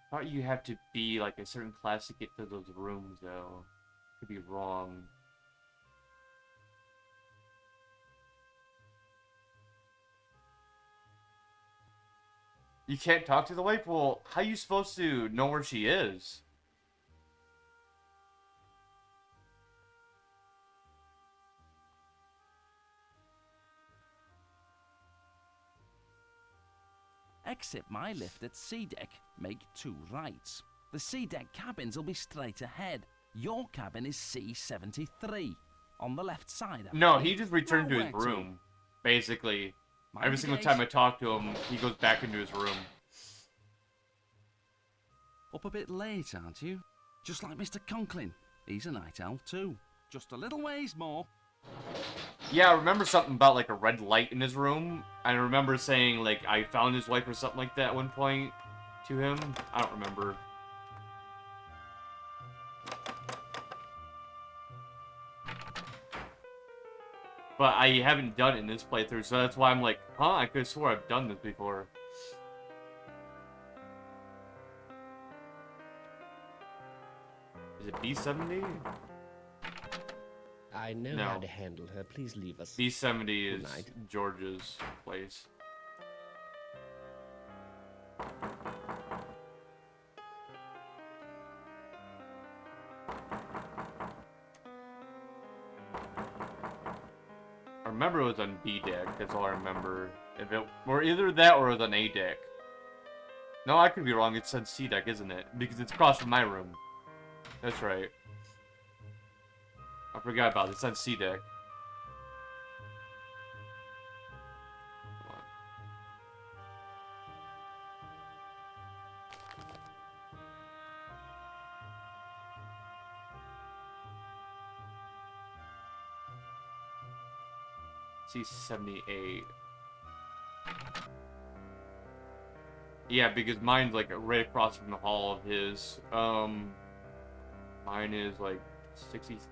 I thought you have to be like a certain class to get to those rooms, though. Could be wrong. You can't talk to the wife? Well, how are you supposed to know where she is? Exit my lift at C deck. Make 2 rights. The C deck cabins will be straight ahead. Your cabin is C73. On the left side. No, he just returned to his room. Basically. Every single time I talk to him, he goes back into his room. Up a bit late, aren't you? Just like Mr. Conklin. He's a night owl too. Just a little ways more. Yeah, I remember something about like a red light in his room. I remember saying like I found his wife or something like that at one point to him. I don't remember. But I haven't done it in this playthrough, so that's why I'm like, huh? I could have swore I've done this before. Is it B70? I know how to handle her. Please leave us. B70 Good is night. George's place. I remember it was on B deck. That's all I remember. If it were either that or it was on A deck. No, I could be wrong. It's on C deck, isn't it? Because it's across from my room. That's right. I forgot about it. It's on C deck. C78. Yeah, because mine's like right across from the hall of his. Mine is like 60. Is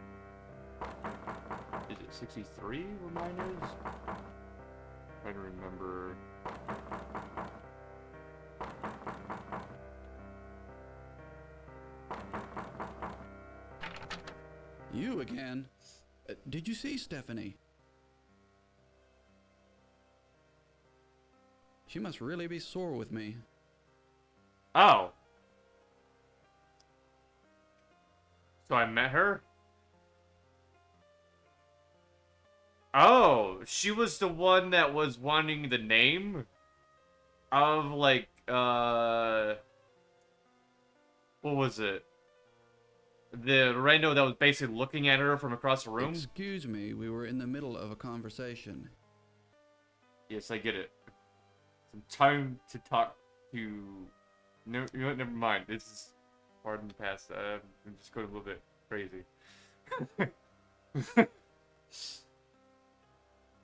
it 63 where mine is? Trying to remember. You again? Did you see Stephanie? She must really be sore with me. Oh. So I met her? Oh, she was the one that was wanting the name of, like, what was it? The rando that was basically looking at her from across the room? Excuse me, we were in the middle of a conversation. Yes, I get it. Some time to talk to No, you know what, never mind. This is part in the past. I'm just going a little bit crazy.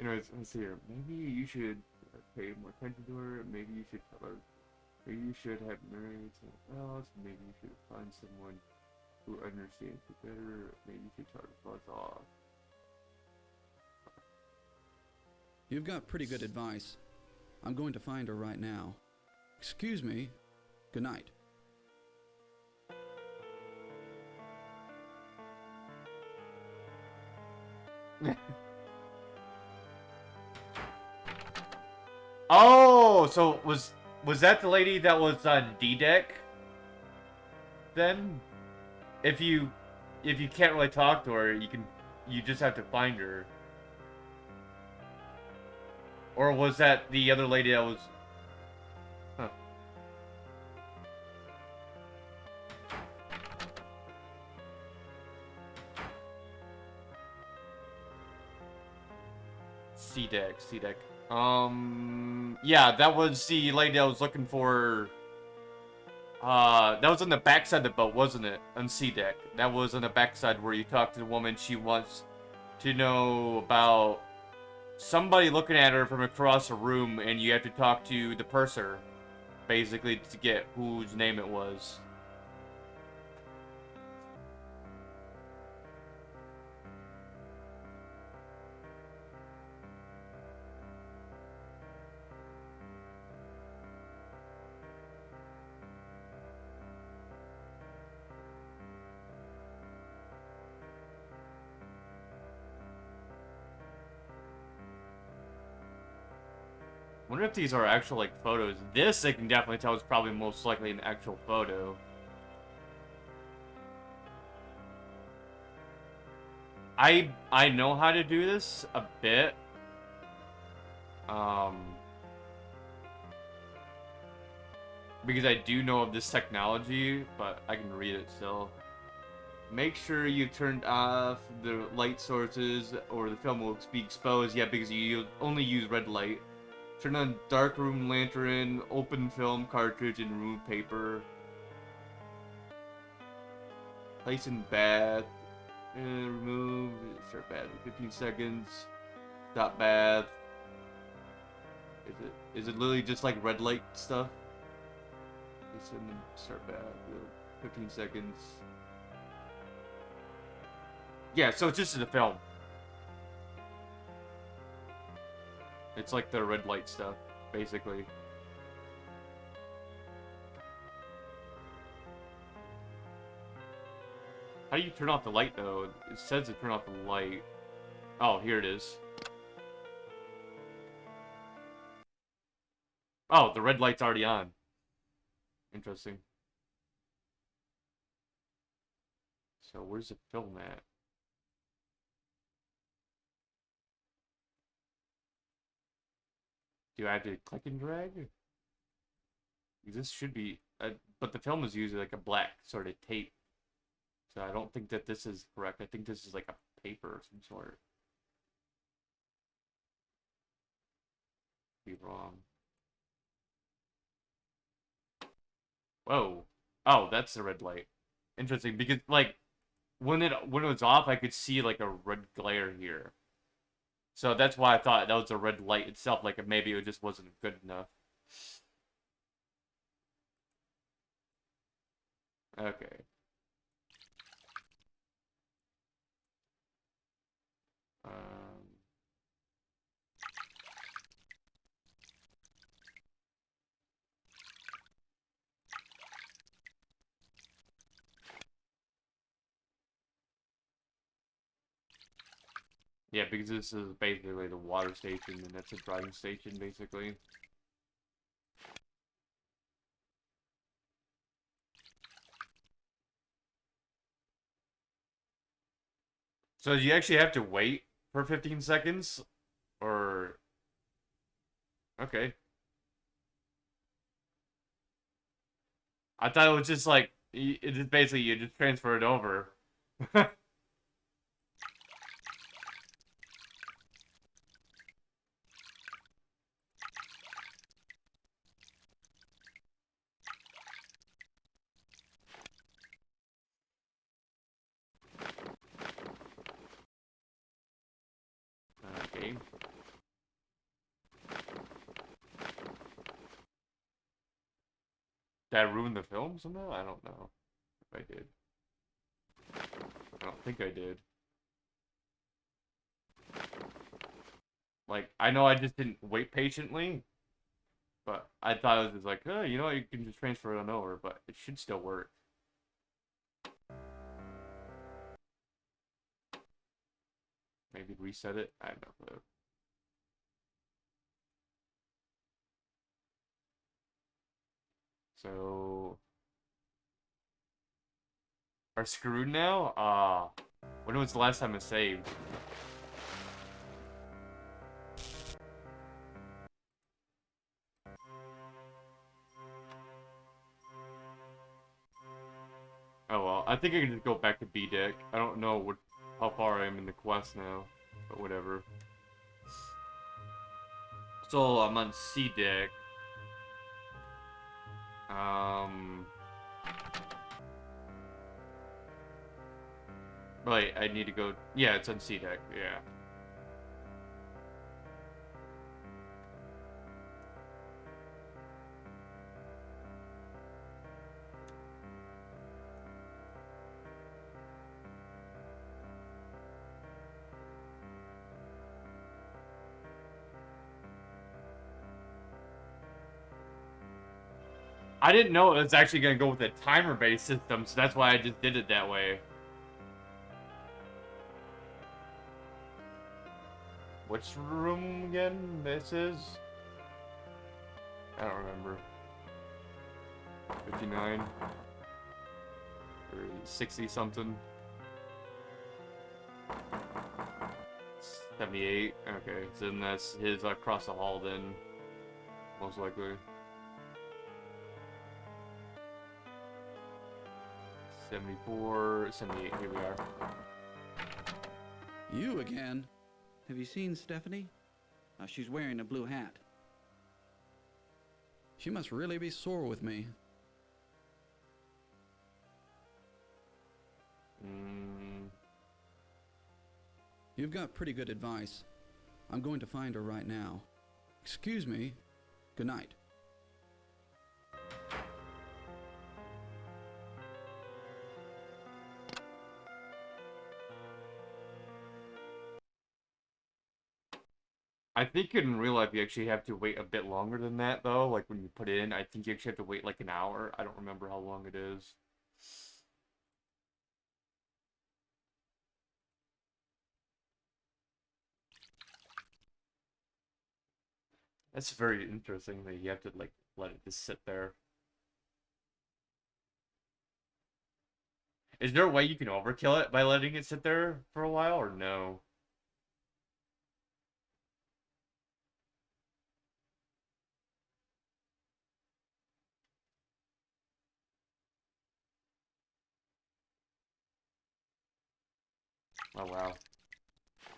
Anyways, let's see here. Maybe you should pay more attention to her. Maybe you should tell her. Maybe you should have married someone else. Maybe you should find someone who understands you better. Maybe you should tell her to buzz off. You've got pretty good advice. I'm going to find her right now. Excuse me. Good night. Oh, so was that the lady that was on D deck? Then, if you can't really talk to her, you just have to find her. Or was that the other lady that was? Huh. C deck, C deck. Yeah, that was the lady I was looking for. That was on the backside of the boat, wasn't it? On C deck. That was on the backside where you talk to the woman. She wants to know about somebody looking at her from across a room, and you have to talk to the purser, basically, to get whose name it was. I wonder if these are actual, like, photos. This, I can definitely tell, is probably most likely an actual photo. I know how to do this a bit. Because I do know of this technology, but I can read it still. Make sure you turned off the light sources or the film will be exposed. Yeah, because you only use red light. Turn on darkroom lantern, open film cartridge, and remove paper. Place in bath. Remove. Start bath in 15 seconds. Stop bath. Is it literally just like red light stuff? Place in start bath. 15 seconds. Yeah, so it's just in the film. It's like the red light stuff, basically. How do you turn off the light, though? It says to turn off the light. Oh, here it is. Oh, the red light's already on. Interesting. So where's the film at? Do I have to click and drag? This should be, but the film is usually like a black sort of tape. So I don't think that this is correct. I think this is like a paper of some sort. Be wrong. Whoa. Oh, that's the red light. Interesting, because like when it was off, I could see like a red glare here. So that's why I thought that was a red light itself, like maybe it just wasn't good enough. Okay. Yeah, because this is basically the water station, and that's a driving station, basically. So do you actually have to wait for 15 seconds? Or... Okay. I thought it was just like, it just basically, you just transfer it over. game. Did I ruin the film somehow? I don't know if I did. I don't think I did. Like, I know I just didn't wait patiently, but I thought it was just like, oh, you know what, you can just transfer it on over, but it should still work. Maybe reset it? I have no clue. So... Are screwed now? When was the last time it saved? Oh well, I think I can just go back to B deck. I don't know how far I am in the quest now, but whatever. So I'm on C deck. Right, I need to go. Yeah, it's on C deck. Yeah. I didn't know it was actually going to go with a timer-based system, so that's why I just did it that way. Which room again this is? I don't remember. 59? Or 60-something? 78? Okay, so then that's his across the hall then. Most likely. 74, 78, here we are. You again? Have you seen Stephanie? She's wearing a blue hat. She must really be sore with me. You've got pretty good advice. I'm going to find her right now. Excuse me. Good night. I think in real life you actually have to wait a bit longer than that, though. Like, when you put it in, I think you actually have to wait like an hour. I don't remember how long it is. That's very interesting that you have to, like, let it just sit there. Is there a way you can overkill it by letting it sit there for a while, or no? Oh, wow.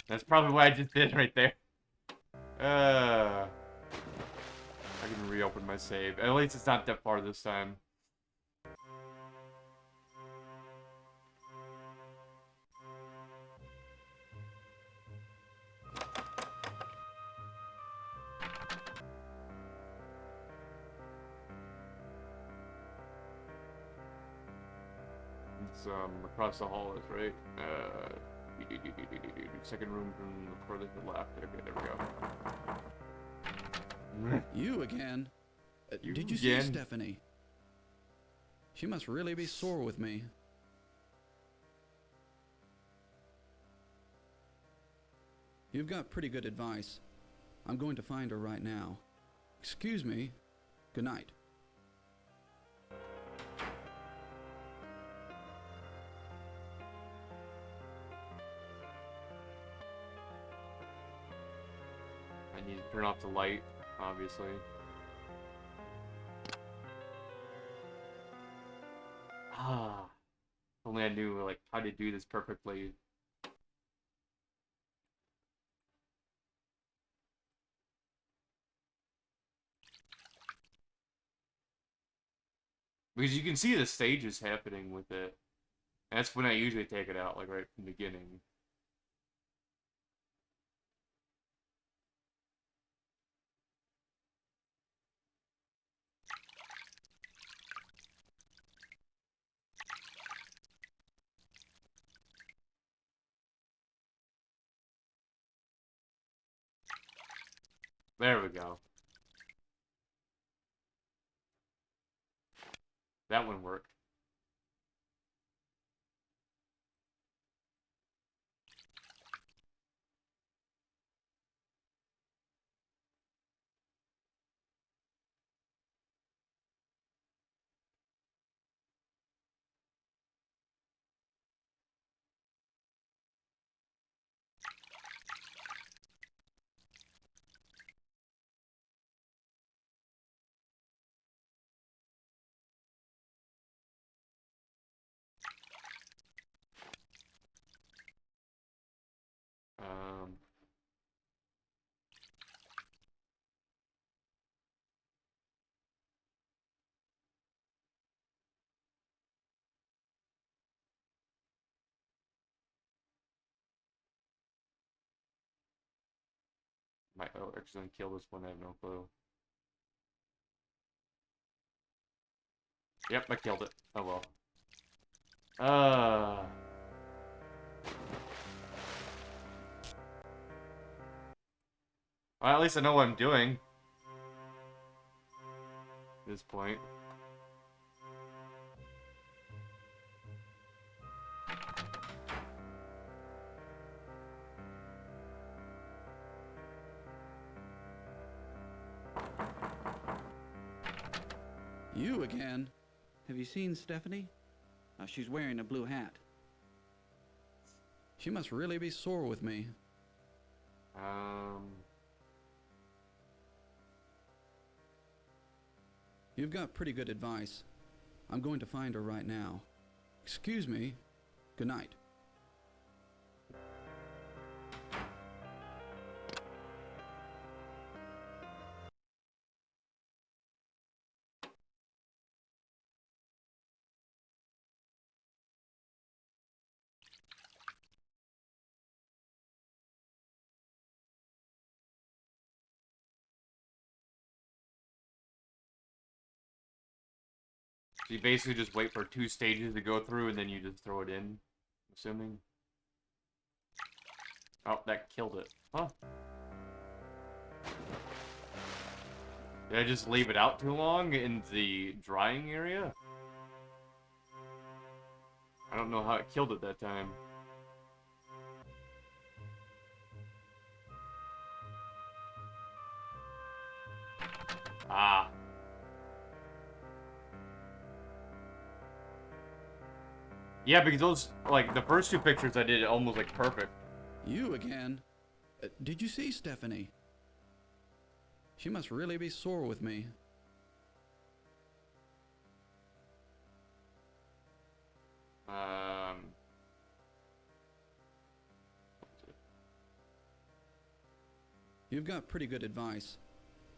That's probably what I just did right there. I can reopen my save. At least it's not that far this time. It's across the hall is right. Second room from further to the left. Okay, there we go. You again? Did you again? see Stephanie? She must really be sore with me. You've got pretty good advice. I'm going to find her right now. Excuse me. Good night. I need to turn off the light, obviously. Ah. If only I knew, like, how to do this perfectly. Because you can see the stages happening with it. And that's when I usually take it out, like right from the beginning. There we go. That one worked. Um, might accidentally kill this one, I have no clue. Yep, I killed it. Oh well. Well, at least I know what I'm doing. At this point. You again? Have you seen Stephanie? She's wearing a blue hat. She must really be sore with me. You've got pretty good advice. I'm going to find her right now. Excuse me. Good night. So you basically just wait for 2 stages to go through and then you just throw it in, assuming. Oh, that killed it. Huh. Did I just leave it out too long in the drying area? I don't know how it killed it that time. Ah. Yeah, because those, like, the first 2 pictures I did almost, like, perfect. You again? Did you see Stephanie? She must really be sore with me. You've got pretty good advice.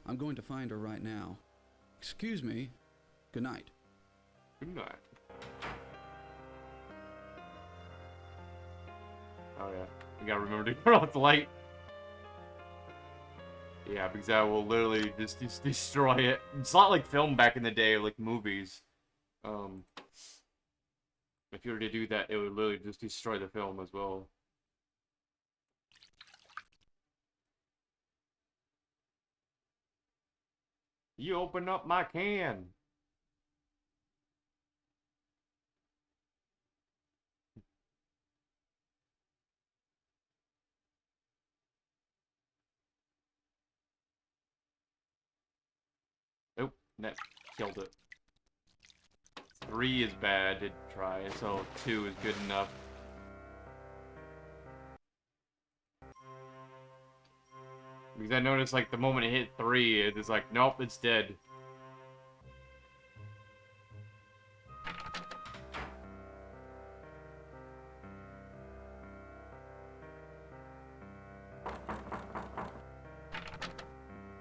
I'm going to find her right now. Excuse me. Good night. Good night. Oh yeah, you gotta remember to turn off the light. Yeah, because that will literally just destroy it. It's not like film back in the day, like movies. If you were to do that, it would literally just destroy the film as well. You open up my can. Nope, that killed it. 3 is bad to try, so 2 is good enough. Because I noticed, like, the moment it hit 3, it is like, nope, it's dead.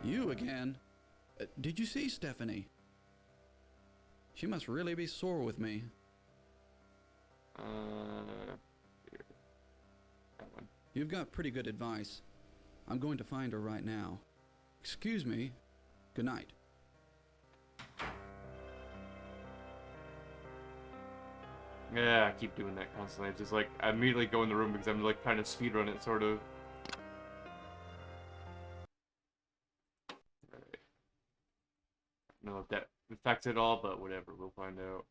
You again? Did you see Stephanie? She must really be sore with me. Here. That one. You've got pretty good advice. I'm going to find her right now. Excuse me. Good night. Yeah, I keep doing that constantly. It's just like, I immediately go in the room because I'm like trying to speedrun it, sort of. know if that affects it all, but whatever, we'll find out.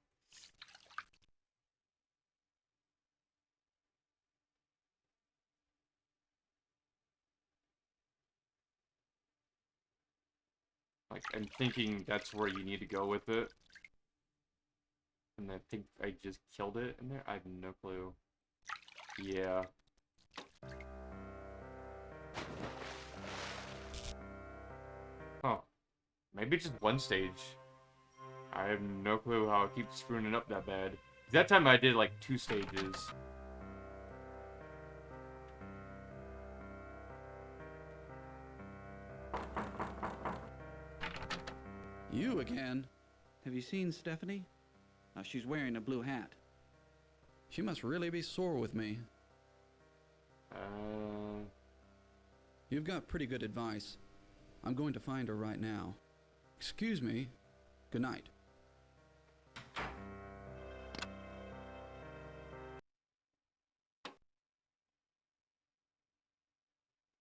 Like, I'm thinking that's where you need to go with it. And I think I just killed it in there? I have no clue. Yeah. Huh. Maybe it's just one stage. I have no clue how I keep screwing it up that bad. That time I did like 2 stages. You again? Have you seen Stephanie? Now she's wearing a blue hat. She must really be sore with me. You've got pretty good advice. I'm going to find her right now. Excuse me. Good night.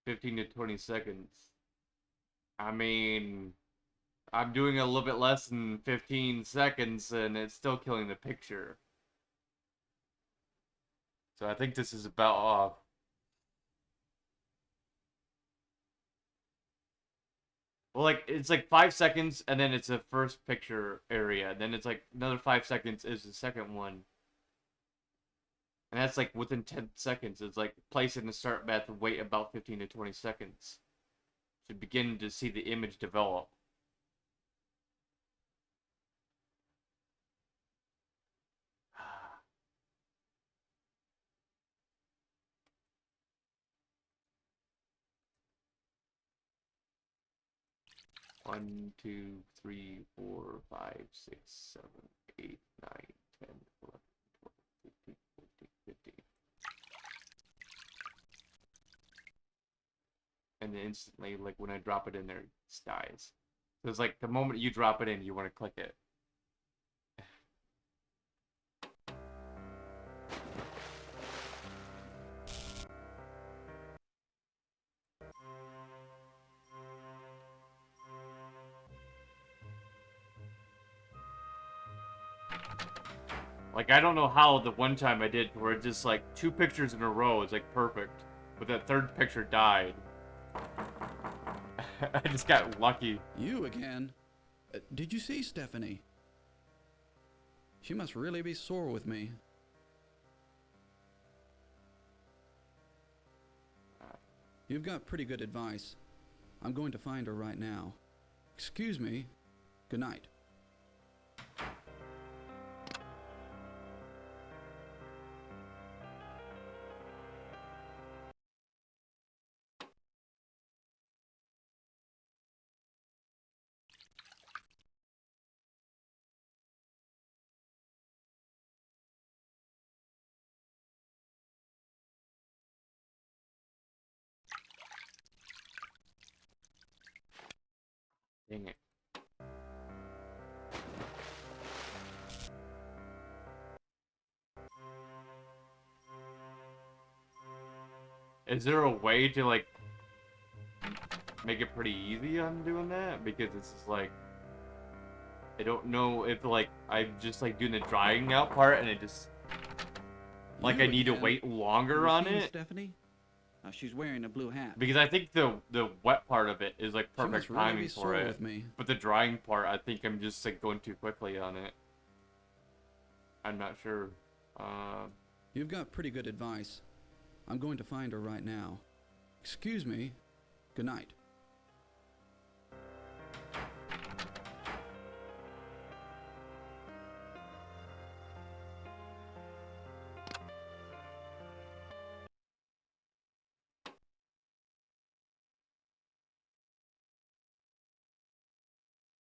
"15 to 20 seconds. I mean, I'm doing a little bit less than 15 seconds and it's still killing the picture. So I think this is about off. Well, like, it's like 5 seconds and then it's the first picture area. Then it's like another 5 seconds is the second one. And that's like within 10 seconds. It's like place in the start path, wait about 15 to 20 seconds to begin to see the image develop. One, 2, 3, 4, 5, 6, 7, 8, 9, 10, 11, 12, 13, 14, 15. And then instantly, like, when I drop it in there, it dies. So it's like, the moment you drop it in, you want to click it. Like, I don't know how the one time I did where it's just like 2 pictures in a row is like perfect, but that third picture died. I just got lucky. You again? Did you see Stephanie? She must really be sore with me. You've got pretty good advice. I'm going to find her right now. Excuse me. Good night. Dang it. Is there a way to, like, make it pretty easy on doing that? Because it's just like, I don't know if, like, I'm just, like, doing the drying out part and it just, like, I need to wait longer on it. Stephanie? She's wearing a blue hat. Because I think the wet part of it is, like, She perfect must really timing be for sore it. with me. But the drying part, I think I'm just, like, going too quickly on it. I'm not sure. You've got pretty good advice. I'm going to find her right now. Excuse me. Good night.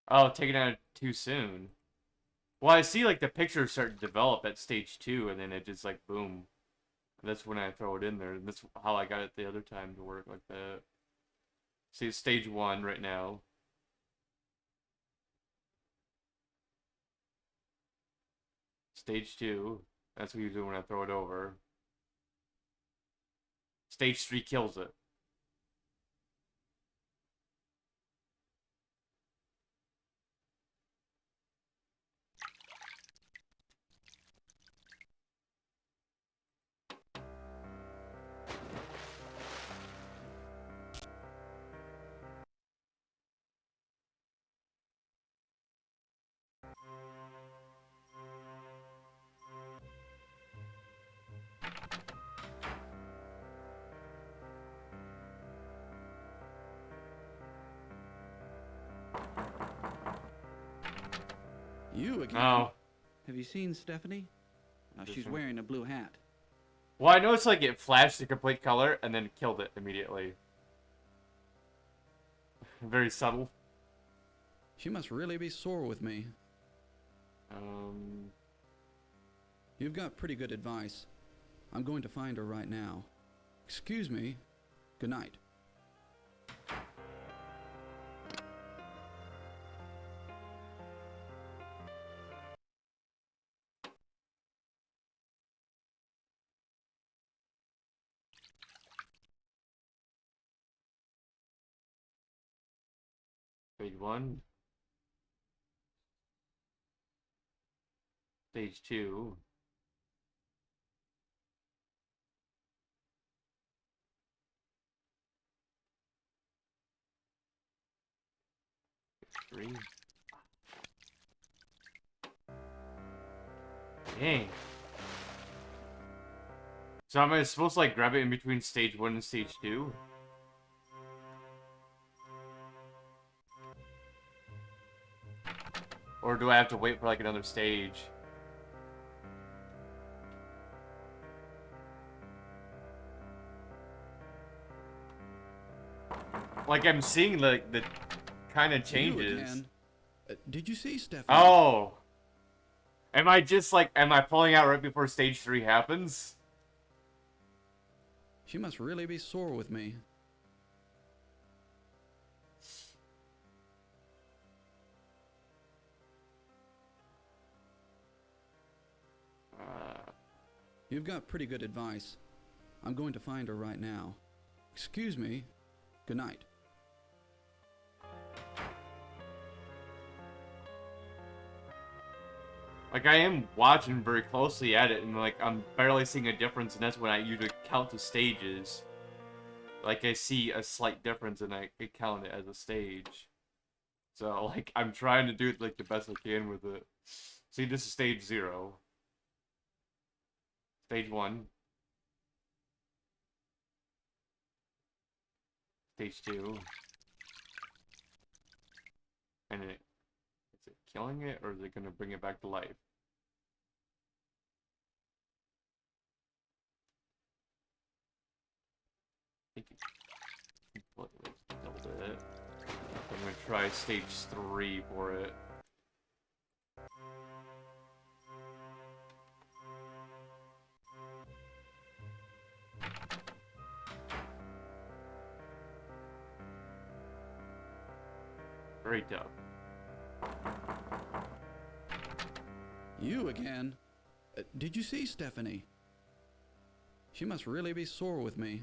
Oh, taken out too soon. Well, I see, like, the pictures start to develop at stage 2, and then it just, like, boom. That's when I throw it in there. And that's how I got it the other time to work like that. See, it's stage 1 right now. Stage 2. That's what you do when I throw it over. Stage 3 kills it. You again? Oh. Have you seen Stephanie? She's wearing a blue hat. Well, I noticed like it flashed the complete color and then killed it immediately. Very subtle. She must really be sore with me. You've got pretty good advice. I'm going to find her right now. Excuse me. Good night. Stage 1. Stage 2. Stage 3. Dang. So am I supposed to like grab it in between stage 1 and stage 2? Or do I have to wait for like another stage? Like I'm seeing like the kind of changes. You again. Did you see Stephanie? Oh. Am I just like, am I pulling out right before stage 3 happens? She must really be sore with me. You've got pretty good advice. I'm going to find her right now. Excuse me. Good night. Like I am watching very closely at it and like I'm barely seeing a difference, and that's when I usually count the stages. Like I see a slight difference and I count it as a stage. So like I'm trying to do it like the best I can with it. See, this is stage 0. Stage 1. Stage 2. And is it killing it or is it gonna bring it back to life? I think it completely killed it. I'm gonna try stage 3 for it. Very tough. You again. Did you see Stephanie? She must really be sore with me.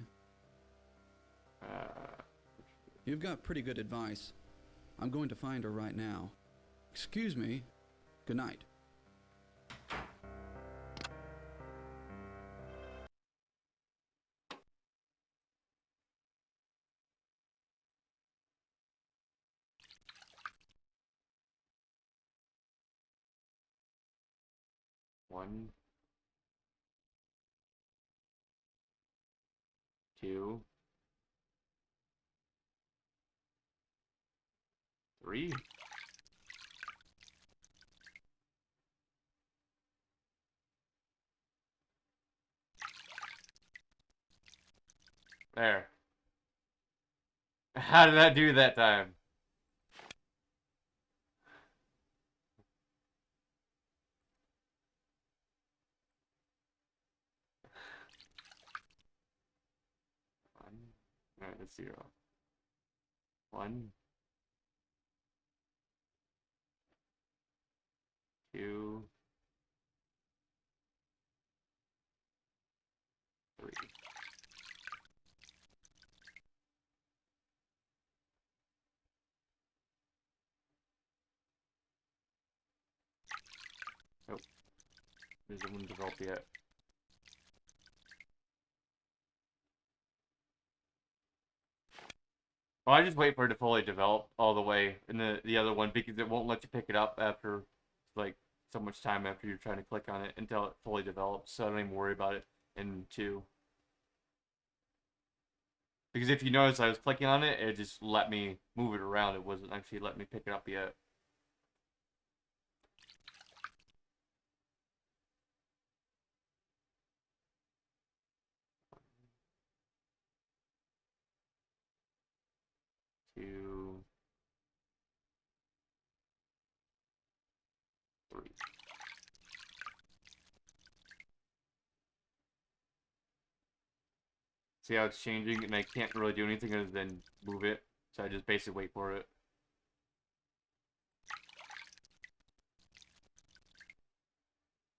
You've got pretty good advice. I'm going to find her right now. Excuse me. Good night. One, 2, 3. There. How did that do that time? Alright, that's 0. 1, 2, 3. Nope. There's one developed yet. Well, I just wait for it to fully develop all the way in the other one because it won't let you pick it up after like so much time after you're trying to click on it until it fully develops. So I don't even worry about it in 2. Because if you notice, I was clicking on it, it just let me move it around. It wasn't actually letting me pick it up yet. 2, 3. See how it's changing, and I can't really do anything other than move it, so I just basically wait for it.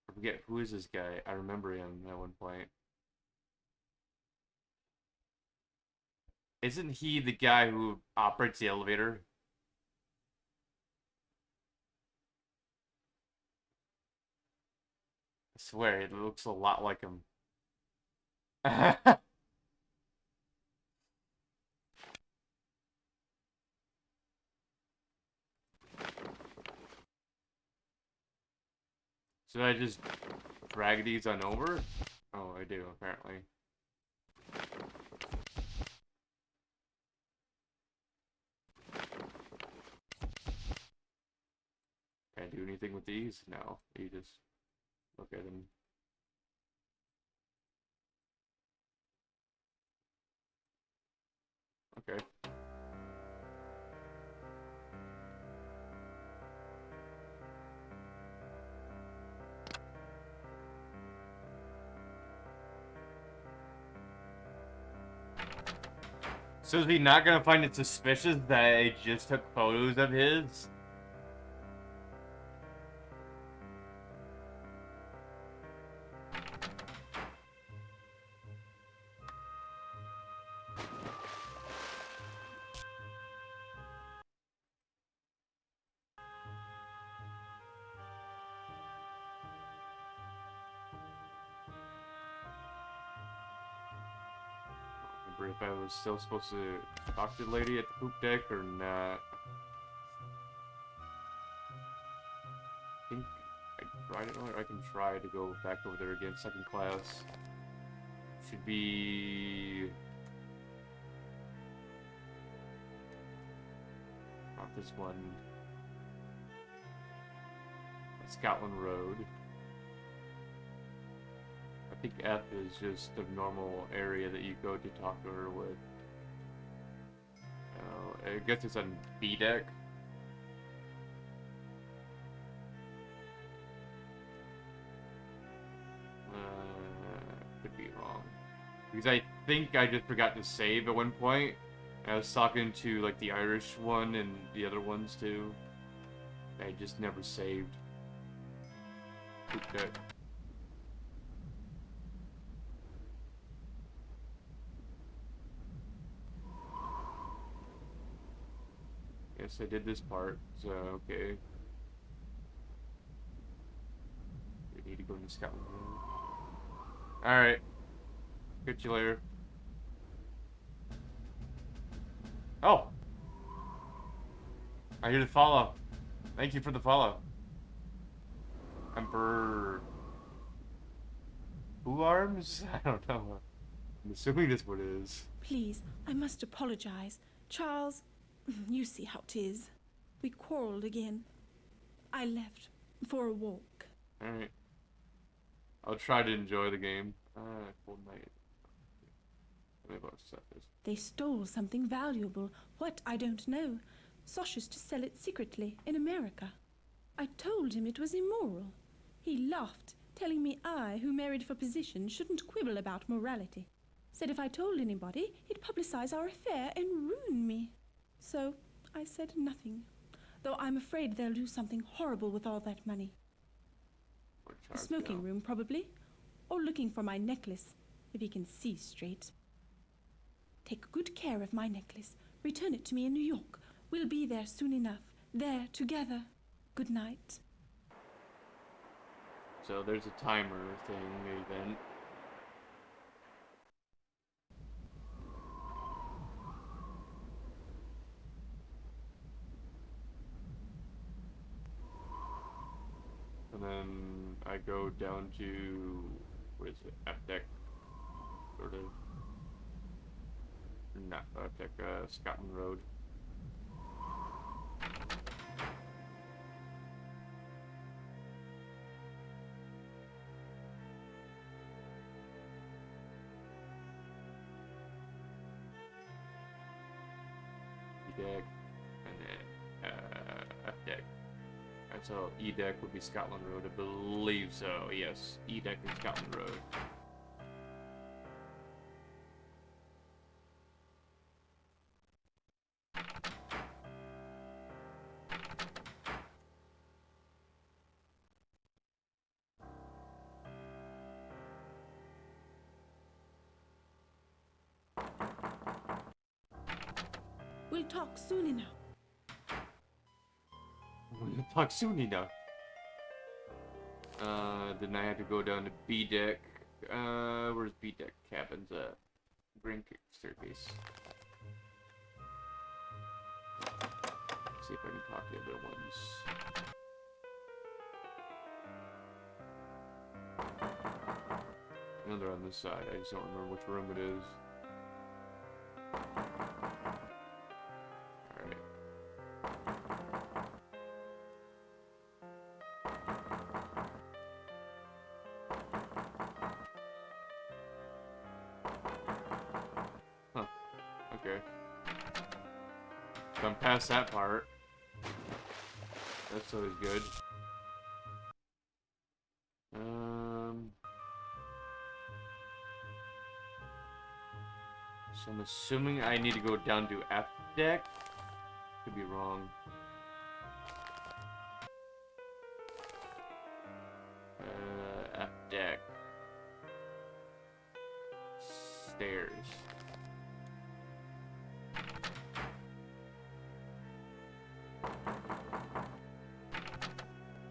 I forget, who is this guy? I remember him at one point. Isn't he the guy who operates the elevator? I swear, it looks a lot like him. Should I just drag these on over? Oh, I do, apparently. Can I do anything with these? No, you just look at them. Okay. So is he not gonna find it suspicious that I just took photos of his? Remember if I was still supposed to talk to the lady at the poop deck or not. I think I don't know. I can try to go back over there again. Second class should be not this one. Scotland Road. I think F is just the normal area that you go to talk to her with. I guess it's on B deck. Could be wrong. Because I think I just forgot to save at one point. I was talking to like the Irish one and the other ones too. I just never saved. Okay. Guess I did this part, so okay. We need to go to Scotland Road. Alright. Catch you later. Oh! I hear the follow. Thank you for the follow. Emperor... Who arms? I don't know. I'm assuming that's what it is. Please, I must apologize. Charles, you see how 'tis. We quarreled again. I left for a walk. Alright. I'll try to enjoy the game. Cold night. They stole something valuable. What, I don't know. Sosh to sell it secretly in America. I told him it was immoral. He laughed, telling me I, who married for position, shouldn't quibble about morality. Said if I told anybody, he'd publicize our affair and ruin me. So I said nothing, though I'm afraid they'll do something horrible with all that money. A smoking room, probably, or looking for my necklace, if he can see straight. Take good care of my necklace. Return it to me in New York. We'll be there soon enough. There, together. Good night. So there's a timer thing, event. And then I go down to, what is it, F deck, sort of. Not F deck, Scotland Road. deck, and then F deck. And so E deck would be Scotland Road, I believe so. Yes, E deck is Scotland Road. We'll talk soon enough. We'll talk soon enough. Then I have to go down to B deck. Where's B deck cabins at? Green staircase. See if I can talk to the other ones. I know they're on this side. I just don't remember which room it is. Okay. So I'm past that part. That's always good. So I'm assuming I need to go down to F deck. Could be wrong. F deck. Stairs.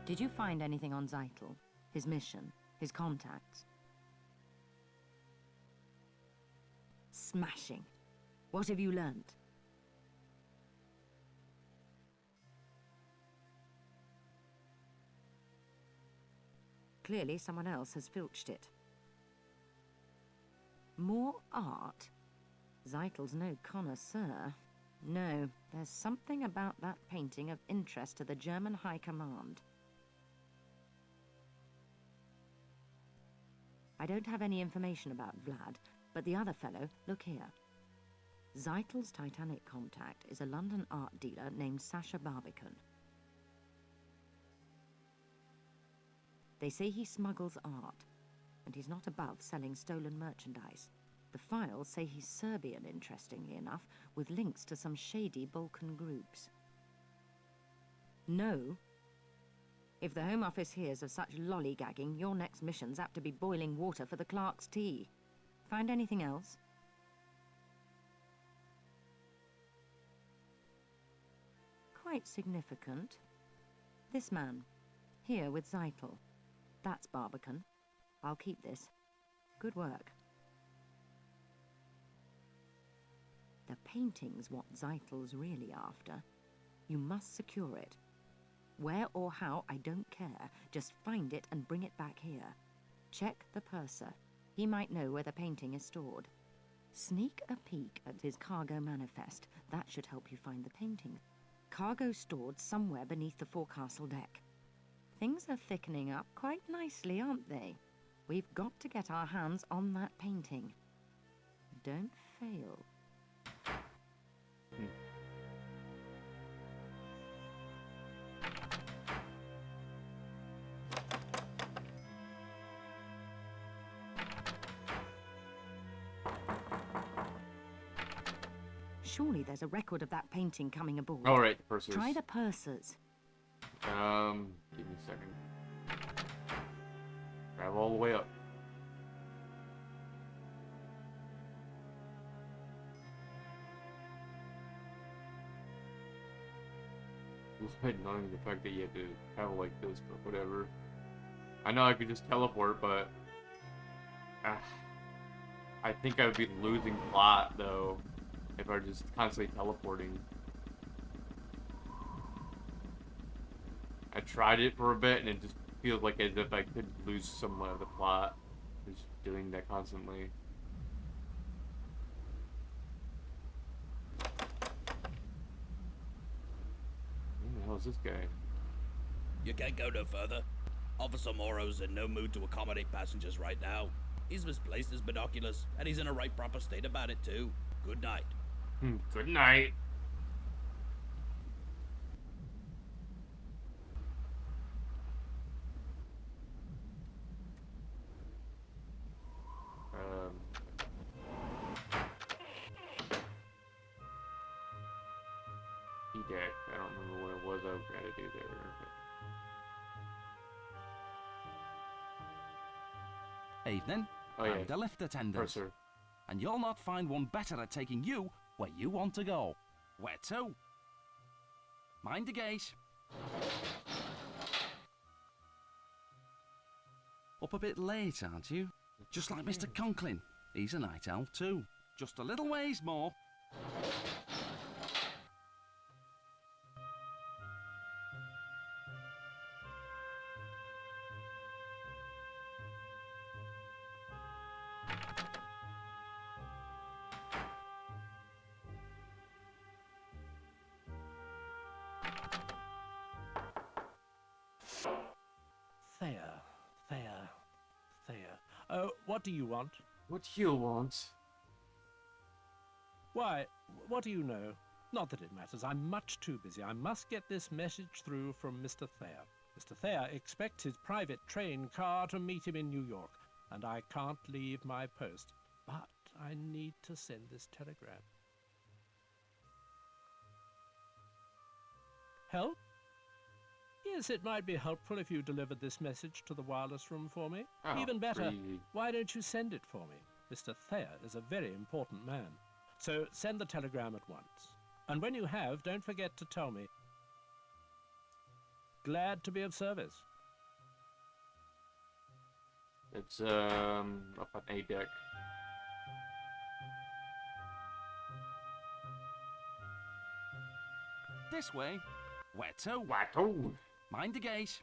Did you find anything on Zeitel? His mission? His contacts? Smashing. What have you learned? Clearly someone else has filched it. More art? Zeitel's no connoisseur. No, there's something about that painting of interest to the German High Command. I don't have any information about Vlad, but the other fellow, look here. Zeitel's Titanic contact is a London art dealer named Sasha Barbican. They say he smuggles art, and he's not above selling stolen merchandise. The files say he's Serbian, interestingly enough, with links to some shady Balkan groups. No. If the Home Office hears of such lollygagging, your next mission's apt to be boiling water for the clerk's tea. Find anything else? Quite significant. This man, here with Zeitel. That's Barbican. I'll keep this. Good work. The painting's what Zeitel's really after. You must secure it. Where or how, I don't care. Just find it and bring it back here. Check the purser. He might know where the painting is stored. Sneak a peek at his cargo manifest. That should help you find the painting. Cargo stored somewhere beneath the forecastle deck. Things are thickening up quite nicely, aren't they? We've got to get our hands on that painting. Don't fail. Surely there's a record of that painting coming aboard. All right, the pursers. Try the pursers. Give me a second. Grab all the way up. Knowing the fact that you have to travel like this, but whatever. I know I could just teleport, but I think I would be losing plot though if I were just constantly teleporting. I tried it for a bit and it just feels like as if I could lose some of the plot just doing that constantly. Who the hell is this guy? You can't go no further. Officer Morrow's in no mood to accommodate passengers right now. He's misplaced his binoculars, and he's in a right proper state about it too. Good night. Good night. deck. I don't remember what it was I got to do there. Evening. Oh, yeah. I'm the lift attendant. Purser. And you'll not find one better at taking you where you want to go. Where to? Mind the gate. Up a bit late, aren't you? Just like Mr. Conklin. He's a night owl too. Just a little ways more. Thea. What do you want? What do you want? Why, what do you know? Not that it matters. I'm much too busy. I must get this message through from Mr. Thayer. Mr. Thayer expects his private train car to meet him in New York, and I can't leave my post. But I need to send this telegram. Help? Yes, it might be helpful if you delivered this message to the wireless room for me. Oh, Even better, really? why don't you send it for me? Mr. Thayer is a very important man. So send the telegram at once. And when you have, don't forget to tell me. Glad to be of service. It's up on A deck. This way. Where to? Where to? Mind the gate.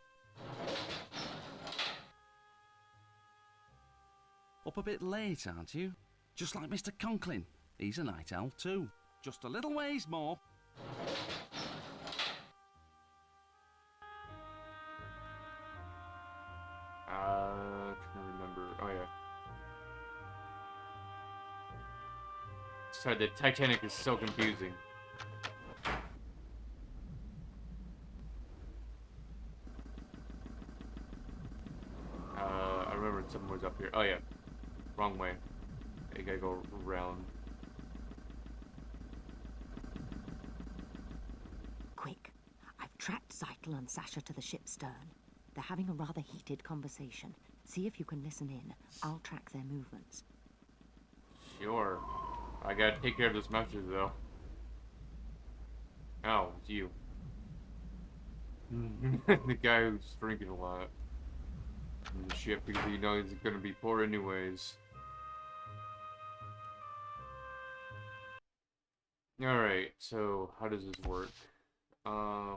Up a bit late, aren't you? Just like Mr. Conklin. He's a night owl too. Just a little ways more. Trying to remember. Oh yeah. Sorry, the Titanic is so confusing. I remember somewhere's up here. Oh yeah. Wrong way. You gotta go around. Quick. I've tracked Zeitel and Sasha to the ship's stern. They're having a rather heated conversation. See if you can listen in. I'll track their movements. Sure. I gotta take care of this message though. Oh, it's you. The guy who's drinking a lot. In the ship because he knows he's gonna be poor anyways. Alright, so how does this work? I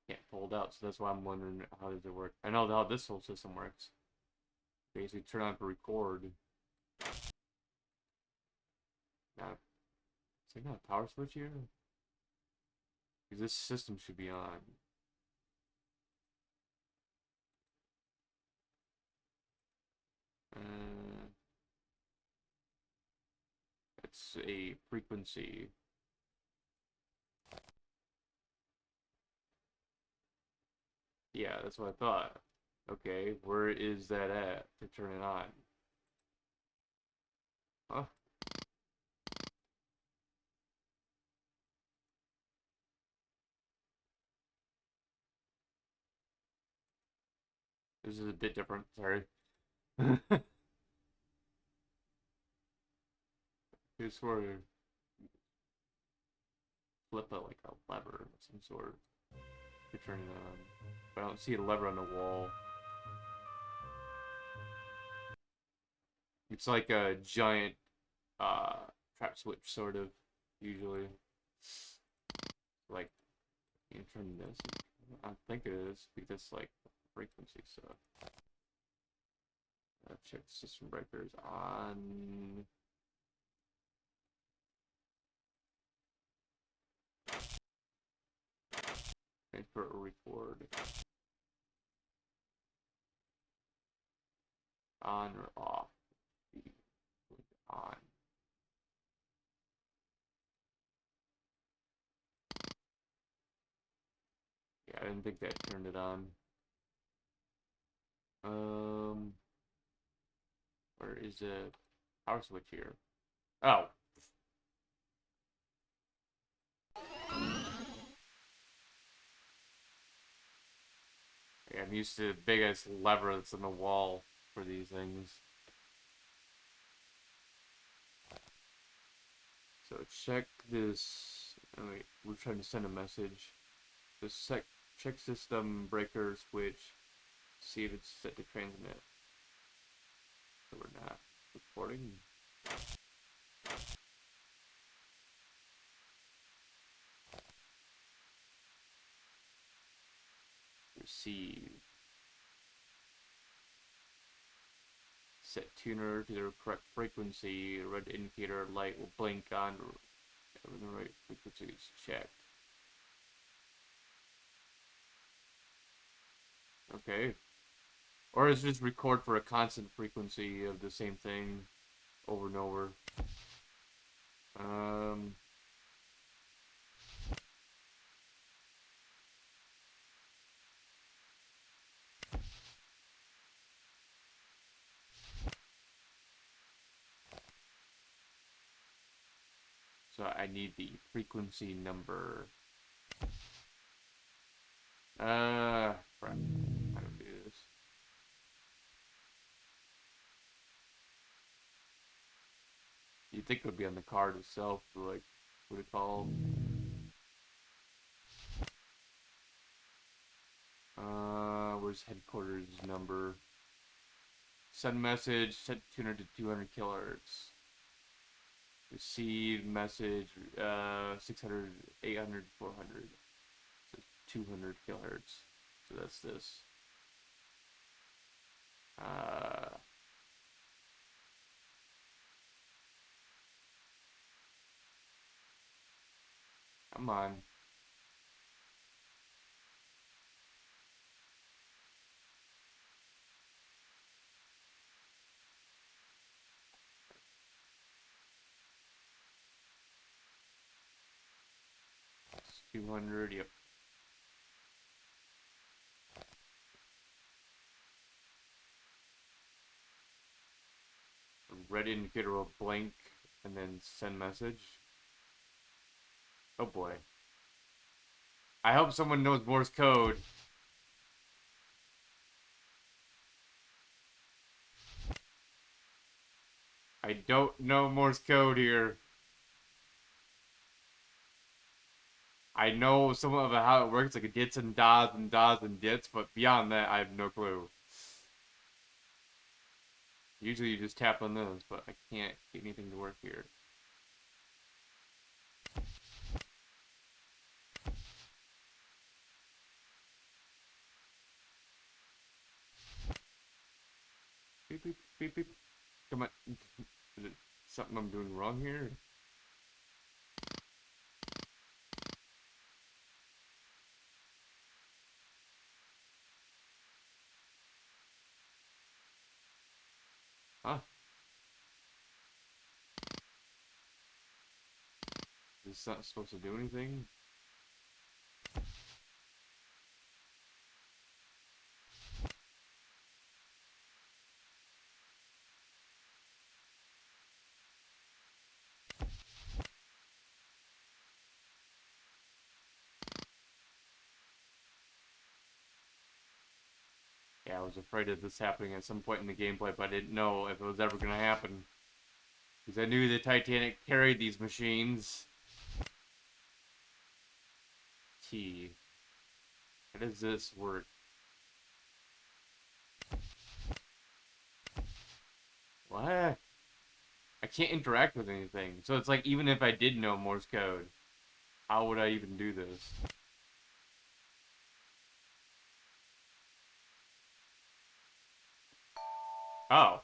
can't pull it out, so that's why I'm wondering how does it work. I know how this whole system works. Basically turn on to record. Now, is there not a power switch here? Because this system should be on. It's a frequency. Yeah, that's what I thought. Okay, where is that at to turn it on? Huh? This is a bit different, sorry. It's sort of flip it like a lever of some sort to turn it on. But I don't see a lever on the wall. It's like a giant trap switch, sort of, usually. Like, you can turn this. I think it is, because it's like frequency stuff. Check system breakers on. Transfer or record. On or off? On. Yeah, I didn't think that turned it on. Where is the power switch here? Oh. Yeah, I'm used to the biggest lever that's in the wall for these things. So check this. Oh, wait, we're trying to send a message. Just check system breaker switch. See if it's set to transmit. So we're not recording. Receive. Set tuner to the correct frequency. The red indicator light will blink on when the right frequency is checked. Okay. Or is just record for a constant frequency of the same thing over and over. So I need the frequency number. Crap. How do we do this? You'd think it would be on the card itself, like, what it called? Where's headquarters number? Send message, set tuner to 200 kilohertz. Receive message, 600, 800, 400. So 200 kilohertz. So that's this. Come on. It's 200, yep. Red indicator will blink and then send message. Oh boy. I hope someone knows Morse code. I don't know Morse code here. I know somewhat of how it works, like a dits and das and das and dits, but beyond that, I have no clue. Usually you just tap on those, but I can't get anything to work here. Beep, beep, beep, beep. Come on. Is it something I'm doing wrong here? Huh? Is this not supposed to do anything? Yeah, I was afraid of this happening at some point in the gameplay, but I didn't know if it was ever going to happen. Because I knew the Titanic carried these machines. T. How does this work? What? I can't interact with anything. So it's like, even if I did know Morse code, how would I even do this? Oh.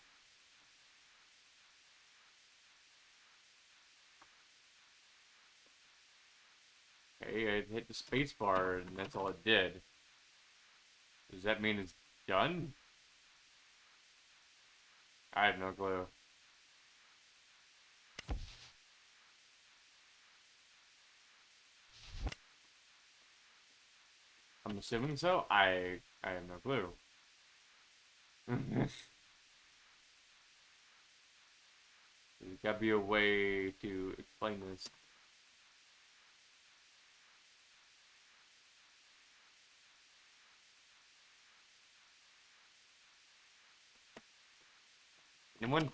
Okay, I hit the space bar and that's all it did. Does that mean it's done? I have no clue. I'm assuming so. I have no clue. There's gotta be a way to explain this. Anyone?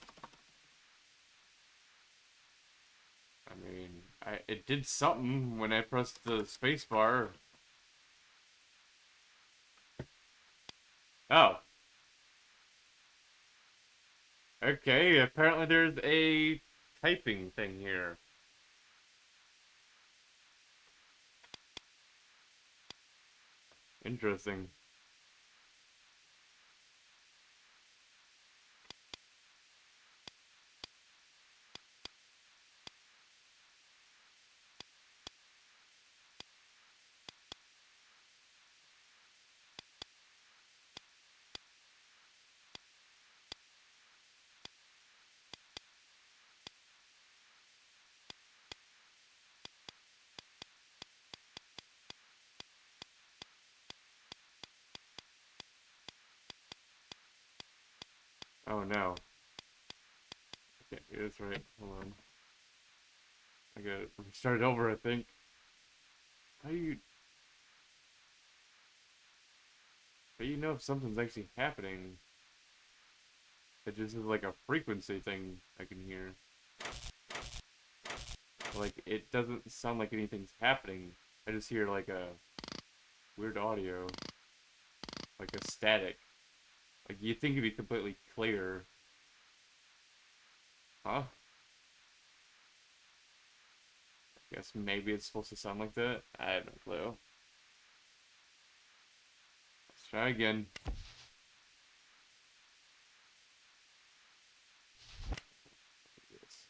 I mean, it did something when I pressed the space bar. Oh. Okay, apparently there's a typing thing here. Interesting. Oh no. I can't do this right. Hold on. I gotta start over, I think. How do you know if something's actually happening? It just is like a frequency thing I can hear. Like, it doesn't sound like anything's happening. I just hear like a weird audio. Like a static. Like, you'd think it'd be completely clear. Huh? I guess maybe it's supposed to sound like that? I have no clue. Let's try again. Yes.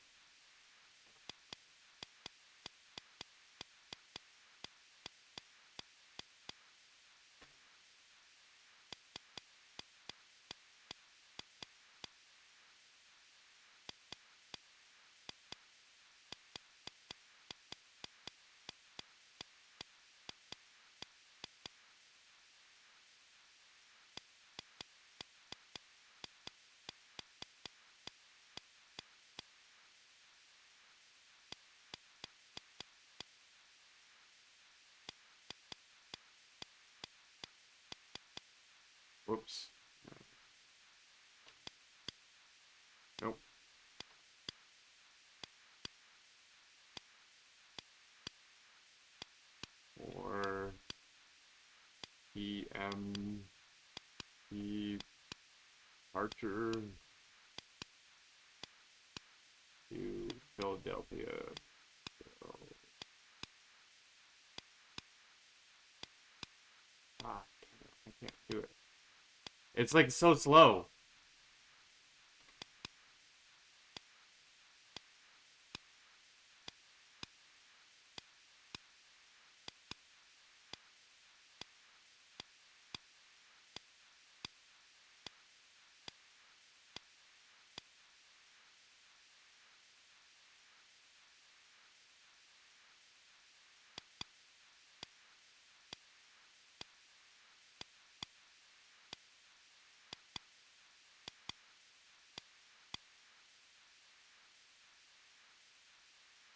Whoops. Nope. Or departure to Philadelphia. So, damn it, I can't do it. It's like so slow.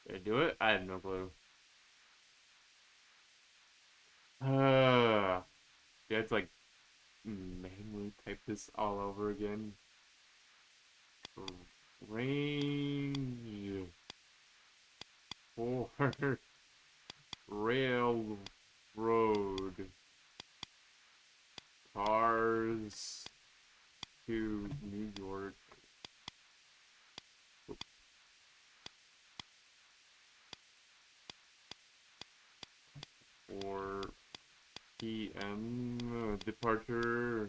Did I do it? I have no clue. Yeah, it's like manually type this all over again. Range for railroad cars to New York. Or PM departure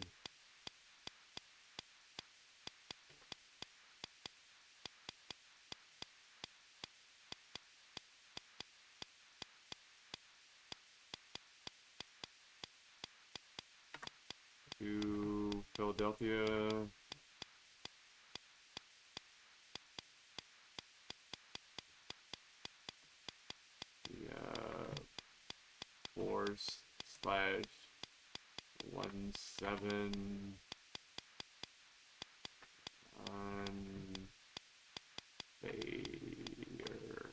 to Philadelphia. Yeah, force slash 17 Conveyor.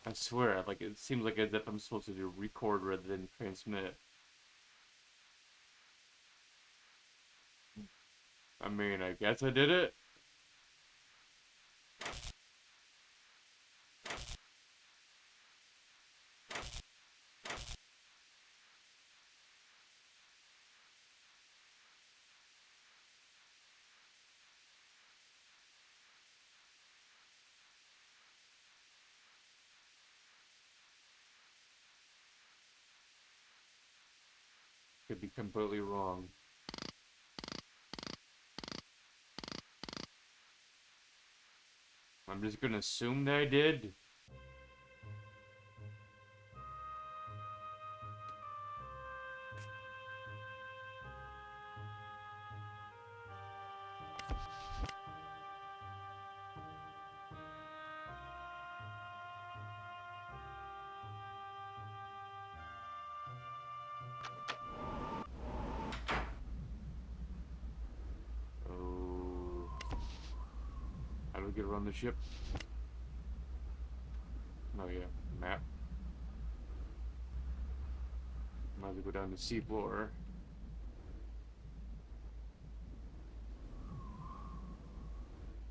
I swear, like, it seems like as if I'm supposed to do record rather than transmit. I mean, I guess I did it. Could be completely wrong. I'm just gonna assume that I did. Oh. How do we get around the ship? Oh yeah, map. Might as well go down to seafloor.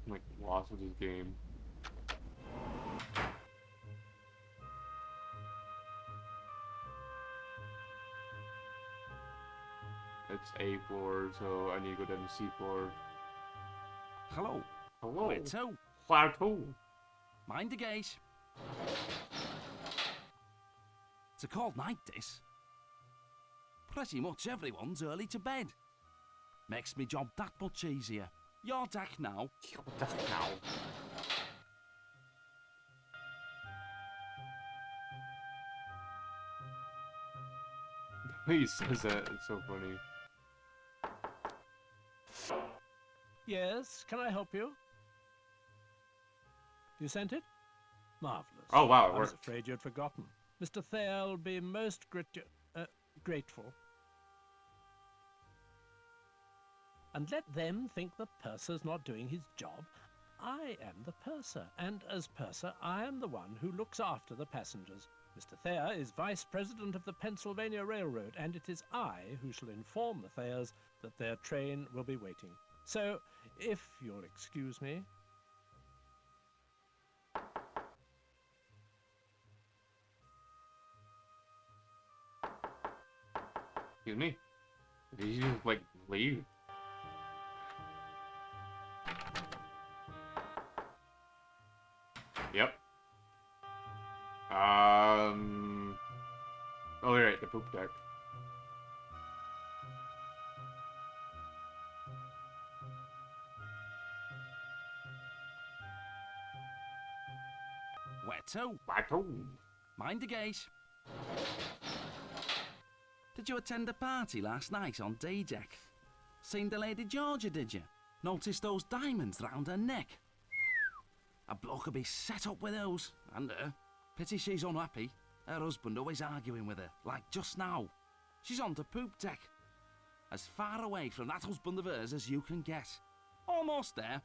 I'm like lost with this game. It's A floor, so I need to go down to C floor. Hello. Hello. Where to? Plateau. Mind the gate. It's a cold night, this. Pretty much everyone's early to bed. Makes me job that much easier. Your deck now. Your deck now. He says that, it's so funny. Yes, can I help you? You sent it? Marvelous. Oh wow, it I was worked. afraid you'd forgotten. Mr. Thayer'll be most grateful. And let them think the purser's not doing his job. I am the purser, and as purser, I am the one who looks after the passengers. Mr. Thayer is Vice President of the Pennsylvania Railroad, and it is I who shall inform the Thayers that their train will be waiting. So, if you'll excuse me... Excuse me? Did you just, like, leave? Yep. Oh, you're right, the poop deck. Where to? Plateau. Mind the gate. Did you attend a party last night on D-Deck? Seen the Lady Georgia, did you? Noticed those diamonds round her neck? A bloke could be set up with those, and her. Pity she's unhappy. Her husband always arguing with her, like just now. She's on to poop deck. As far away from that husband of hers as you can get. Almost there.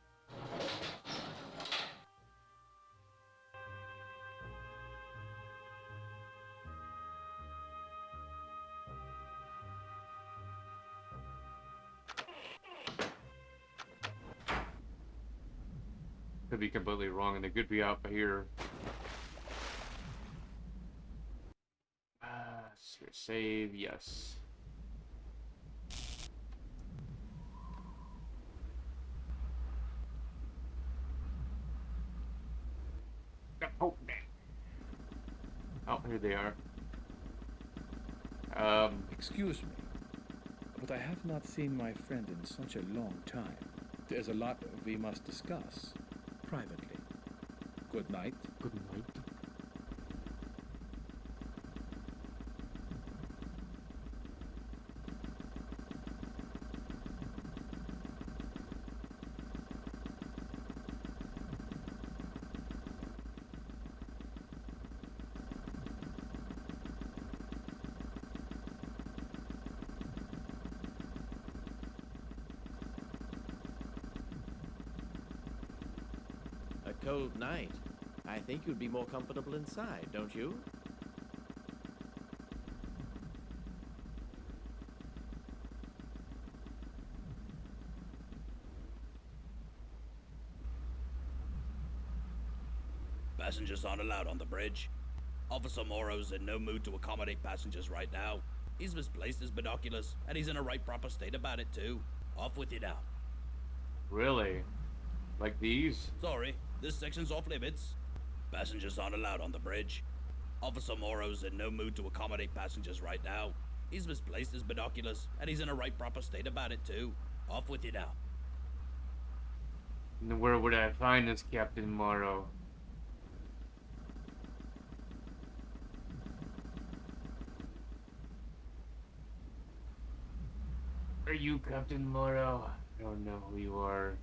Could be completely wrong, and they could be out here. Save, yes. Oh, here they are. Excuse me, but I have not seen my friend in such a long time. There's a lot we must discuss privately. Good night. Good night. cold night. I think you'd be more comfortable inside, don't you? Passengers aren't allowed on the bridge. Officer Morrow's in no mood to accommodate passengers right now. He's misplaced his binoculars, and he's in a right proper state about it too. Off with you now. Really? Like these? Sorry, this section's off limits. Passengers aren't allowed on the bridge. Officer Morrow's in no mood to accommodate passengers right now. He's misplaced his binoculars, and he's in a right proper state about it too. Off with you now. And where would I find this Captain Morrow? Are you Captain Morrow? I don't know who you are.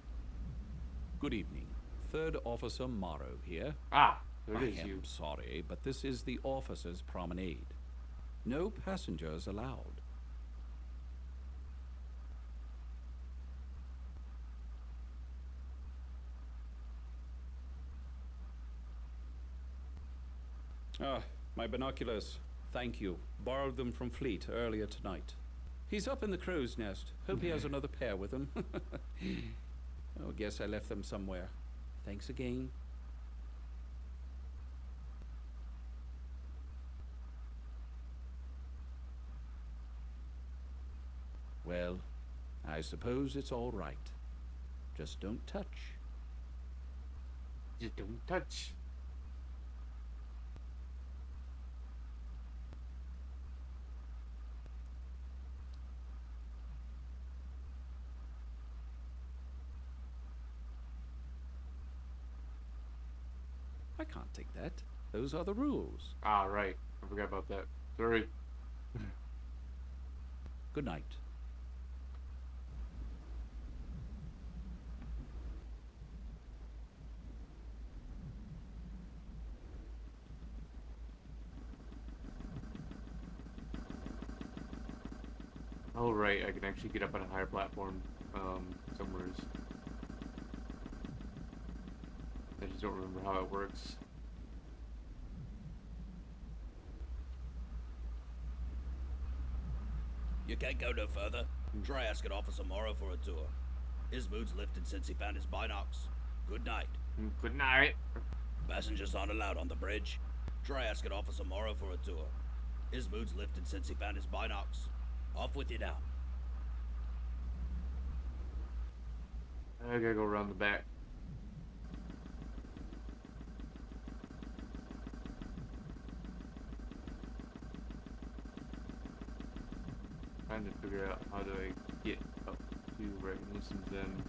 Good evening. Third Officer Morrow here. Ah, so it I is am you. sorry, but this is the officers' promenade. No passengers allowed. Ah, my binoculars. Thank you. Borrowed them from Fleet earlier tonight. He's up in the crow's nest. Hope he has another pair with him. Oh, guess I left them somewhere. Thanks again. Well, I suppose it's all right. Just don't touch. Just don't touch. I can't take that. Those are the rules. Ah, right. I forgot about that. Sorry. Good night. Oh, right. I can actually get up on a higher platform somewhere. I just don't remember how it works. You can't go no further. Try asking Officer Morrow for a tour. His mood's lifted since he found his binocs. Good night. Good night. Passengers aren't allowed on the bridge. Try asking Officer Morrow for a tour. His mood's lifted since he found his binocs. Off with you now. I gotta go around the back. Trying to figure out how do I get up to where I can listen to them.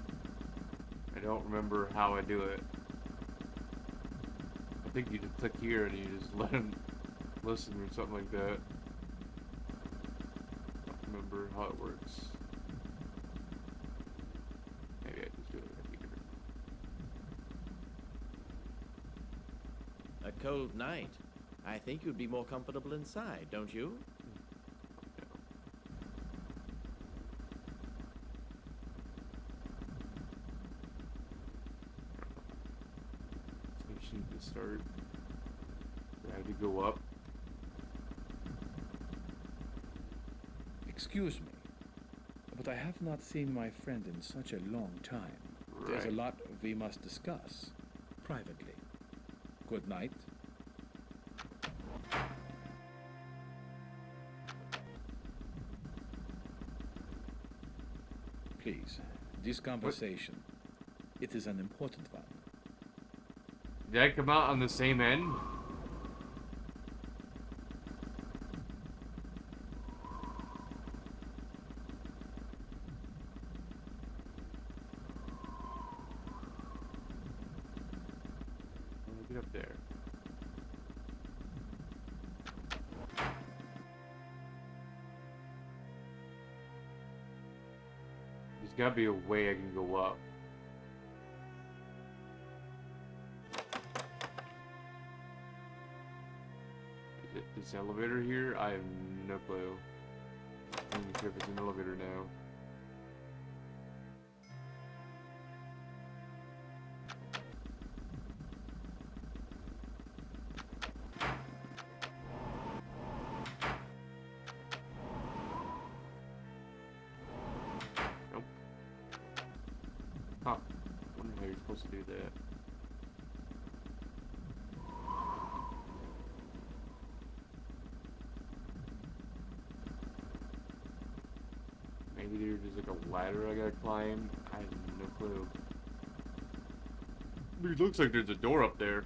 I don't remember how I do it. I think you just click here and you just let them listen or something like that. I don't remember how it works. Maybe I just do it right here. A cold night. I think you'd be more comfortable inside, don't you? Station to start. I have to go up. Excuse me, but I have not seen my friend in such a long time. There's a Right. lot we must discuss privately. Good night. Please, this conversation, it is an important one. Did I come out on the same end? Get up there. There's gotta be a way I can go up. Is it this elevator here? I have no clue. I'm not even sure if it's an elevator now. supposed to do that. Maybe there's like a ladder I gotta climb. I have no clue. It looks like there's a door up there.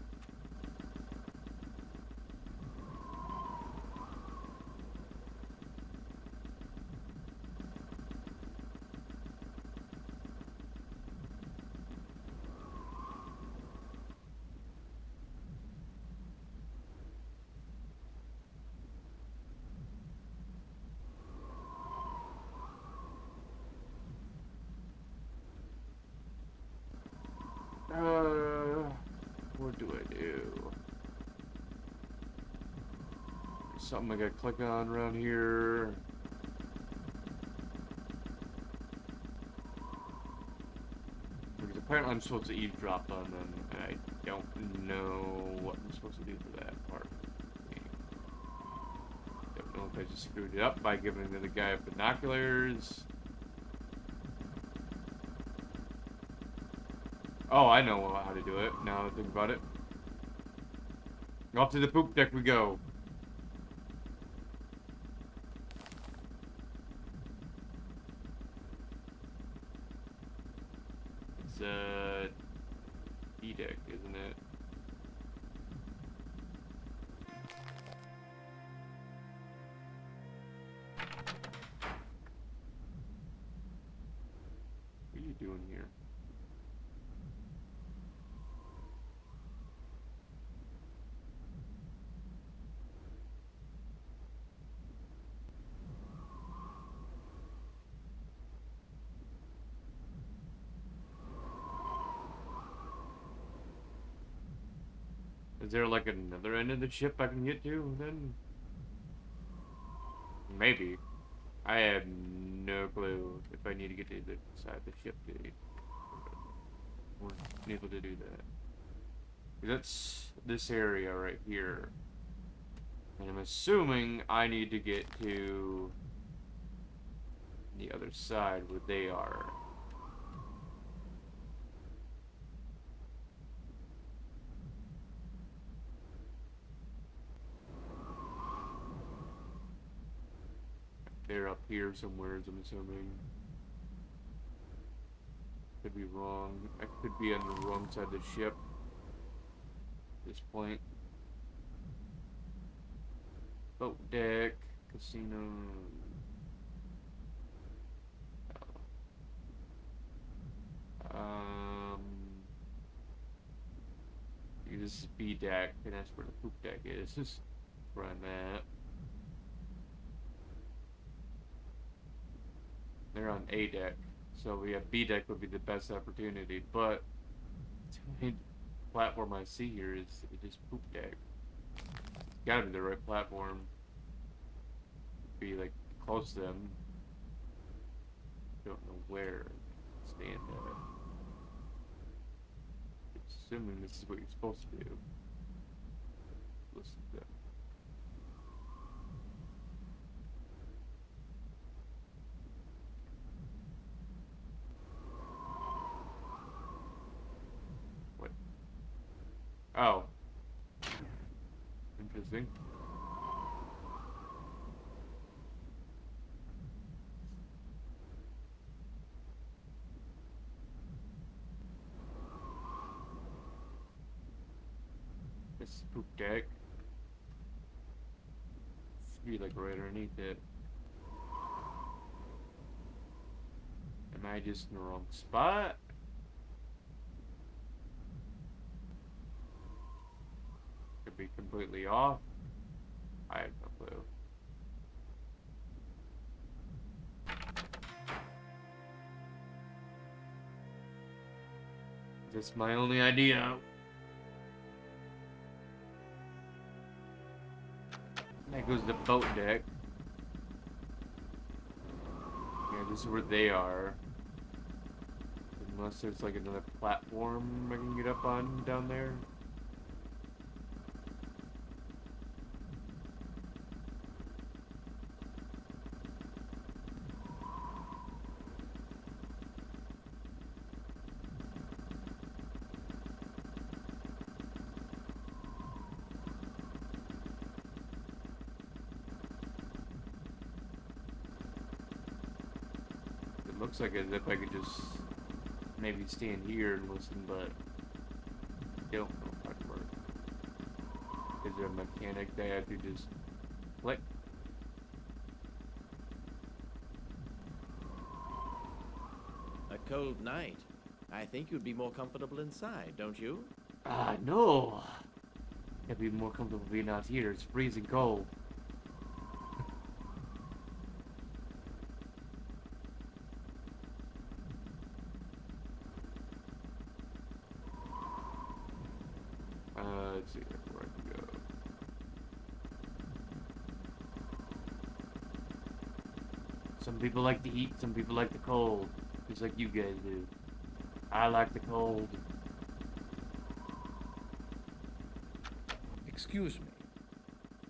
What do I do? Something I gotta click on around here. Because apparently I'm supposed to eavesdrop on them, and I don't know what I'm supposed to do for that part. Don't know if I just screwed it up by giving the guy binoculars. Oh, I know how to do it, now that I think about it. Off to the poop deck we go. It's B deck, isn't it? What are you doing here? Is there like another end of the ship I can get to then? Maybe. I have no clue if I need to get to the side of the ship to we're able to do that. That's this area right here. And I'm assuming I need to get to the other side where they are. They're up here somewhere, I'm assuming. Could be wrong. I could be on the wrong side of the ship at this point. Boat deck, casino. This is B deck, and that's where the poop deck is. This is where I'm at. They're on A deck, so we have B deck would be the best opportunity, but the only platform I see here is just poop deck. It's gotta be the right platform. Be like close to them. Don't know where to stand at. Assuming this is what you're supposed to do. Listen to them. What? Oh. Interesting. This poop deck. Should be like right underneath it. Am I just in the wrong spot? Could be completely off. I have no clue. That's my only idea. That goes the boat deck. Yeah, this is where they are. Unless there's like another platform I can get up on down there. It looks like as if I could just maybe stand here and listen, but I don't know if that'd work. Is there a mechanic that I have to just click? A cold night. I think you'd be more comfortable inside, don't you? No. I'd be more comfortable being out here. It's freezing cold. Let's see where I can go. Some people like the heat, some people like the cold. Just like you guys do. I like the cold. Excuse me,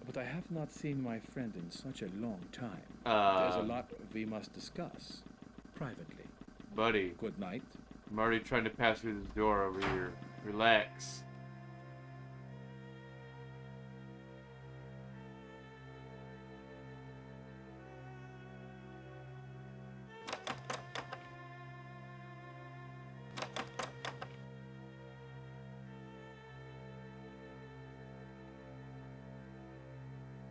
but I have not seen my friend in such a long time. There's a lot we must discuss privately. Buddy. Good night. I'm already trying to pass through this door over here. Relax.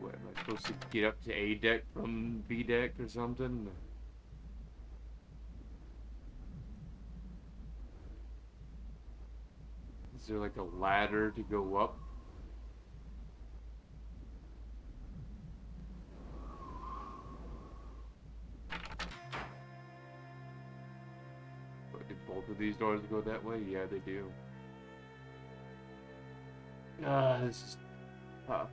What, am I supposed to get up to A deck from B deck or something? Is there like a ladder to go up? But did both of these doors go that way? Yeah, they do. This is tough.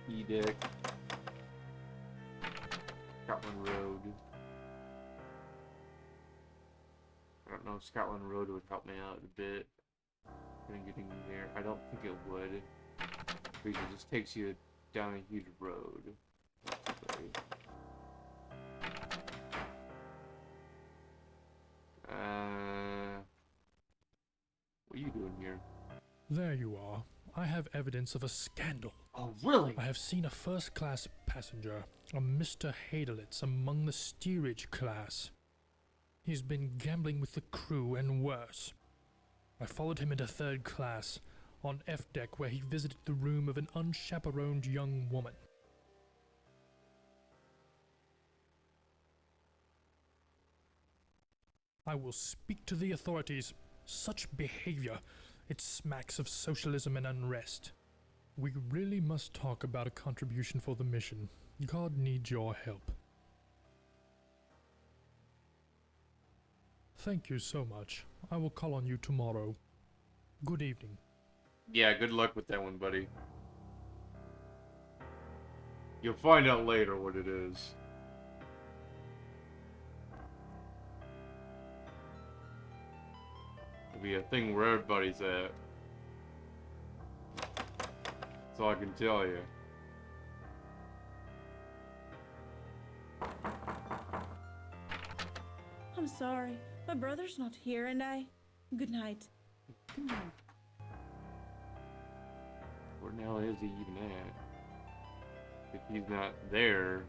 E-deck. Scotland Road. I don't know if Scotland Road would help me out a bit in getting there. I don't think it would. Because it just takes you down a huge road. Right. What are you doing here? There you are. I have evidence of a scandal. Oh, really? I have seen a first-class passenger, a Mr. Hadelitz, among the steerage class. He's been gambling with the crew and worse. I followed him into third class, on F deck, where he visited the room of an unchaperoned young woman. I will speak to the authorities. Such behavior, it smacks of socialism and unrest. We really must talk about a contribution for the mission. God needs your help. Thank you so much. I will call on you tomorrow. Good evening. Yeah, good luck with that one, buddy. You'll find out later what it is. It'll be a thing where everybody's at. That's all I can tell you. I'm sorry. My brother's not here, and I... Good night. Good night. Where the hell is he even at? If he's not there...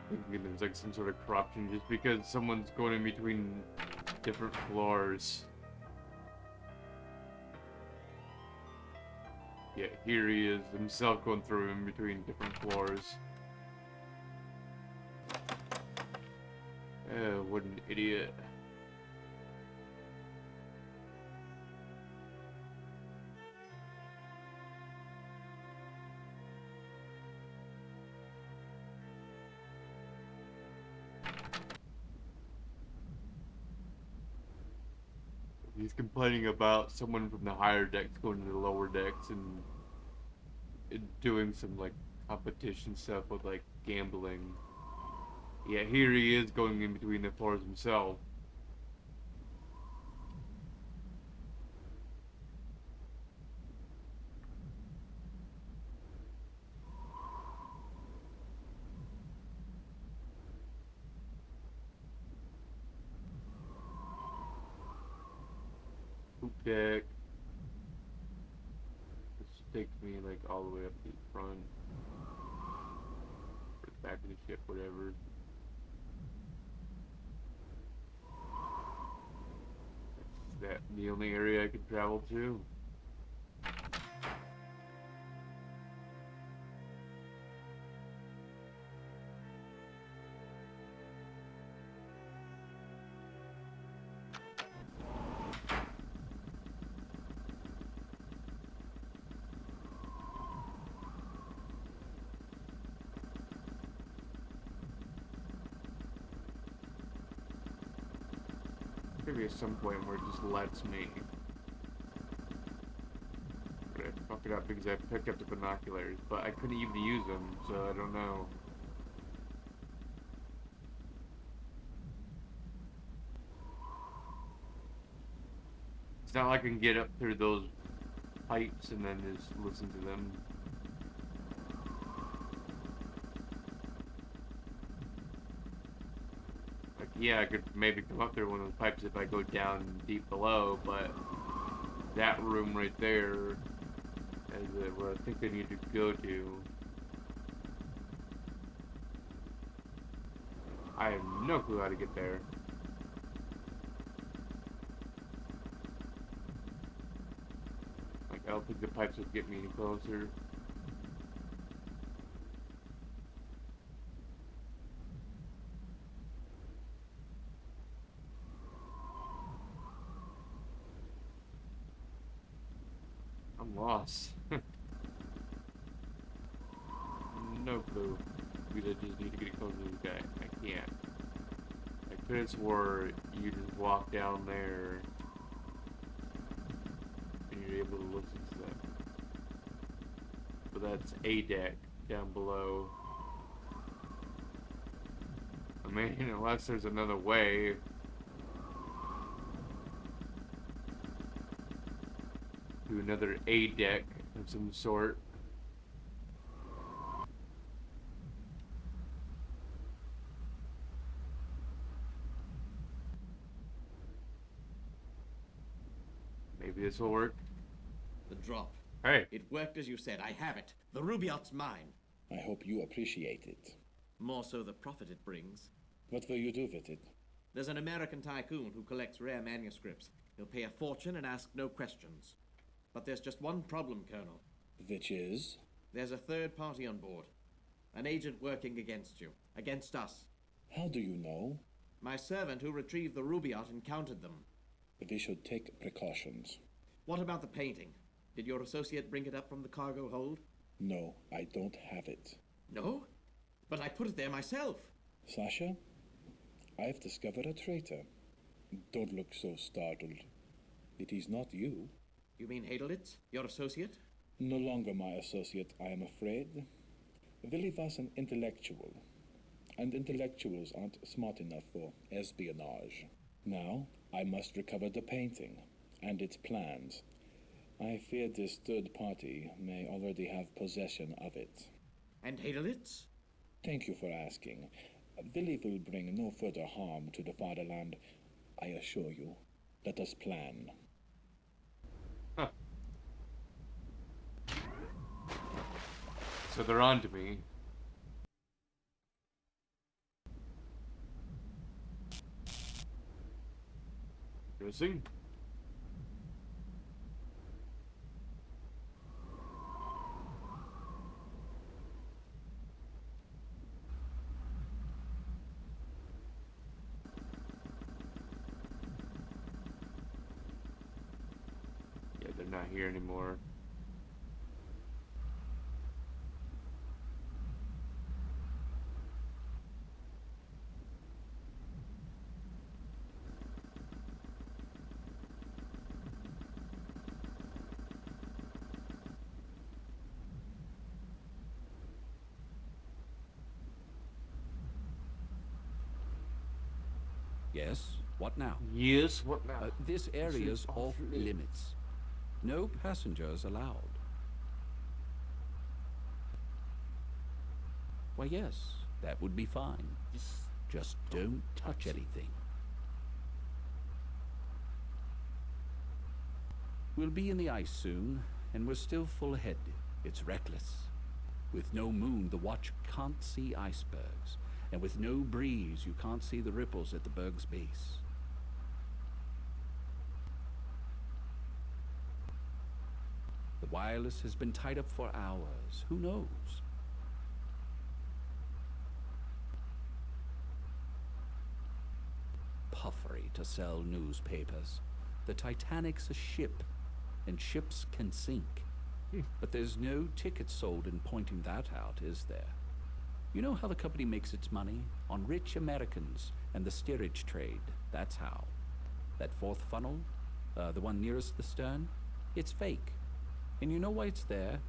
Thinking there's like some sort of corruption just because someone's going in between different floors. Yeah, here he is himself going through in between different floors. What an idiot. He's complaining about someone from the higher decks going to the lower decks and doing some like competition stuff with like gambling. Yeah, here he is going in between the floors himself. deck. This takes me like all the way up to the front. Or the back of the ship, whatever. Is that the only area I could travel to? Maybe at some point where it just lets me. But I fuck it up because I picked up the binoculars, but I couldn't even use them, so I don't know. It's not like I can get up through those pipes and then just listen to them. Yeah, I could maybe come up through one of the pipes if I go down deep below, but that room right there is where I think I need to go to. I have no clue how to get there. Like, I don't think the pipes would get me any closer. I'm lost. No clue. Because I just need to get closer to this guy. I can't. I could have swore you just walk down there and you're able to listen to them. But that's a deck down below. I mean, unless there's another way. To another A deck of some sort. Maybe this will work. The drop. Hey. It worked as you said. I have it. The Rubaiyat's mine. I hope you appreciate it. More so the profit it brings. What will you do with it? There's an American tycoon who collects rare manuscripts. He'll pay a fortune and ask no questions. But there's just one problem, Colonel. Which is? There's a third party on board. An agent working against you. Against us. How do you know? My servant who retrieved the Rubaiyat encountered them. We should take precautions. What about the painting? Did your associate bring it up from the cargo hold? No, I don't have it. No? But I put it there myself. Sasha, I've discovered a traitor. Don't look so startled. It is not you. You mean Hadelitz, your associate? No longer my associate, I am afraid. Willie was an intellectual, and intellectuals aren't smart enough for espionage. Now, I must recover the painting and its plans. I fear this third party may already have possession of it. And Hadelitz? Thank you for asking. Willie will bring no further harm to the fatherland, I assure you. Let us plan. Huh. So they're on to me. Interesting. Yeah, they're not here anymore. Yes, what now? Yes, what now? This area's off limits. No passengers allowed. Why, yes, that would be fine. Just don't touch anything. We'll be in the ice soon, and we're still full ahead. It's reckless. With no moon, the watch can't see icebergs, and with no breeze, you can't see the ripples at the berg's base. The wireless has been tied up for hours. Who knows? Puffery to sell newspapers. The Titanic's a ship, and ships can sink. But there's no ticket sold in pointing that out, is there? You know how the company makes its money? On rich Americans and the steerage trade. That's how. That fourth funnel, the one nearest the stern, it's fake. And you know why it's there?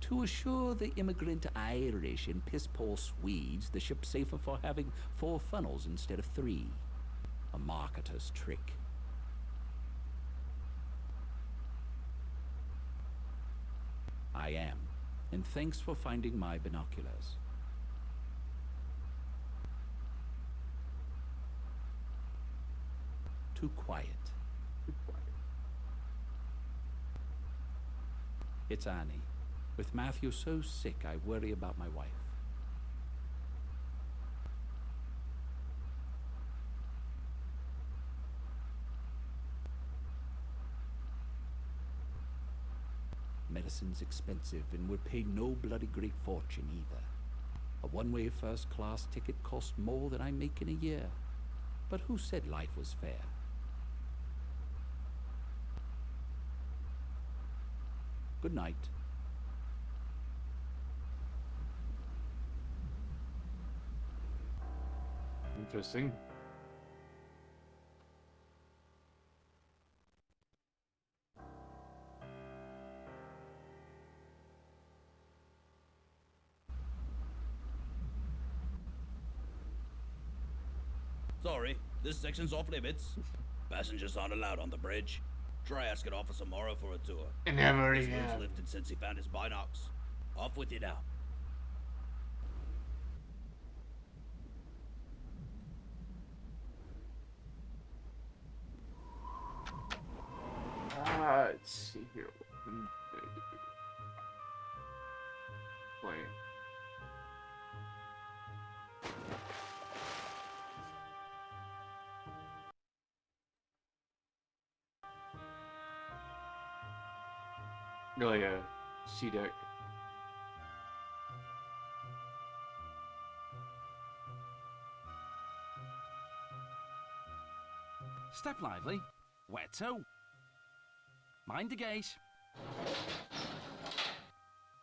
To assure the immigrant Irish and piss-poor Swedes the ship's safer for having 4 funnels instead of 3. A marketer's trick. I am, and thanks for finding my binoculars. Too quiet. It's Annie. With Matthew so sick, I worry about my wife. Medicine's expensive, and we're paid no bloody great fortune either. A one-way first-class ticket costs more than I make in a year. But who said life was fair? Good night. Interesting. Sorry, this section's off limits. Passengers aren't allowed on the bridge. Try asking Officer Morrow for a tour. Never His even. roof's lifted since he found his binocs. Off with you now. Let's see here. Play. Oh yeah, C deck. Step lively. Where to? Mind the gate.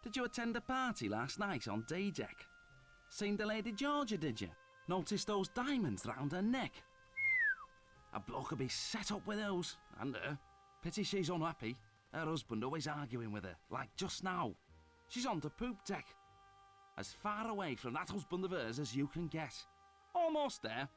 Did you attend a party last night on D deck? Seen the Lady Georgia, did you? Noticed those diamonds round her neck? A bloke could be set up with those, and her. Pity she's unhappy. Her husband always arguing with her, like just now. She's on to poop deck. As far away from that husband of hers as you can get. Almost there.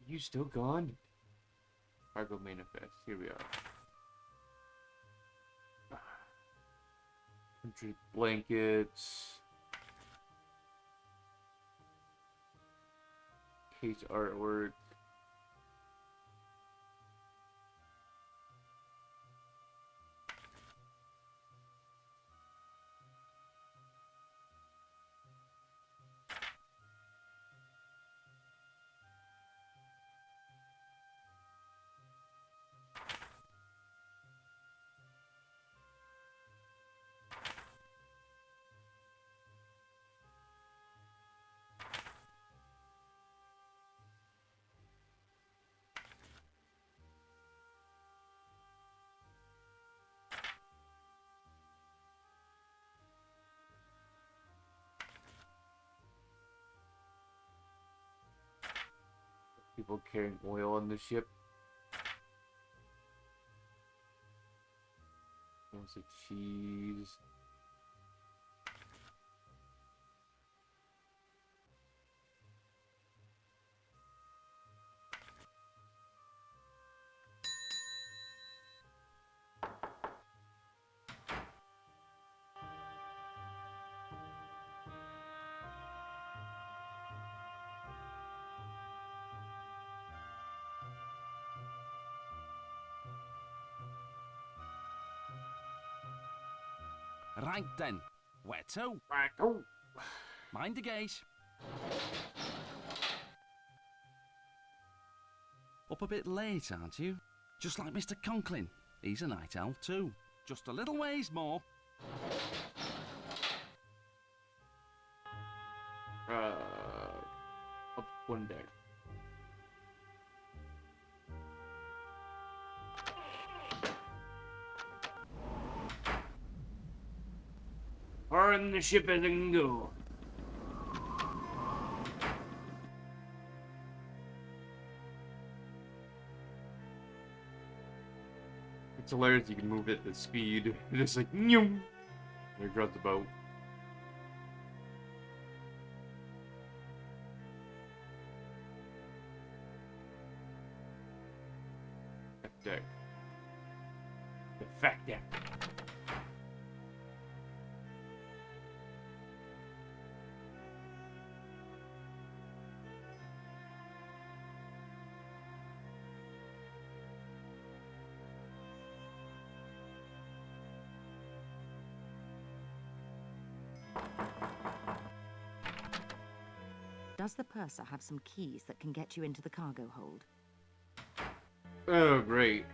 You still gone? Cargo manifest. Here we are. 100 blankets. Case artwork. People carrying oil on the ship. Lots of cheese. Right then, where to? Mind the gate. Up a bit late, aren't you? Just like Mr. Conklin. He's a night owl too. Just a little ways more. Up one deck. Far in the ship as I can go. It's hilarious you can move at the speed. Just like, nyum. There goes the boat. Deck. The fact deck. Does the purser have some keys that can get you into the cargo hold? Oh, great.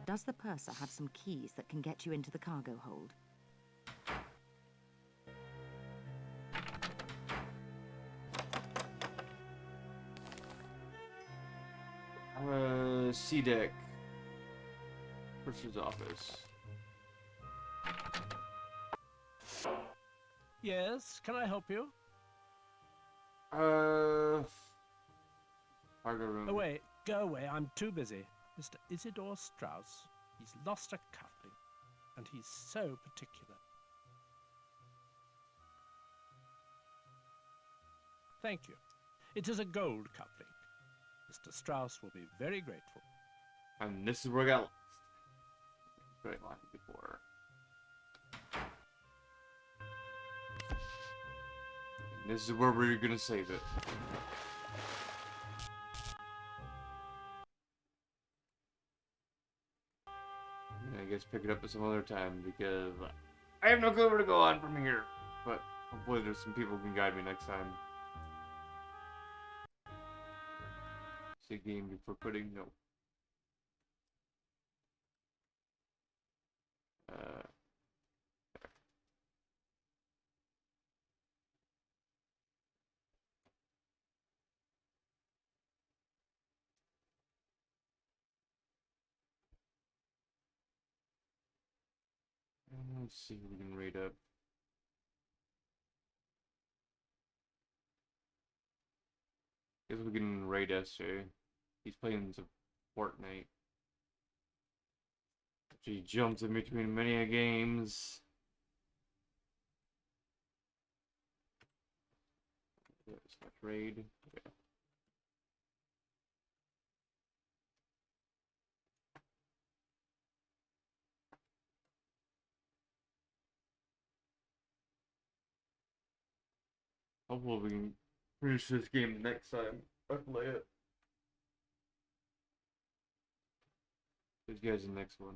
Does the purser have some keys that can get you into the cargo hold? C deck. Purser's office. Yes, can I help you? Cargo room. Away, go away, I'm too busy. Mr. Isidore Strauss. He's lost a cufflink, and he's so particular. Thank you. It is a gold cufflink. Mr. Strauss will be very grateful. And this is where I got lost. Very lucky before. And this is where we're gonna save it. And I guess pick it up at some other time because I have no clue where to go on from here. But hopefully there's some people who can guide me next time. See game before putting no. Let's see if we can rate up. Guess we can rate SJ. He's playing some Fortnite. He jumps in between many games. There's my trade. Yeah. Hopefully we can finish this game next time I play it. See you guys in the next one.